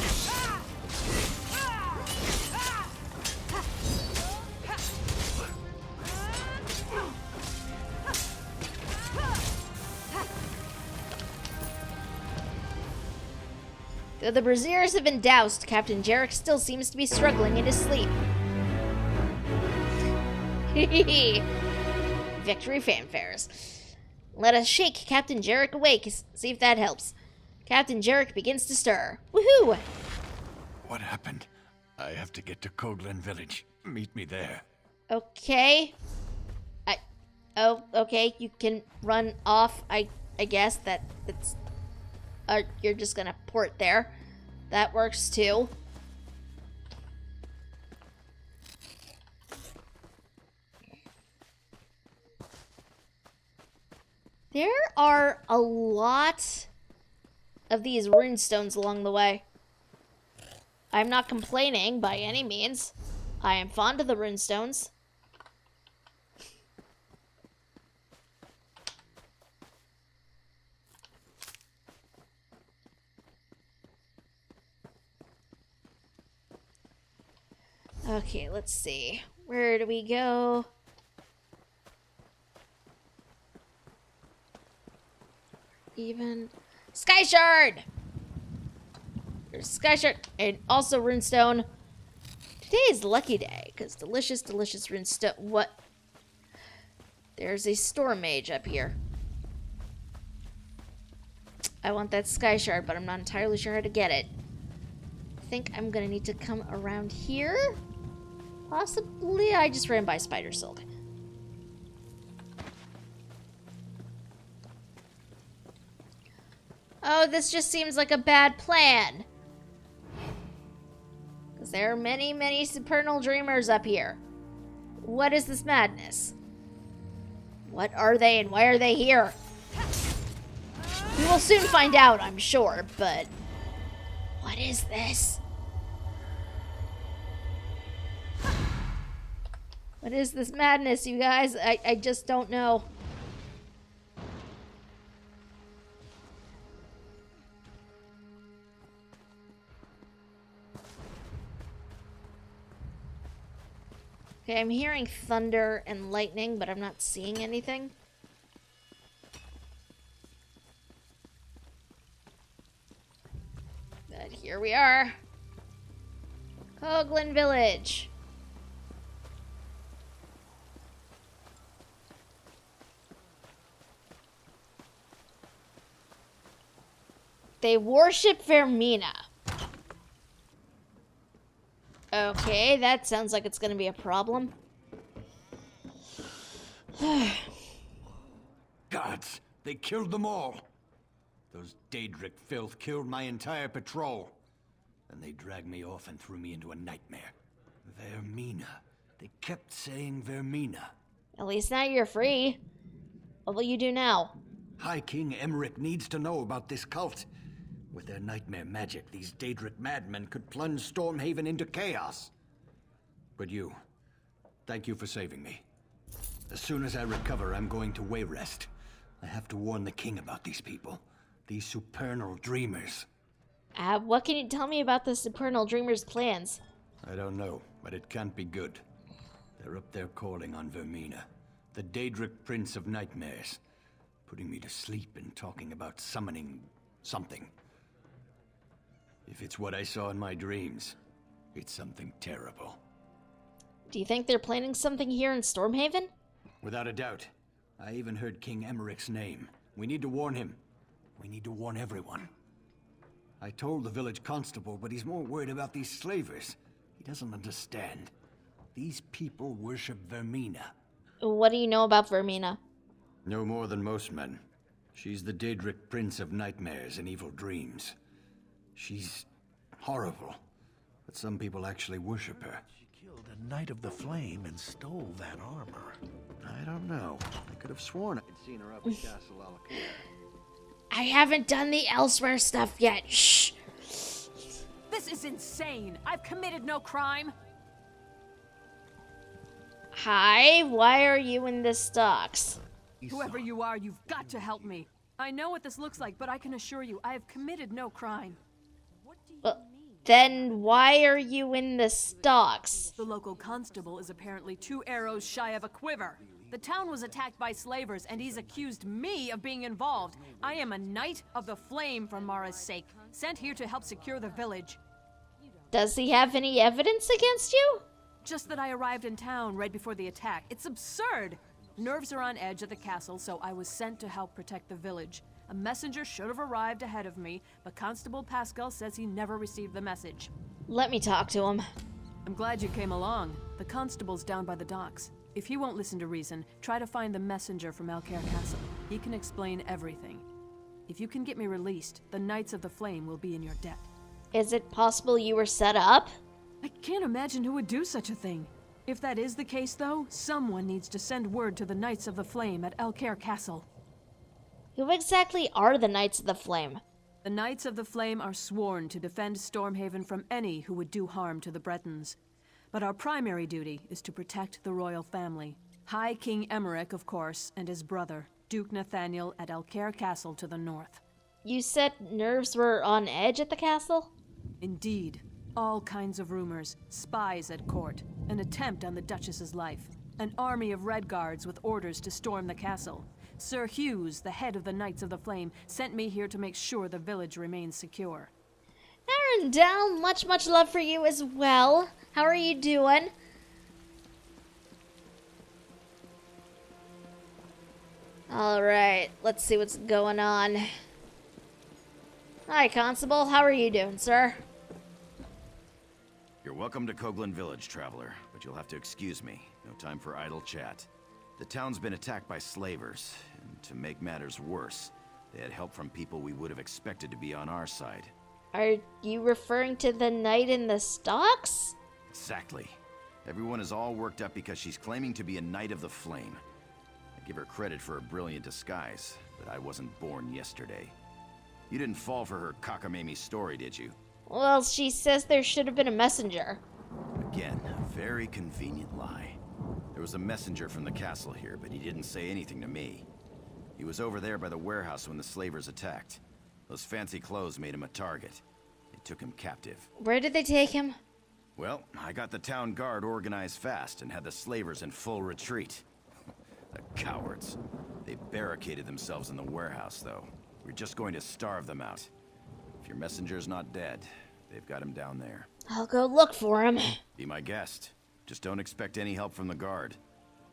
Though the braziers have been doused, Captain Jarek still seems to be struggling in his sleep. Victory fanfares. Let us shake Captain Jarek awake, see if that helps. Captain Jarek begins to stir. Woohoo! What happened? I have to get to Koglin Village. Meet me there. Okay. Oh, okay, you can run off, I guess. That's... you're just gonna port there. That works too. There are a lot of these runestones along the way. I'm not complaining by any means. I am fond of the runestones. Okay, let's see. Where do we go? Even Sky Shard! There's Sky Shard and also Runestone. Today is lucky day, because delicious, delicious Runestone. What? There's a Storm Mage up here. I want that Sky Shard, but I'm not entirely sure how to get it. I think I'm gonna need to come around here? Possibly. I just ran by Spider Silk. Oh, this just seems like a bad plan. Because there are many, many supernal dreamers up here. What is this madness? What are they and why are they here? We will soon find out, I'm sure, but... what is this? What is this madness, you guys? I just don't know. Okay, I'm hearing thunder and lightning, but I'm not seeing anything. But here we are. Koglin Village. They worship Vermina. Okay, that sounds like it's gonna be a problem. Gods, they killed them all. Those Daedric filth killed my entire patrol. And they dragged me off and threw me into a nightmare. Vermina. They kept saying Vermina. At least now you're free. What will you do now? High King Emmerich needs to know about this cult. With their nightmare magic, these Daedric madmen could plunge Stormhaven into chaos. But you, thank you for saving me. As soon as I recover, I'm going to Wayrest. I have to warn the king about these people. These supernal dreamers. What can you tell me about the supernal dreamers' plans? I don't know, but it can't be good. They're up there calling on Vermina, the Daedric Prince of Nightmares, putting me to sleep and talking about summoning something. If it's what I saw in my dreams, it's something terrible. Do you think they're planning something here in Stormhaven? Without a doubt. I even heard King Emmerich's name. We need to warn him. We need to warn everyone. I told the village constable, but he's more worried about these slavers. He doesn't understand. These people worship Vermina. What do you know about Vermina? No more than most men. She's the Daedric prince of nightmares and evil dreams. She's horrible, but some people actually worship her. She killed a Knight of the Flame and stole that armor. I don't know. I could have sworn I'd seen her up at Castle Alakir. I haven't done the elsewhere stuff yet. Shh. This is insane. I've committed no crime. Hi, why are you in the stocks? Whoever you are, you've got to help me. I know what this looks like, but I can assure you, I have committed no crime. What do you mean? Then why are you in the stocks? The local constable is apparently 2 arrows shy of a quiver. The town was attacked by slavers, and he's accused me of being involved. I am a Knight of the Flame for Mara's sake, sent here to help secure the village. Does he have any evidence against you? Just that I arrived in town right before the attack. It's absurd! Nerves are on edge at the castle, so I was sent to help protect the village. A messenger should have arrived ahead of me, but Constable Pascal says he never received the message. Let me talk to him. I'm glad you came along. The constable's down by the docks. If he won't listen to reason, try to find the messenger from Alcair Castle. He can explain everything. If you can get me released, the Knights of the Flame will be in your debt. Is it possible you were set up? I can't imagine who would do such a thing. If that is the case, though, someone needs to send word to the Knights of the Flame at Alcair Castle. Who exactly are the Knights of the Flame? The Knights of the Flame are sworn to defend Stormhaven from any who would do harm to the Bretons. But our primary duty is to protect the royal family. High King Emmerich, of course, and his brother, Duke Nathaniel at Alcair Castle to the north. You said nerves were on edge at the castle? Indeed. All kinds of rumors, spies at court, an attempt on the Duchess's life, an army of Red Guards with orders to storm the castle. Sir Hughes, the head of the Knights of the Flame, sent me here to make sure the village remains secure. Aaaaand, much love for you as well. How are you doing? Alright, let's see what's going on. Hi, Constable. How are you doing, sir? You're welcome to Coghlan Village, traveler, but you'll have to excuse me. No time for idle chat. The town's been attacked by slavers, and to make matters worse, they had help from people we would have expected to be on our side. Are you referring to the knight in the stocks? Exactly. Everyone is all worked up because she's claiming to be a Knight of the Flame. I give her credit for a brilliant disguise, but I wasn't born yesterday. You didn't fall for her cockamamie story, did you? Well, she says there should have been a messenger. Again, a very convenient lie. There was a messenger from the castle here, but he didn't say anything to me. He was over there by the warehouse when the slavers attacked. Those fancy clothes made him a target. They took him captive. Where did they take him? Well, I got the town guard organized fast and had the slavers in full retreat. The cowards. They barricaded themselves in the warehouse, though. We're just going to starve them out. If your messenger's not dead, they've got him down there. I'll go look for him. Be my guest. Just don't expect any help from the guard.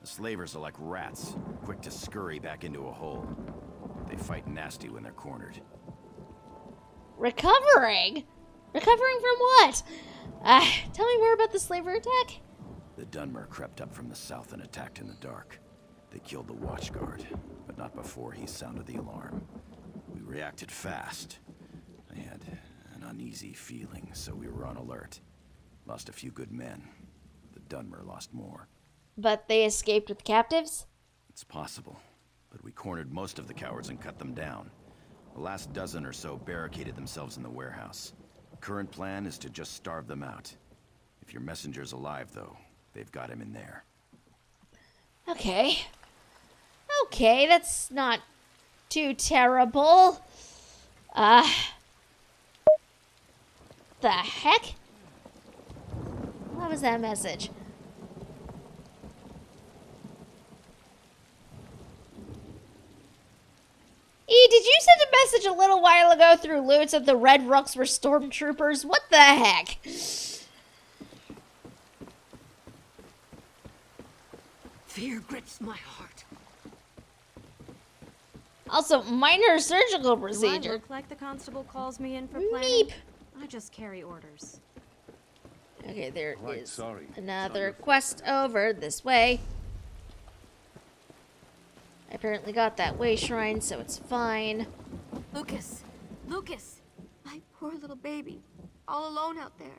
The slavers are like rats, quick to scurry back into a hole. They fight nasty when they're cornered. Recovering? Recovering from what? Tell me more about the slaver attack. The Dunmer crept up from the south and attacked in the dark. They killed the watchguard, but not before he sounded the alarm. We reacted fast. I had an uneasy feeling, so we were on alert. Lost a few good men. The Dunmer lost more. But they escaped with captives? It's possible, but we cornered most of the cowards and cut them down. The last dozen or so barricaded themselves in the warehouse. Current plan is to just starve them out. If your messenger's alive, though, they've got him in there. Okay. Okay, that's not too terrible. The heck? What was that message? Did you send a message a little while ago through Loots that the Red Rooks were stormtroopers? What the heck? Fear grips my heart. Also, minor surgical Do I procedure. look like the constable calls me in for planning? Meep. I just carry orders. Okay, there Right, is sorry. another quest over this way. I apparently got that way shrine, so it's fine. Lucas! Lucas! My poor little baby. All alone out there.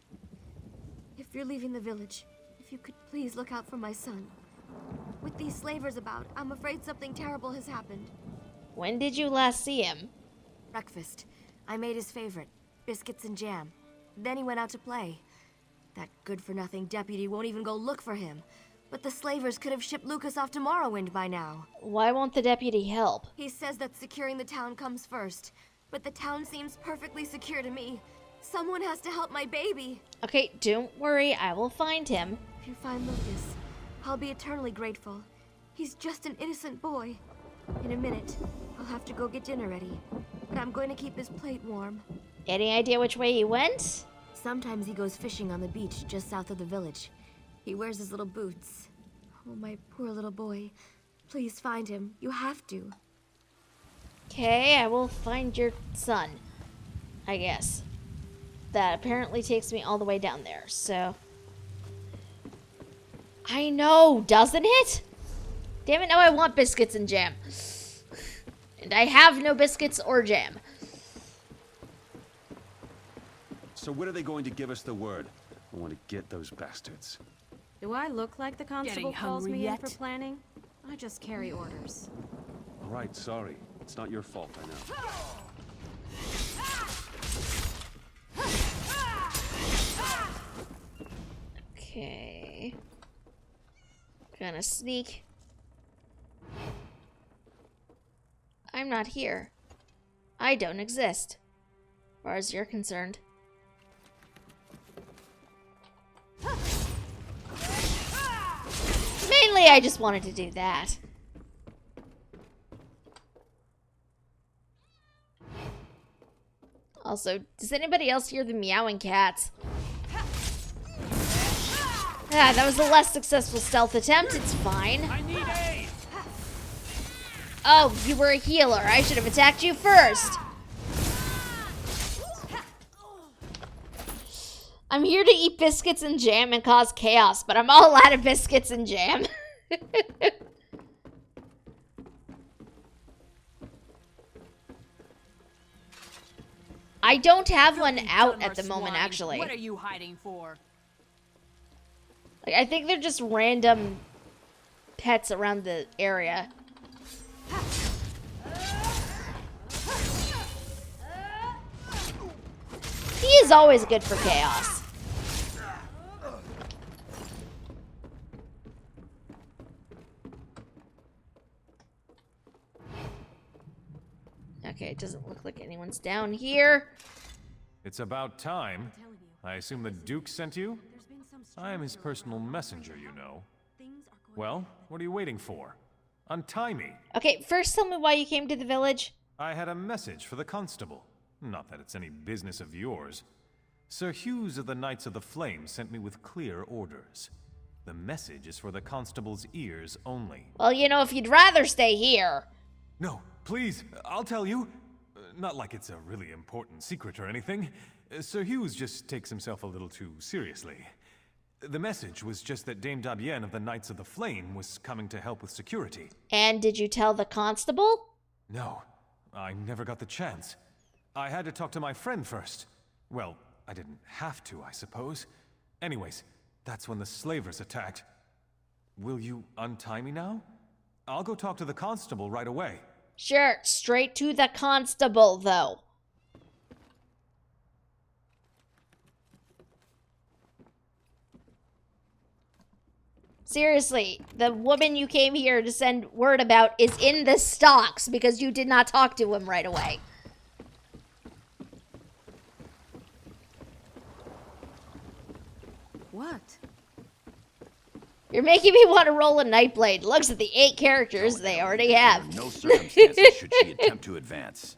If you're leaving the village, if you could please look out for my son. With these slavers about, I'm afraid something terrible has happened. When did you last see him? Breakfast. I made his favorite, biscuits and jam. Then he went out to play. That good-for-nothing deputy won't even go look for him. But the slavers could have shipped Lucas off to Morrowind by now. Why won't the deputy help? He says that securing the town comes first. But the town seems perfectly secure to me. Someone has to help my baby. Okay, don't worry, I will find him. If you find Lucas, I'll be eternally grateful. He's just an innocent boy. In a minute, I'll have to go get dinner ready. But I'm going to keep his plate warm. Any idea which way he went? Sometimes he goes fishing on the beach just south of the village. He wears his little boots. Oh, my poor little boy. Please find him. You have to. Okay, I will find your son. I guess. That apparently takes me all the way down there, so... I know, doesn't it? Damn it, now I want biscuits and jam. And I have no biscuits or jam. So when are they going to give us the word? I want to get those bastards. Do I look like the constable Getting calls hungry me yet? in for planning? I just carry orders. All right, sorry. It's not your fault, I know. Okay. Gonna sneak. I'm not here. I don't exist. As far as you're concerned. Mainly, I just wanted to do that. Also, does anybody else hear the meowing cats? Ah, that was a less successful stealth attempt. It's fine. I need aid! Oh, you were a healer. I should have attacked you first. I'm here to eat biscuits and jam and cause chaos, but I'm all out of biscuits and jam. I don't have one out at the moment, actually. What are you hiding for? Like, I think they're just random pets around the area. He is always good for chaos. Okay, it doesn't look like anyone's down here. It's about time. I assume the Duke sent you? I am his personal messenger, you know. Well, what are you waiting for? Untie me. Okay, first tell me why you came to the village. I had a message for the constable. Not that it's any business of yours. Sir Hughes of the Knights of the Flame sent me with clear orders. The message is for the constable's ears only. Well, you know, if you'd rather stay here. No, please, I'll tell you. Not like it's a really important secret or anything. Sir Hughes just takes himself a little too seriously. The message was just that Dame Dabienne of the Knights of the Flame was coming to help with security. And did you tell the constable? No, I never got the chance. I had to talk to my friend first. Well, I didn't have to, I suppose. Anyways, that's when the slavers attacked. Will you untie me now? I'll go talk to the constable right away. Sure, straight to the constable, though. Seriously, the woman you came here to send word about is in the stocks because you did not talk to him right away. What? You're making me want to roll a Nightblade. Looks at the 8 characters they already have. Under no circumstances should she attempt to advance.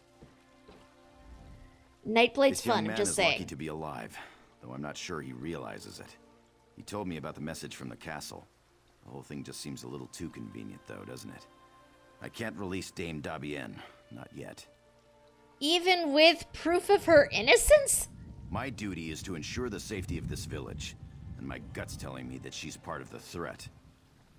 Nightblade's This young fun, I'm man just is lucky saying. to be alive, though I'm not sure he realizes it. He told me about the message from the castle. The whole thing just seems a little too convenient, though, doesn't it? I can't release Dame Dabienne. Not yet. Even with proof of her innocence? My duty is to ensure the safety of this village, and my gut's telling me that she's part of the threat.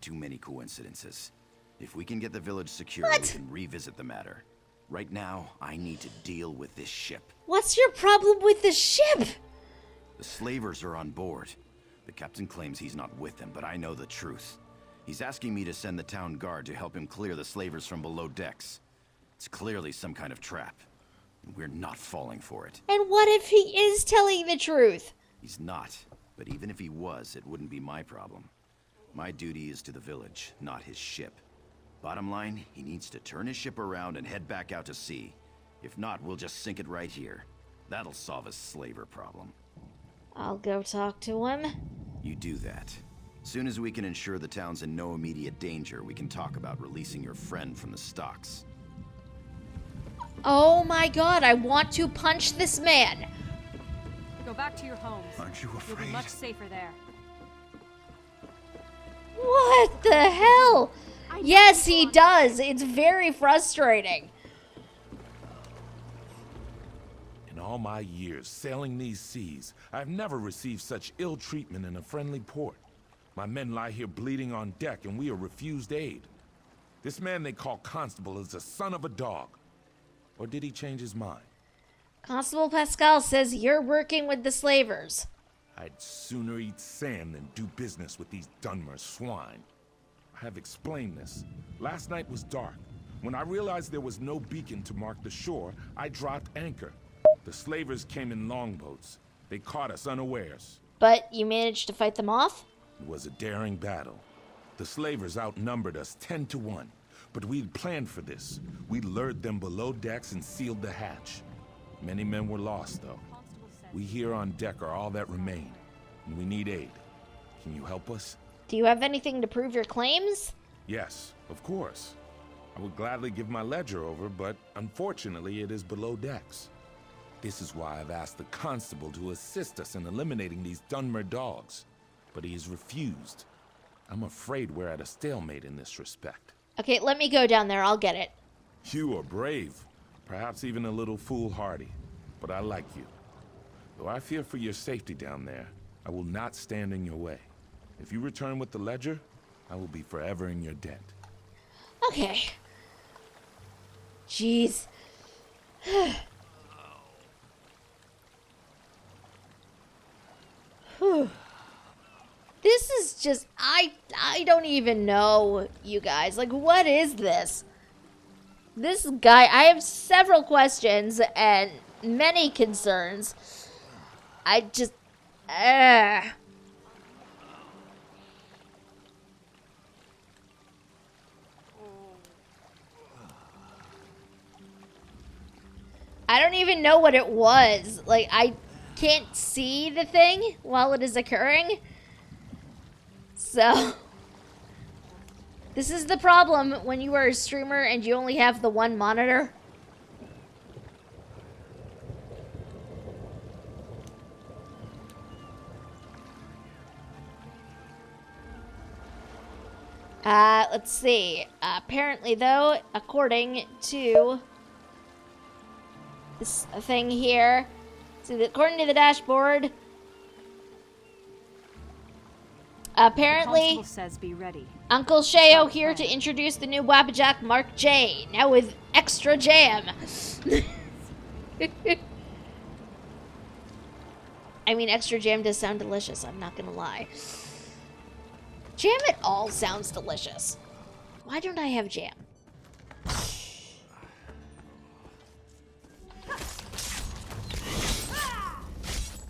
Too many coincidences. If we can get the village secure, we can revisit the matter. Right now, I need to deal with this ship. What's your problem with the ship? The slavers are on board. The captain claims he's not with them, but I know the truth. He's asking me to send the town guard to help him clear the slavers from below decks. It's clearly some kind of trap, and we're not falling for it. And what if he is telling the truth? He's not, but even if he was, it wouldn't be my problem. My duty is to the village, not his ship. Bottom line, he needs to turn his ship around and head back out to sea. If not, we'll just sink it right here. That'll solve his slaver problem. I'll go talk to him. You do that. Soon as we can ensure the town's in no immediate danger, we can talk about releasing your friend from the stocks. Oh my god, I want to punch this man. Go back to your homes. Aren't you afraid? You'll be much safer there. What the hell? Yes, he does. It's very frustrating. In all my years sailing these seas, I've never received such ill treatment in a friendly port. My men lie here bleeding on deck, and we are refused aid. This man they call Constable is the son of a dog. Or did he change his mind? Constable Pascal says you're working with the slavers. I'd sooner eat sand than do business with these Dunmer swine. I have explained this. Last night was dark. When I realized there was no beacon to mark the shore, I dropped anchor. The slavers came in longboats. They caught us unawares. But you managed to fight them off? It was a daring battle. The slavers outnumbered us 10 to 1. But we'd planned for this. We lured them below decks and sealed the hatch. Many men were lost, though. We here on deck are all that remain, and we need aid. Can you help us? Do you have anything to prove your claims? Yes, of course. I would gladly give my ledger over, but unfortunately it is below decks. This is why I've asked the constable to assist us in eliminating these Dunmer dogs, but he has refused. I'm afraid we're at a stalemate in this respect. Okay, let me go down there. I'll get it. You are brave, perhaps even a little foolhardy, but I like you. Though I fear for your safety down there, I will not stand in your way. If you return with the ledger, I will be forever in your debt. Okay. Jeez. This is just, I don't even know, you guys. Like, what is this? This guy, I have several questions and many concerns. I just, I don't even know what it was. Like, I can't see the thing while it is occurring. So, this is the problem when you are a streamer and you only have the one monitor. Let's see. Apparently, though, according to this thing here, so according to the dashboard, apparently, The constable says be ready. Uncle Sheo here to introduce the new Wappajack Mark J, now with extra jam. I mean, extra jam does sound delicious, I'm not gonna lie. Jam it all sounds delicious. Why don't I have jam?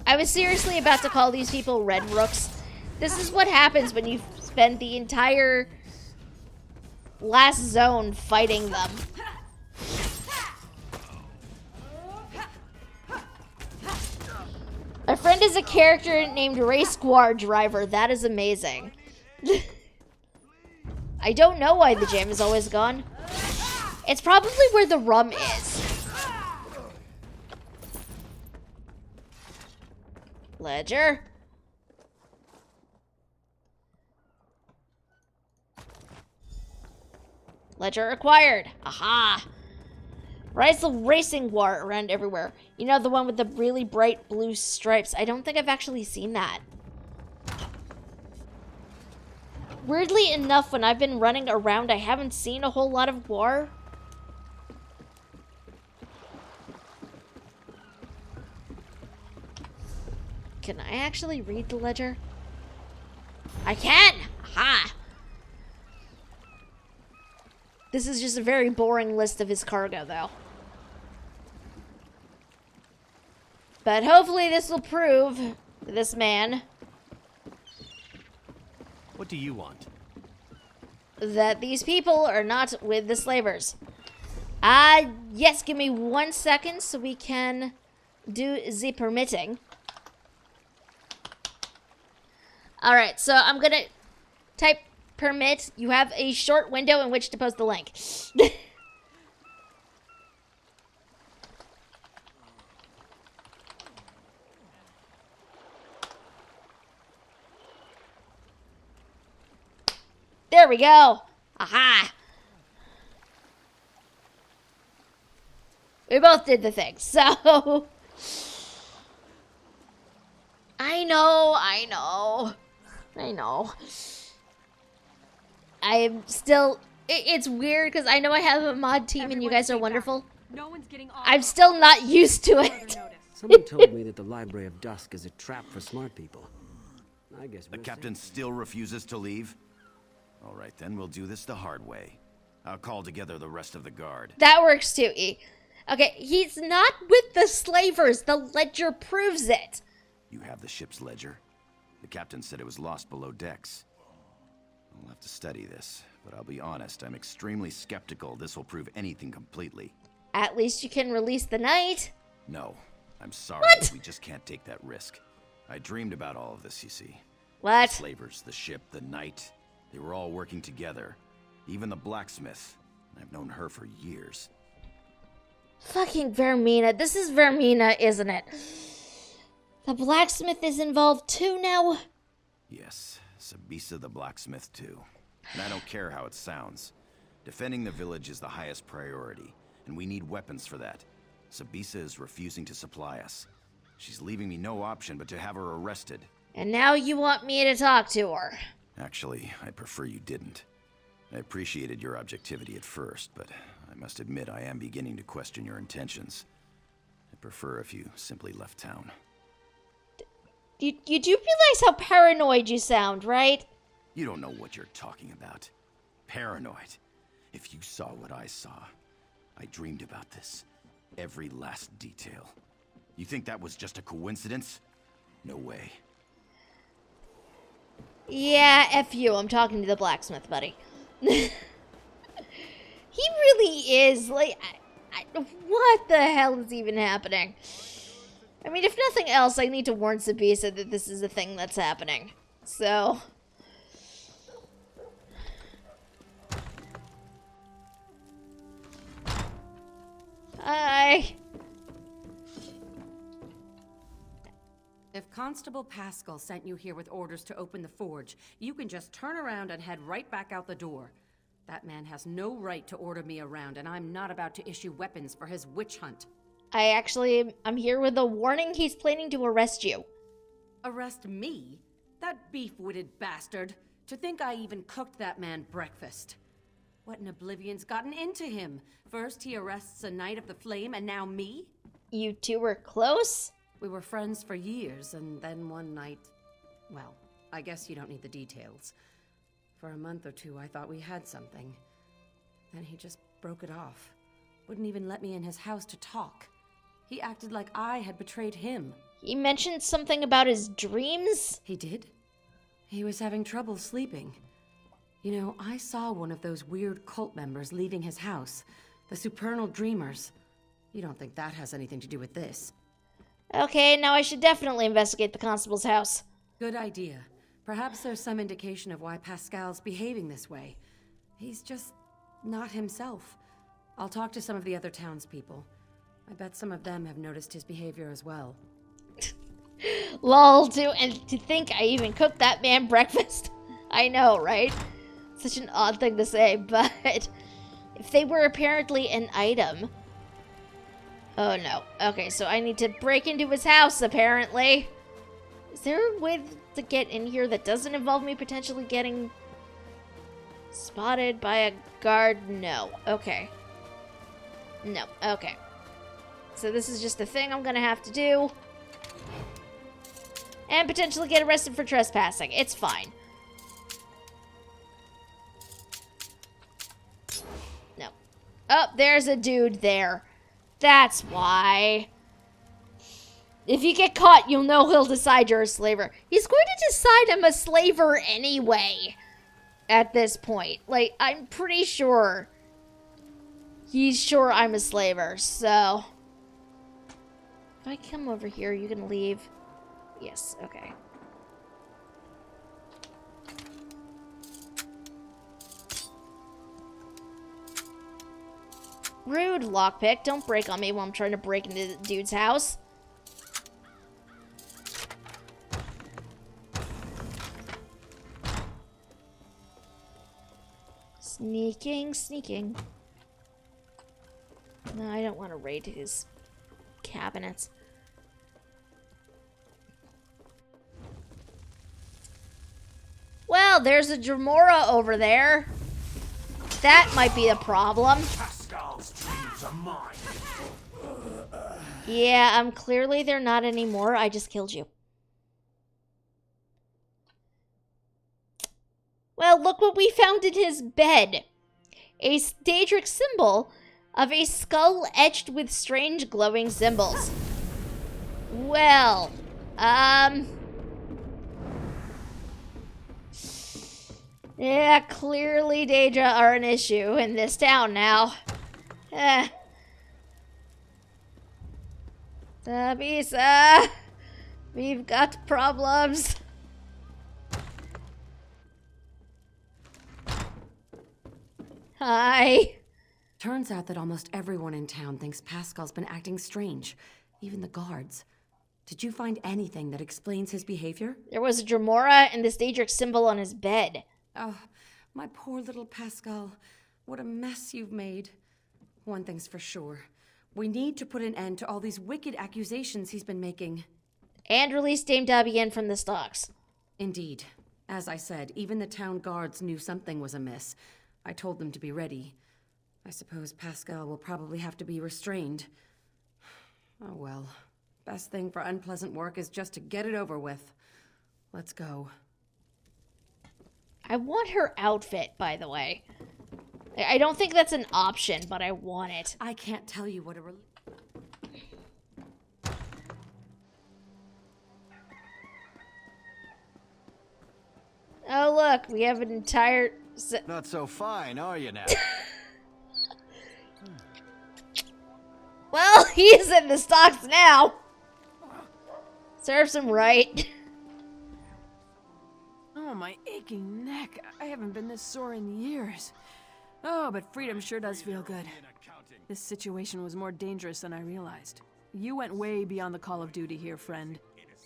I was seriously about to call these people Red Rooks. This is what happens when you spend the entire last zone fighting them. My friend is a character named Race Squad Driver. That is amazing. I don't know why the jam is always gone. It's probably where the rum is. Ledger. Ledger acquired. Aha! Rides the racing war around everywhere. You know, the one with the really bright blue stripes. I don't think I've actually seen that. Weirdly enough, when I've been running around, I haven't seen a whole lot of war. Can I actually read the ledger? I can! Aha! This is just a very boring list of his cargo, though. But hopefully this will prove to this man What do you want? that these people are not with the slavers. Yes, give me 1 second so we can do the permitting. Alright, so I'm gonna type permit. You have a short window in which to post the link. There we go. Aha. We both did the thing, so... I know. I am still... It's weird because I know I have a mod team and you guys are wonderful. No one's getting off. I'm still not used to it. Someone told me that the Library of Dusk is a trap for smart people. I guess the captain still refuses to leave? All right, then we'll do this the hard way. I'll call together the rest of the guard. That works too, E. Okay, he's not with the slavers. The ledger proves it. You have the ship's ledger? The captain said it was lost below decks. I'll have to study this, but I'll be honest, I'm extremely skeptical this will prove anything completely. At least you can release the knight. No, I'm sorry, What? we just can't take that risk. I dreamed about all of this, you see. What? The slavers, the ship, the knight, they were all working together. Even the blacksmith. I've known her for years. Fucking Vermina. This is Vermina, isn't it? The blacksmith is involved too now? Yes, Sabisa the blacksmith too. And I don't care how it sounds. Defending the village is the highest priority, and we need weapons for that. Sabisa is refusing to supply us. She's leaving me no option but to have her arrested. And now you want me to talk to her. Actually, I prefer you didn't. I appreciated your objectivity at first, but I must admit I am beginning to question your intentions. I prefer if you simply left town. You do realize how paranoid you sound, right? You don't know what you're talking about. Paranoid. If you saw what I saw, I dreamed about this. Every last detail. You think that was just a coincidence? No way. Yeah, F you. I'm talking to the blacksmith, buddy. He really is. Like, what the hell is even happening? I mean, if nothing else, I need to warn Sabisa that this is a thing that's happening. So... Hi. If Constable Pascal sent you here with orders to open the forge, you can just turn around and head right back out the door. That man has no right to order me around, and I'm not about to issue weapons for his witch hunt. I'm here with a warning. He's planning to arrest you. Arrest me? That beef-witted bastard. To think I even cooked that man breakfast. What in oblivion's gotten into him? First he arrests a Knight of the Flame, and now me? You two were close? We were friends for years, and then one night... Well, I guess you don't need the details. For a month or two, I thought we had something. Then he just broke it off. Wouldn't even let me in his house to talk. He acted like I had betrayed him. He mentioned something about his dreams? He did? He was having trouble sleeping. You know, I saw one of those weird cult members leaving his house. The Supernal Dreamers. You don't think that has anything to do with this? Okay, now I should definitely investigate the constable's house. Good idea. Perhaps there's some indication of why Pascal's behaving this way. He's just not himself. I'll talk to some of the other townspeople. I bet some of them have noticed his behavior as well. Lol, too, and to think I even cooked that man breakfast. I know, right? Such an odd thing to say, but... If they were apparently an item. Oh no. Okay, so I need to break into his house, apparently. Is there a way to get in here that doesn't involve me potentially getting spotted by a guard? No. Okay. No. Okay. So this is just a thing I'm gonna have to do. And potentially get arrested for trespassing. It's fine. No. Oh, there's a dude there. That's why. If you get caught, you'll know he'll decide you're a slaver. He's going to decide I'm a slaver anyway. At this point. Like, I'm pretty sure he's sure I'm a slaver, so. If I come over here, you can leave. Yes, okay. Rude, lockpick. Don't break on me while I'm trying to break into the dude's house. Sneaking, sneaking. No, I don't want to raid his cabinets. Well, there's a Dremora over there. That might be a problem. Pascal's dreams are mine. Yeah, clearly they're not anymore. I just killed you. Well, look what we found in his bed. A Daedric symbol of a skull etched with strange glowing symbols. Well, yeah, clearly Daedra are an issue in this town now. Tabisa, we've got problems. Hi. Turns out that almost everyone in town thinks Pascal's been acting strange, even the guards. Did you find anything that explains his behavior? There was a Dremora and this Daedric symbol on his bed. Oh, my poor little Pascal. What a mess you've made. One thing's for sure. We need to put an end to all these wicked accusations he's been making. And release Dame Dabienne from the stocks. Indeed. As I said, even the town guards knew something was amiss. I told them to be ready. I suppose Pascal will probably have to be restrained. Oh well. Best thing for unpleasant work is just to get it over with. Let's go. I want her outfit, by the way. I don't think that's an option, but I want it. I can't tell you what a Oh, look, we have an entire... Not so fine, are you now? Well, he's in the stocks now. Serves him right. Oh, my aching neck. I haven't been this sore in years. Oh, but freedom sure does feel good. This situation was more dangerous than I realized. You went way beyond the call of duty here, friend.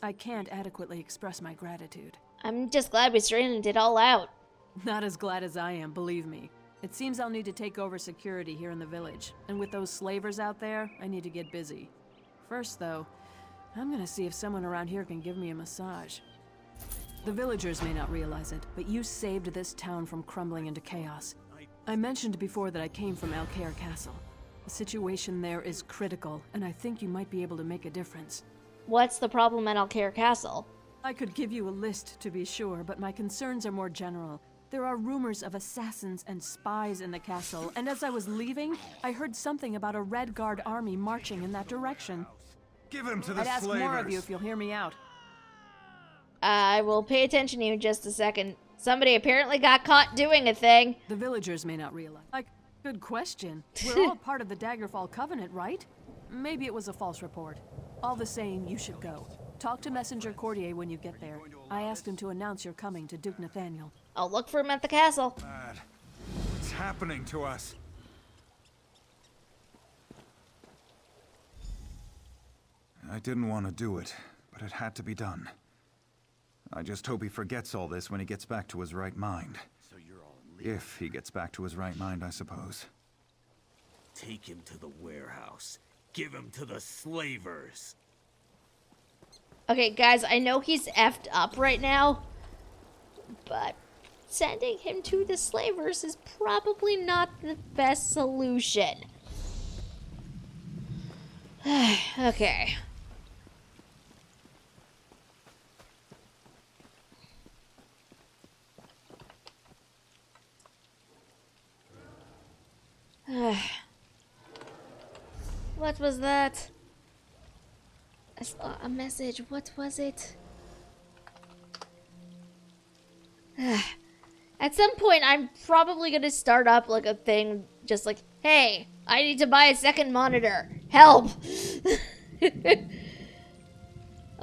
I can't adequately express my gratitude. I'm just glad we straightened it all out. Not as glad as I am, believe me. It seems I'll need to take over security here in the village. And with those slavers out there, I need to get busy. First, though, I'm gonna see if someone around here can give me a massage. The villagers may not realize it, but you saved this town from crumbling into chaos. I mentioned before that I came from Alcair Castle. The situation there is critical, and I think you might be able to make a difference. What's the problem at Alcair Castle? I could give you a list to be sure, but my concerns are more general. There are rumors of assassins and spies in the castle, and as I was leaving, I heard something about a Red Guard army marching in that direction. Give him to the I'd ask slavers. more of you if you'll hear me out. I will pay attention to you in just a second. Somebody apparently got caught doing a thing. The villagers may not realize. Like, good question. We're all part of the Daggerfall Covenant, right? Maybe it was a false report. All the same, you should go. Talk to Messenger Courtier when you get there. I asked him to announce your coming to Duke Nathaniel. I'll look for him at the castle. Dad, what's happening to us? I didn't want to do it, but it had to be done. I just hope he forgets all this when he gets back to his right mind. If he gets back to his right mind, I suppose. Take him to the warehouse. Give him to the slavers. Okay, guys, I know he's effed up right now, but sending him to the slavers is probably not the best solution. Okay. What was that? I saw a message. What was it? At some point, I'm probably gonna start up like a thing, just like, hey, I need to buy a second monitor. Help!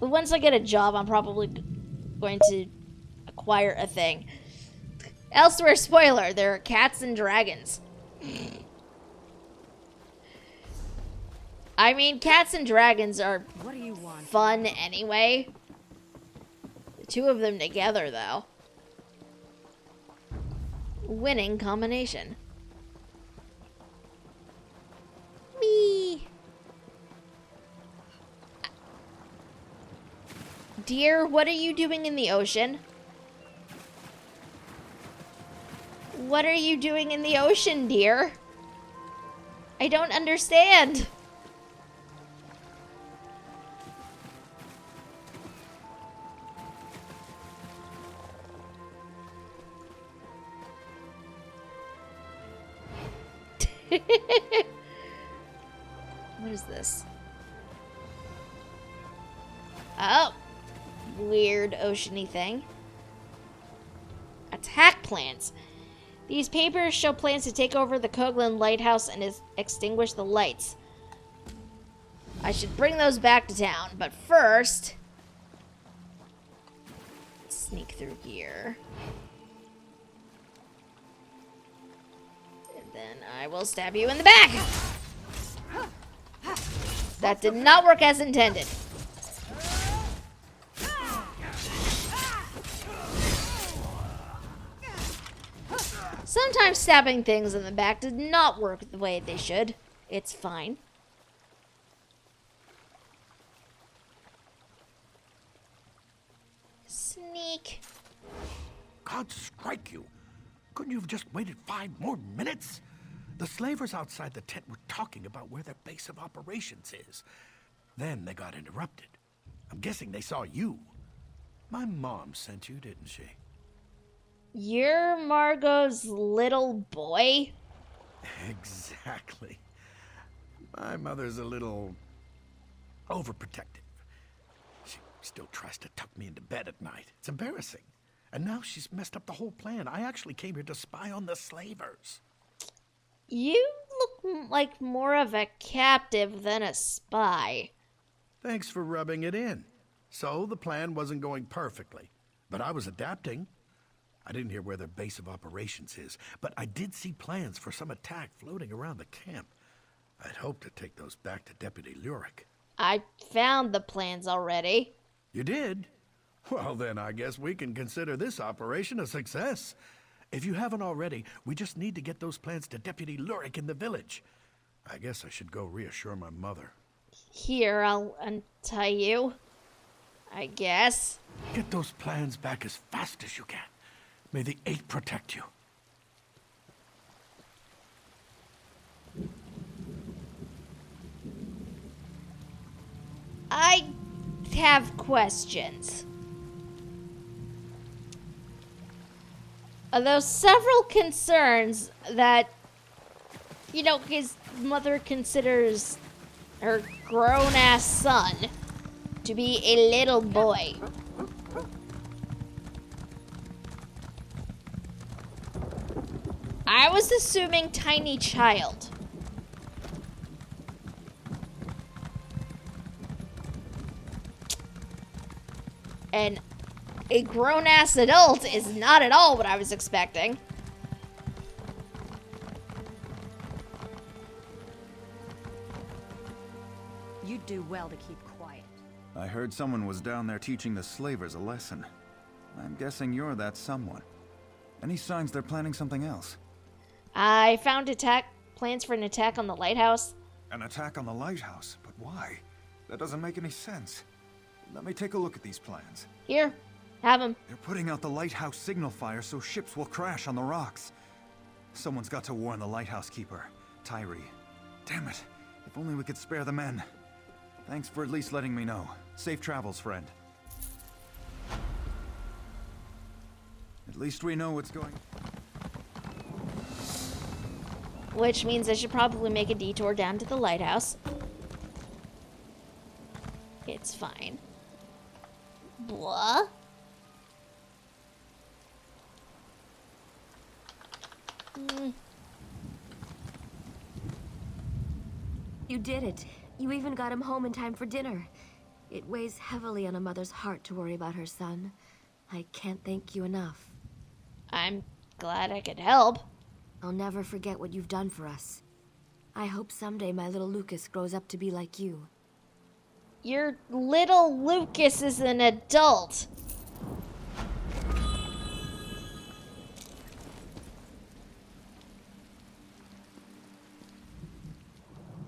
Once I get a job, I'm probably going to acquire a thing. Elsewhere, spoiler, there are cats and dragons. I mean, cats and dragons are What do you want? fun anyway. The two of them together, though. Winning combination. Me. Dear, what are you doing in the ocean? What are you doing in the ocean, dear? I don't understand. What is this? Oh. Weird oceany thing. Attack plans. These papers show plans to take over the Koglin lighthouse and extinguish the lights. I should bring those back to town, but first... let's sneak through here. And then I will stab you in the back! That did not work as intended. Sometimes stabbing things in the back did not work the way they should. It's fine. Sneak. God strike you. Couldn't you have just waited 5 more minutes? The slavers outside the tent were talking about where their base of operations is. Then they got interrupted. I'm guessing they saw you. My mom sent you, didn't she? You're Margot's little boy? Exactly. My mother's a little overprotective. She still tries to tuck me into bed at night. It's embarrassing. And now she's messed up the whole plan. I actually came here to spy on the slavers. You look like more of a captive than a spy. Thanks for rubbing it in. So the plan wasn't going perfectly, but I was adapting. I didn't hear where their base of operations is, but I did see plans for some attack floating around the camp. I'd hoped to take those back to Deputy Lurik. I found the plans already. You did? Well, then I guess we can consider this operation a success. If you haven't already, we just need to get those plans to Deputy Lurik in the village. I guess I should go reassure my mother. Here, I'll untie you. I guess. Get those plans back as fast as you can. May the Eight protect you. I have questions. Although several concerns that, you know, his mother considers her grown-ass son to be a little boy. I was assuming tiny child. And a grown-ass adult is not at all what I was expecting. You'd do well to keep quiet. I heard someone was down there teaching the slavers a lesson. I'm guessing you're that someone. Any signs they're planning something else? I found Plans for an attack on the lighthouse? An attack on the lighthouse? But why? That doesn't make any sense. Let me take a look at these plans. Here, have them. They're putting out the lighthouse signal fire so ships will crash on the rocks. Someone's got to warn the lighthouse keeper, Tyree. Damn it. If only we could spare the men. Thanks for at least letting me know. Safe travels, friend. At least we know what's going... Which means I should probably make a detour down to the lighthouse. It's fine. Blah. You did it. You even got him home in time for dinner. It weighs heavily on a mother's heart to worry about her son. I can't thank you enough. I'm glad I could help. I'll never forget what you've done for us. I hope someday my little Lucas grows up to be like you. Your little Lucas is an adult.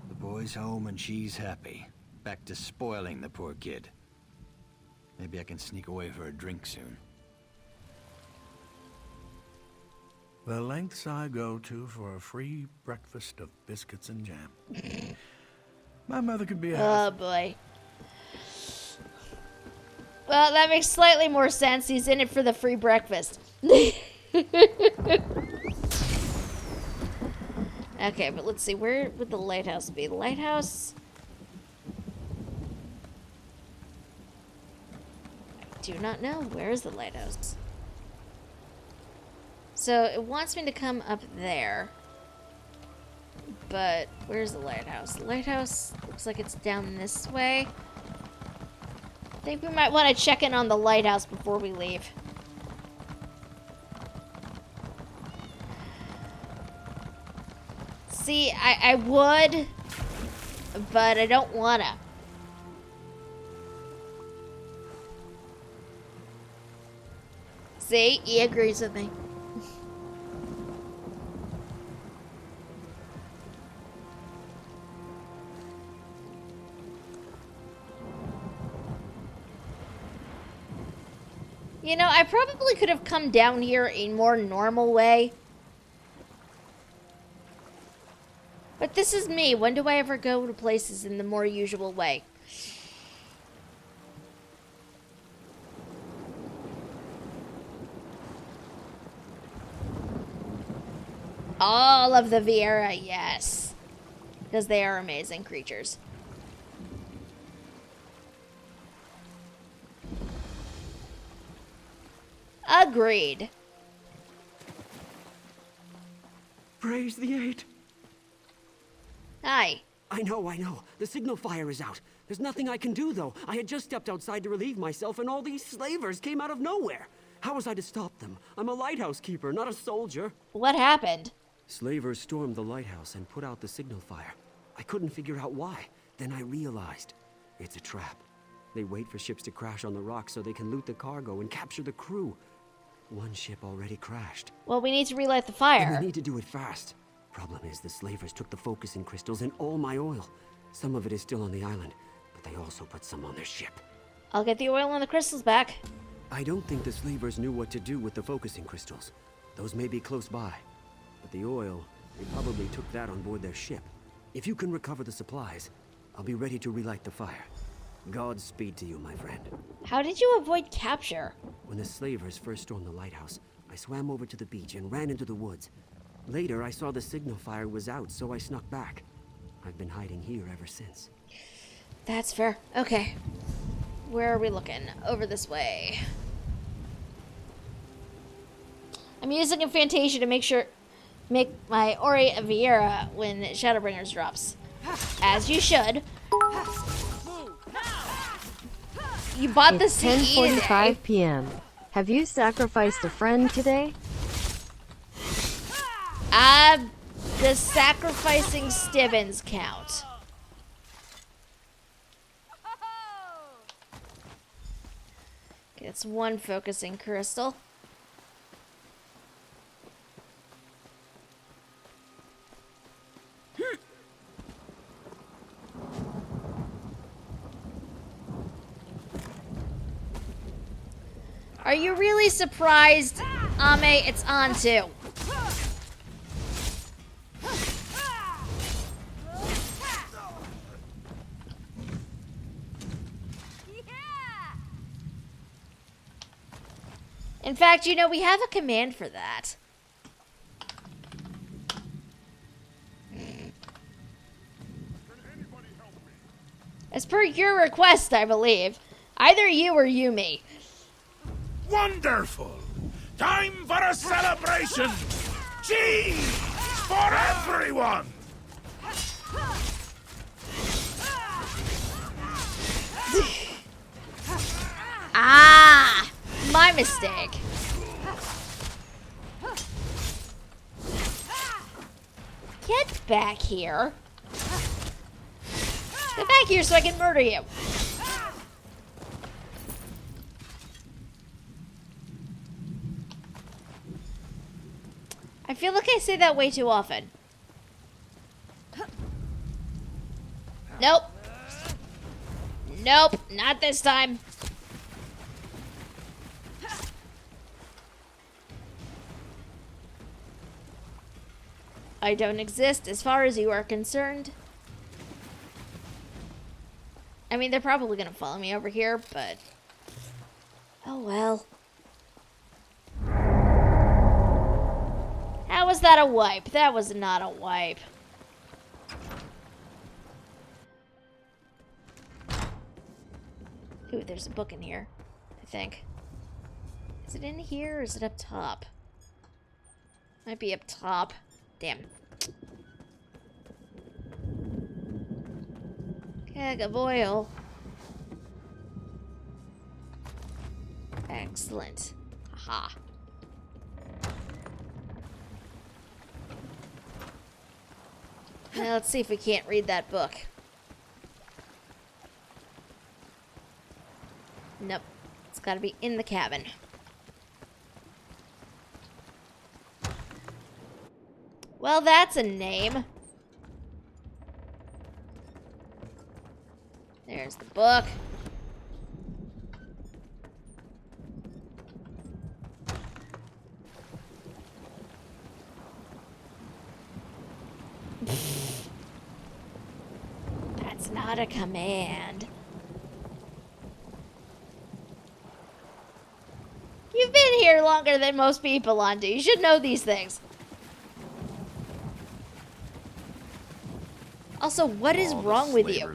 The boy's home and she's happy. Back to spoiling the poor kid. Maybe I can sneak away for a drink soon. The lengths I go to for a free breakfast of biscuits and jam. My mother could be a... Oh boy. Well, that makes slightly more sense. He's in it for the free breakfast. Okay, but let's see. Where would the lighthouse be? The lighthouse... I do not know. Where is the lighthouse? So, it wants me to come up there. But, where's the lighthouse? The lighthouse looks like it's down this way. I think we might want to check in on the lighthouse before we leave. See, I would, but I don't wanna. See, he agrees with me. You know, I probably could have come down here a more normal way. But this is me. When do I ever go to places in the more usual way? All of the Vieira, yes. Because they are amazing creatures. Agreed. Praise the Eight. Hi. I know. The signal fire is out. There's nothing I can do, though. I had just stepped outside to relieve myself, and all these slavers came out of nowhere. How was I to stop them? I'm a lighthouse keeper, not a soldier. What happened? Slavers stormed the lighthouse and put out the signal fire. I couldn't figure out why. Then I realized it's a trap. They wait for ships to crash on the rocks so they can loot the cargo and capture the crew. One ship already crashed. Well, we need to relight the fire. And we need to do it fast. Problem is, the slavers took the focusing crystals and all my oil. Some of it is still on the island, but they also put some on their ship. I'll get the oil and the crystals back. I don't think the slavers knew what to do with the focusing crystals. Those may be close by. But the oil, they probably took that on board their ship. If you can recover the supplies, I'll be ready to relight the fire. Godspeed to you, my friend. How did you avoid capture? When the slavers first stormed the lighthouse, I swam over to the beach and ran into the woods. Later, I saw the signal fire was out, so I snuck back. I've been hiding here ever since. That's fair. Okay. Where are we looking? Over this way. I'm using a Fantasia to make my Ori Vieira when Shadowbringers drops. As you should. You bought the CE It's 10:45 p.m. Have you sacrificed a friend today? Does sacrificing Stibbins count? Okay, it's one focusing crystal. Are you really surprised, Ame? It's on too. In fact, you know, we have a command for that. As per your request, I believe. Either you or Yumi. Wonderful! Time for a celebration! Cheese for everyone! Ah! My mistake. Get back here. Get back here so I can murder you. I feel like I say that way too often. Nope. Nope, not this time. I don't exist as far as you are concerned. I mean, they're probably gonna follow me over here, but... oh well. How was that a wipe? That was not a wipe. Ooh, there's a book in here, I think. Is it in here or is it up top? Might be up top. Damn. Keg of oil. Excellent. Haha. Now let's see if we can't read that book. Nope. It's gotta be in the cabin. Well, that's a name. There's the book. That's not a command. You've been here longer than most people, Aaand. You should know these things. Also, what is wrong with you?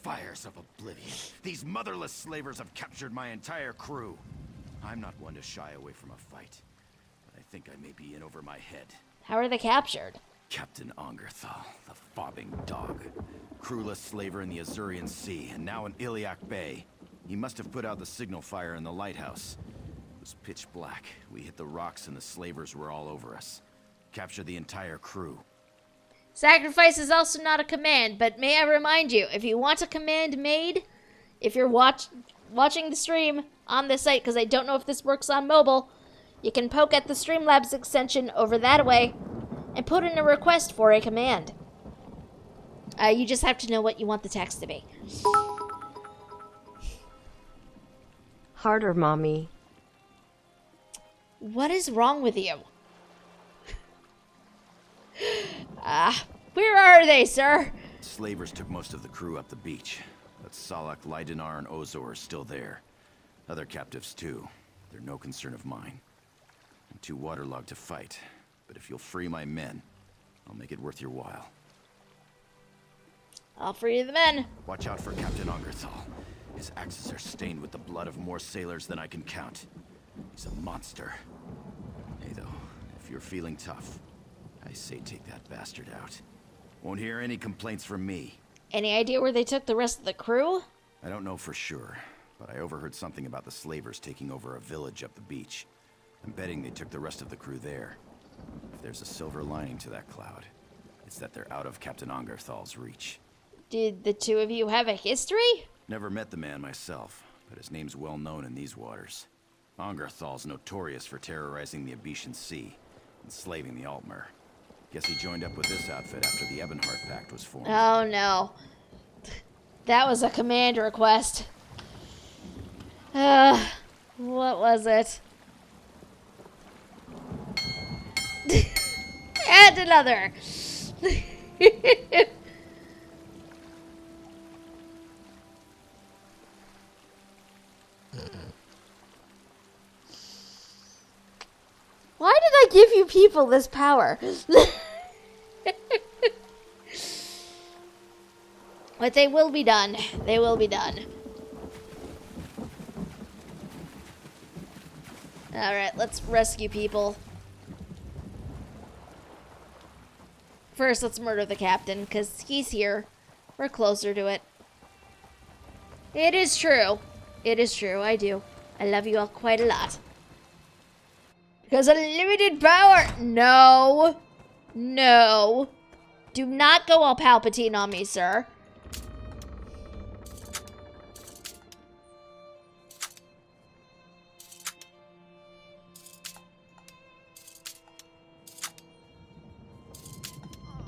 Fires of oblivion. These motherless slavers have captured my entire crew. I'm not one to shy away from a fight, but I think I may be in over my head. How are they captured? Captain Ongerthal, the fobbing dog. Crewless slaver in the Azurian Sea, and now in Iliac Bay. He must have put out the signal fire in the lighthouse. It was pitch black. We hit the rocks and the slavers were all over us. Captured the entire crew. Sacrifice is also not a command, but may I remind you, if you want a command made, if you're watching the stream on this site, because I don't know if this works on mobile, you can poke at the Streamlabs extension over that way and put in a request for a command. You just have to know what you want the text to be. Harder, Mommy. What is wrong with you? Where are they, sir? Slavers took most of the crew up the beach, but Salak, Leidenar, and Ozor are still there. Other captives, too. They're no concern of mine. I'm too waterlogged to fight, but if you'll free my men, I'll make it worth your while. I'll free the men. Watch out for Captain Ongerthal. His axes are stained with the blood of more sailors than I can count. He's a monster. Hey, though, if you're feeling tough, I say take that bastard out. Won't hear any complaints from me. Any idea where they took the rest of the crew? I don't know for sure, but I overheard something about the slavers taking over a village up the beach. I'm betting they took the rest of the crew there. If there's a silver lining to that cloud, it's that they're out of Captain Ongerthal's reach. Did the two of you have a history? Never met the man myself, but his name's well known in these waters. Ongerthal's notorious for terrorizing the Abetian Sea, enslaving the Altmer. Guess he joined up with this outfit after the Ebonheart Pact was formed. Oh no. That was a command request. What was it? And another. Why did I give you people this power? But they will be done. They will be done. Alright, let's rescue people. First, let's murder the captain, because he's here. We're closer to it. It is true. It is true, I do. I love you all quite a lot. Because unlimited power! No. No. Do not go all Palpatine on me, sir.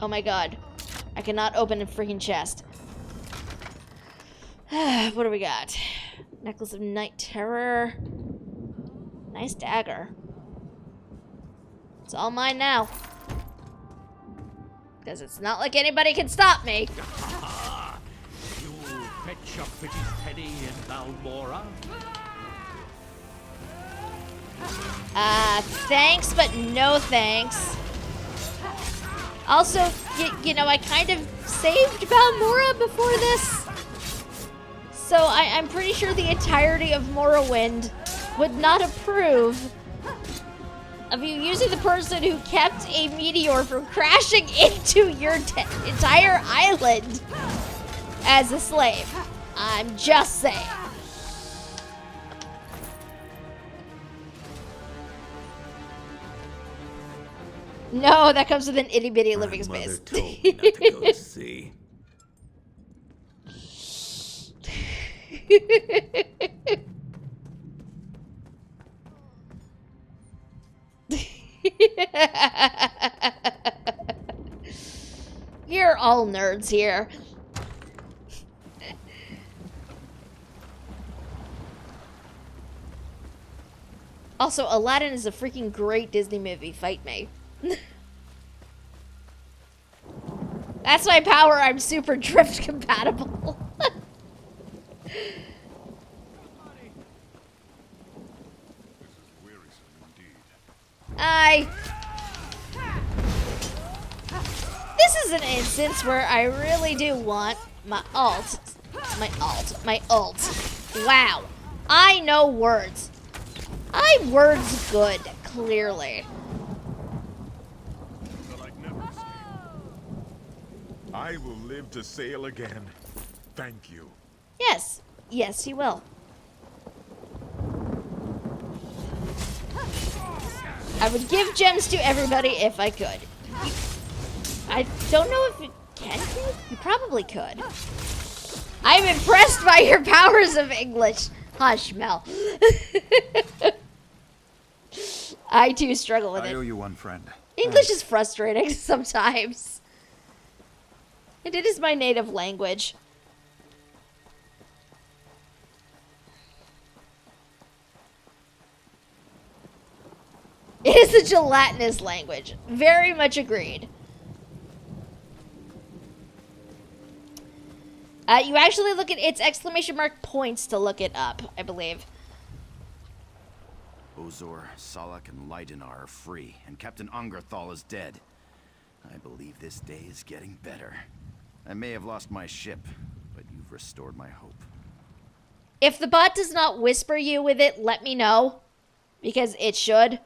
Oh my god. I cannot open a freaking chest. What do we got? Necklace of Night Terror. Nice dagger. It's all mine now. Because it's not like anybody can stop me. You fetch a pretty steady in Balmora? Thanks, but no thanks. Also, you know, I kind of saved Balmora before this. So I'm pretty sure the entirety of Morrowind would not approve of you using the person who kept a meteor from crashing into your entire island as a slave. I'm just saying. No, that comes with an itty bitty living space. Told me not to go to sea. You're all nerds here. Also, Aladdin is a freaking great Disney movie. Fight me. That's my power. I'm super drift compatible. This is an instance where I really do want my ult. My ult. Wow. I know words. I'm words good, clearly. I will live to sail again. Thank you. Yes. Yes, you will. I would give gems to everybody if I could. I don't know if it can be. You probably could. I'm impressed by your powers of English. Hush, Mel. I too struggle with it. I owe you one, friend. English is frustrating sometimes. And it is my native language. It is a gelatinous language. Very much agreed. You actually look at its exclamation mark points to look it up, I believe. Ozor, Salak, and Leidenar are free, and Captain Angerthal is dead. I believe this day is getting better. I may have lost my ship, but you've restored my hope. If the bot does not whisper you with it, let me know. Because it should.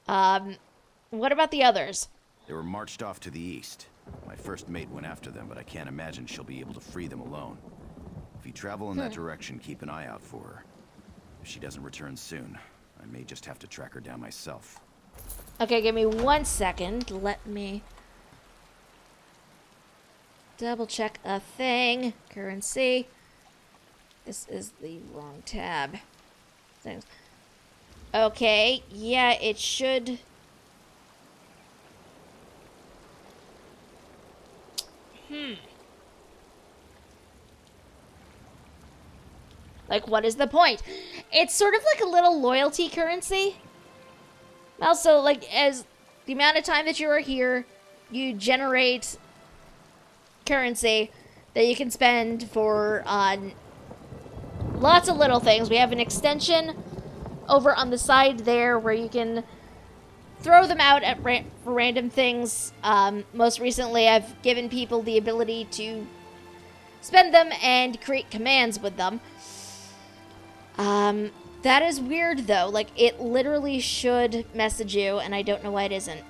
What about the others? They were marched off to the east. My first mate went after them, but I can't imagine she'll be able to free them alone. If you travel in that direction, keep an eye out for her. If she doesn't return soon, I may just have to track her down myself. Okay, give me 1 second. Let me double check a thing. Currency. This is the wrong tab. Things. Okay, yeah, it should. Like, what is the point? It's sort of like a little loyalty currency. Also, like, as the amount of time that you are here, you generate currency that you can spend for lots of little things. We have an extension over on the side there where you can throw them out at for random things. Most recently, I've given people the ability to spend them and create commands with them. That is weird, though. Like, it literally should message you, and I don't know why it isn't.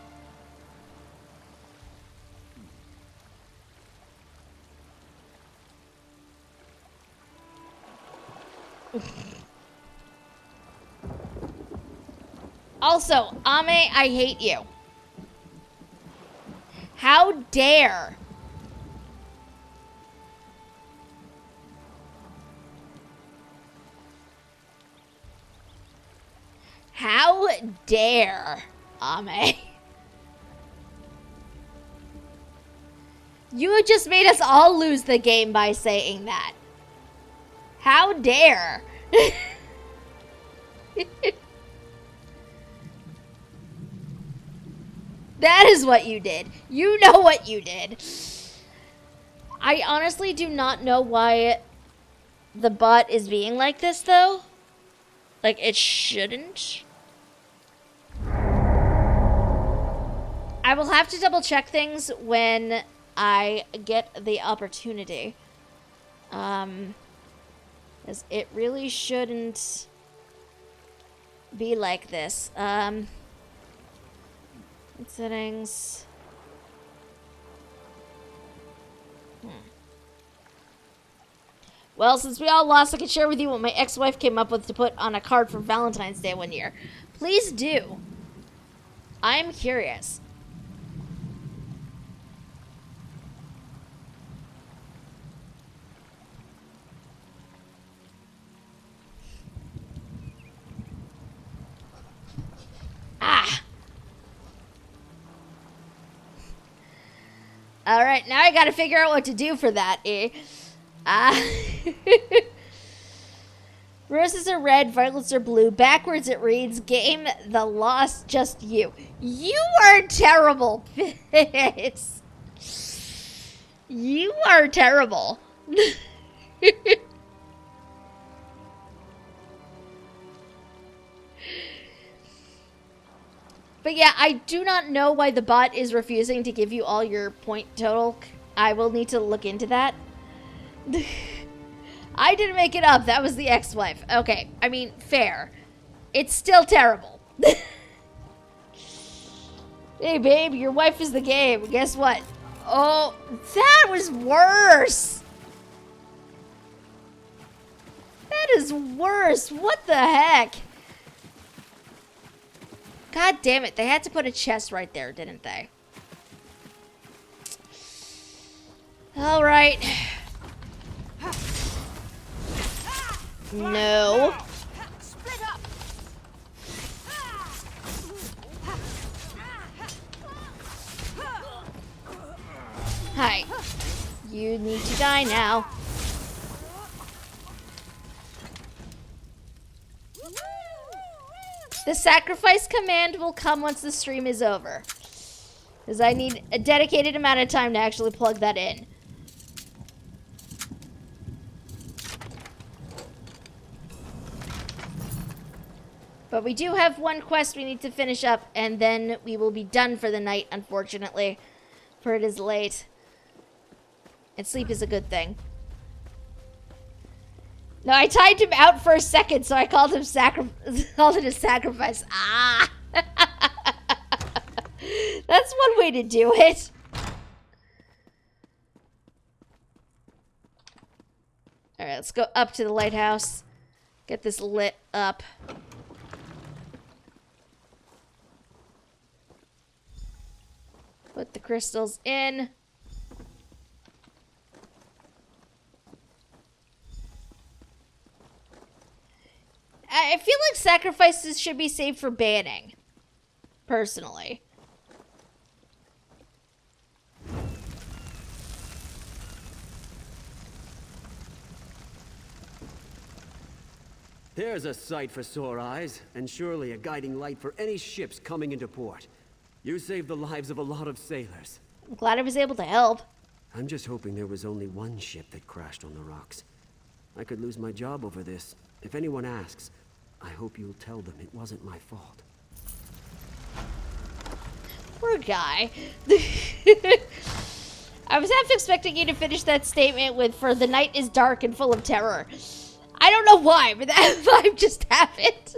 Also, Ame, I hate you. How dare? How dare, Ame? You just made us all lose the game by saying that. How dare? That is what you did. You know what you did. I honestly do not know why the bot is being like this, though. Like, it shouldn't. I will have to double check things when I get the opportunity. Because it really shouldn't be like this. Settings. Well, since we all lost, I can share with you what my ex-wife came up with to put on a card for Valentine's Day one year. Please do. I'm curious. Ah! Alright, now I gotta figure out what to do for that, eh? Roses are red, violets are blue. Backwards it reads, game the lost, just you. You are terrible, Fizz. You are terrible. But yeah, I do not know why the bot is refusing to give you all your point total. I will need to look into that. I didn't make it up. That was the ex-wife. Okay, I mean, fair. It's still terrible. Hey, babe, your wife is the game. Guess what? Oh, that was worse. That is worse. What the heck? God damn it. They had to put a chest right there, didn't they? All right. No. Hi. You need to die now. The sacrifice command will come once the stream is over. Because I need a dedicated amount of time to actually plug that in. But we do have one quest we need to finish up, and then we will be done for the night, unfortunately. For it is late. And sleep is a good thing. No, I timed him out for a second, so I called him called it a sacrifice. Ah! That's one way to do it. Alright, let's go up to the lighthouse. Get this lit up. Put the crystals in. I feel like sacrifices should be saved for banning. Personally. There's a sight for sore eyes, and surely a guiding light for any ships coming into port. You saved the lives of a lot of sailors. I'm glad I was able to help. I'm just hoping there was only one ship that crashed on the rocks. I could lose my job over this. If anyone asks, I hope you'll tell them it wasn't my fault. Poor guy. I was half expecting you to finish that statement with, "For the night is dark and full of terror." I don't know why, but that vibe just happened.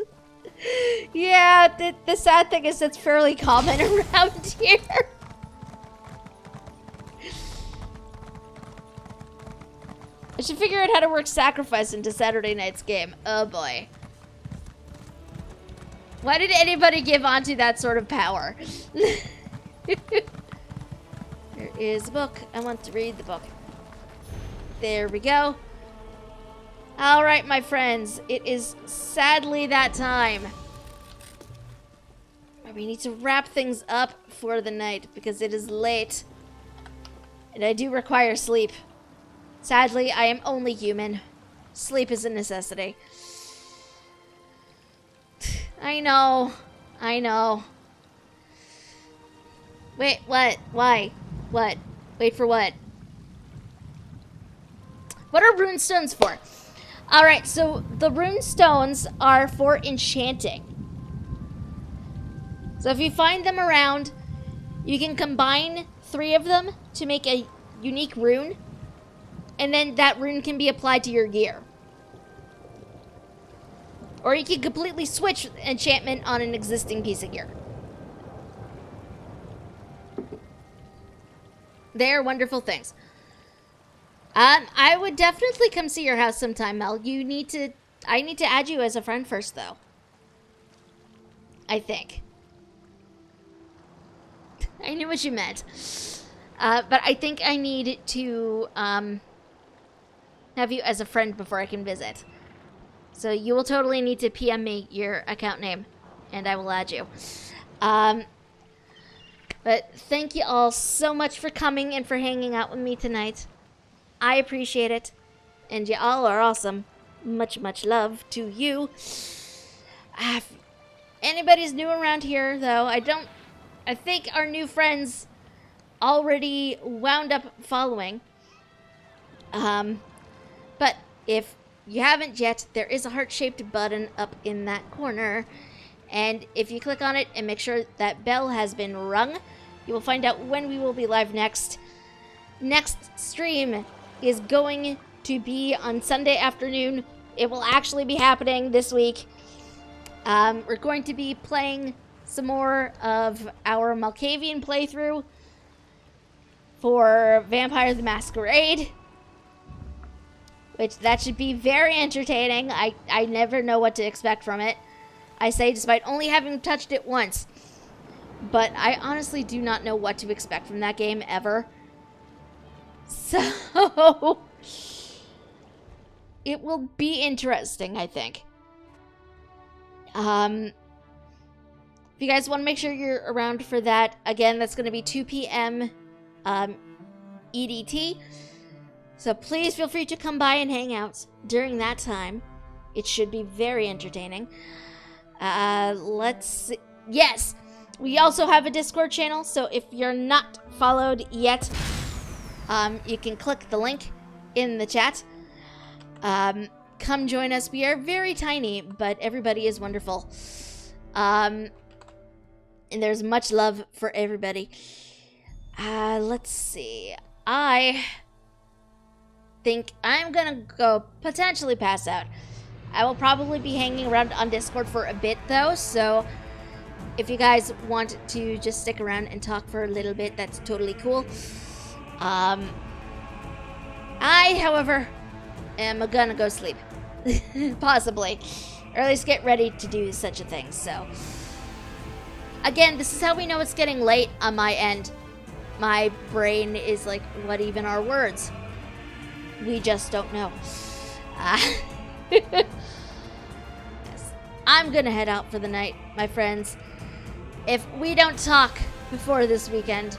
Yeah, the sad thing is that's fairly common around here. I should figure out how to work sacrifice into Saturday night's game. Oh boy. Why did anybody give onto that sort of power? There is a book. I want to read the book. There we go. All right, my friends. It is sadly that time. We need to wrap things up for the night because it is late. And I do require sleep. Sadly, I am only human. Sleep is a necessity. I know. I know. Wait, what? Why? What? Wait for what? What are rune stones for? Alright, so the rune stones are for enchanting. So if you find them around, you can combine 3 of them to make a unique rune. And then that rune can be applied to your gear. Or you can completely switch enchantment on an existing piece of gear. They are wonderful things. I would definitely come see your house sometime, Mel. I need to add you as a friend first, though. I think. I knew what you meant. But I think I need to have you as a friend before I can visit. So you will totally need to PM me your account name, and I will add you. But thank you all so much for coming and for hanging out with me tonight. I appreciate it. And you all are awesome. Much, much love to you. If anybody's new around here, though, I think our new friends already wound up following. But if you haven't yet, there is a heart-shaped button up in that corner. And if you click on it and make sure that bell has been rung, you will find out when we will be live next. Next stream is going to be on Sunday afternoon. It will actually be happening this week. We're going to be playing some more of our Malkavian playthrough for Vampire the Masquerade. Which, that should be very entertaining. I never know what to expect from it. I say despite only having touched it once. But I honestly do not know what to expect from that game ever. So, it will be interesting, I think. If you guys want to make sure you're around for that, again, that's going to be 2 p.m. EDT. So please feel free to come by and hang out during that time. It should be very entertaining. Let's see. Yes, we also have a Discord channel, so if you're not followed yet, you can click the link in the chat. Come join us. We are very tiny, but everybody is wonderful. And there's much love for everybody. Let's see. I think I'm gonna go potentially pass out. I will probably be hanging around on Discord for a bit, though, so if you guys want to just stick around and talk for a little bit, that's totally cool. I, however, am gonna go sleep. Possibly. Or at least get ready to do such a thing, so. Again, this is how we know it's getting late on my end. My brain is like, what even are words? We just don't know. Yes. I'm gonna head out for the night, my friends. If we don't talk before this weekend,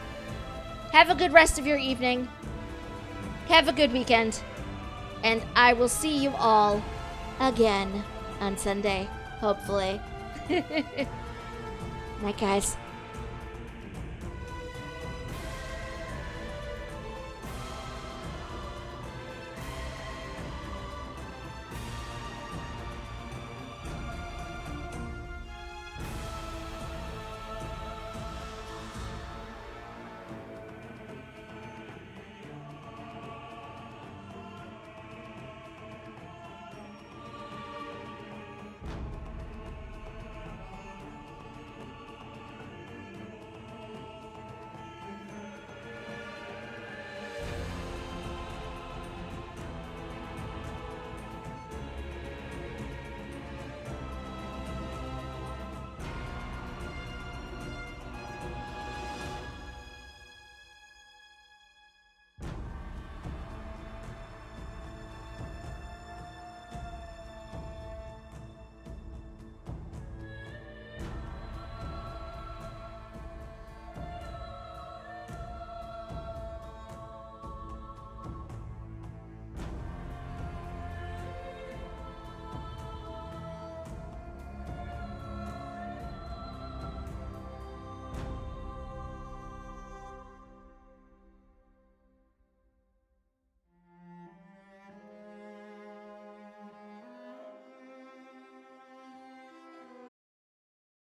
have a good rest of your evening. Have a good weekend. And I will see you all again on Sunday, hopefully. Night, guys.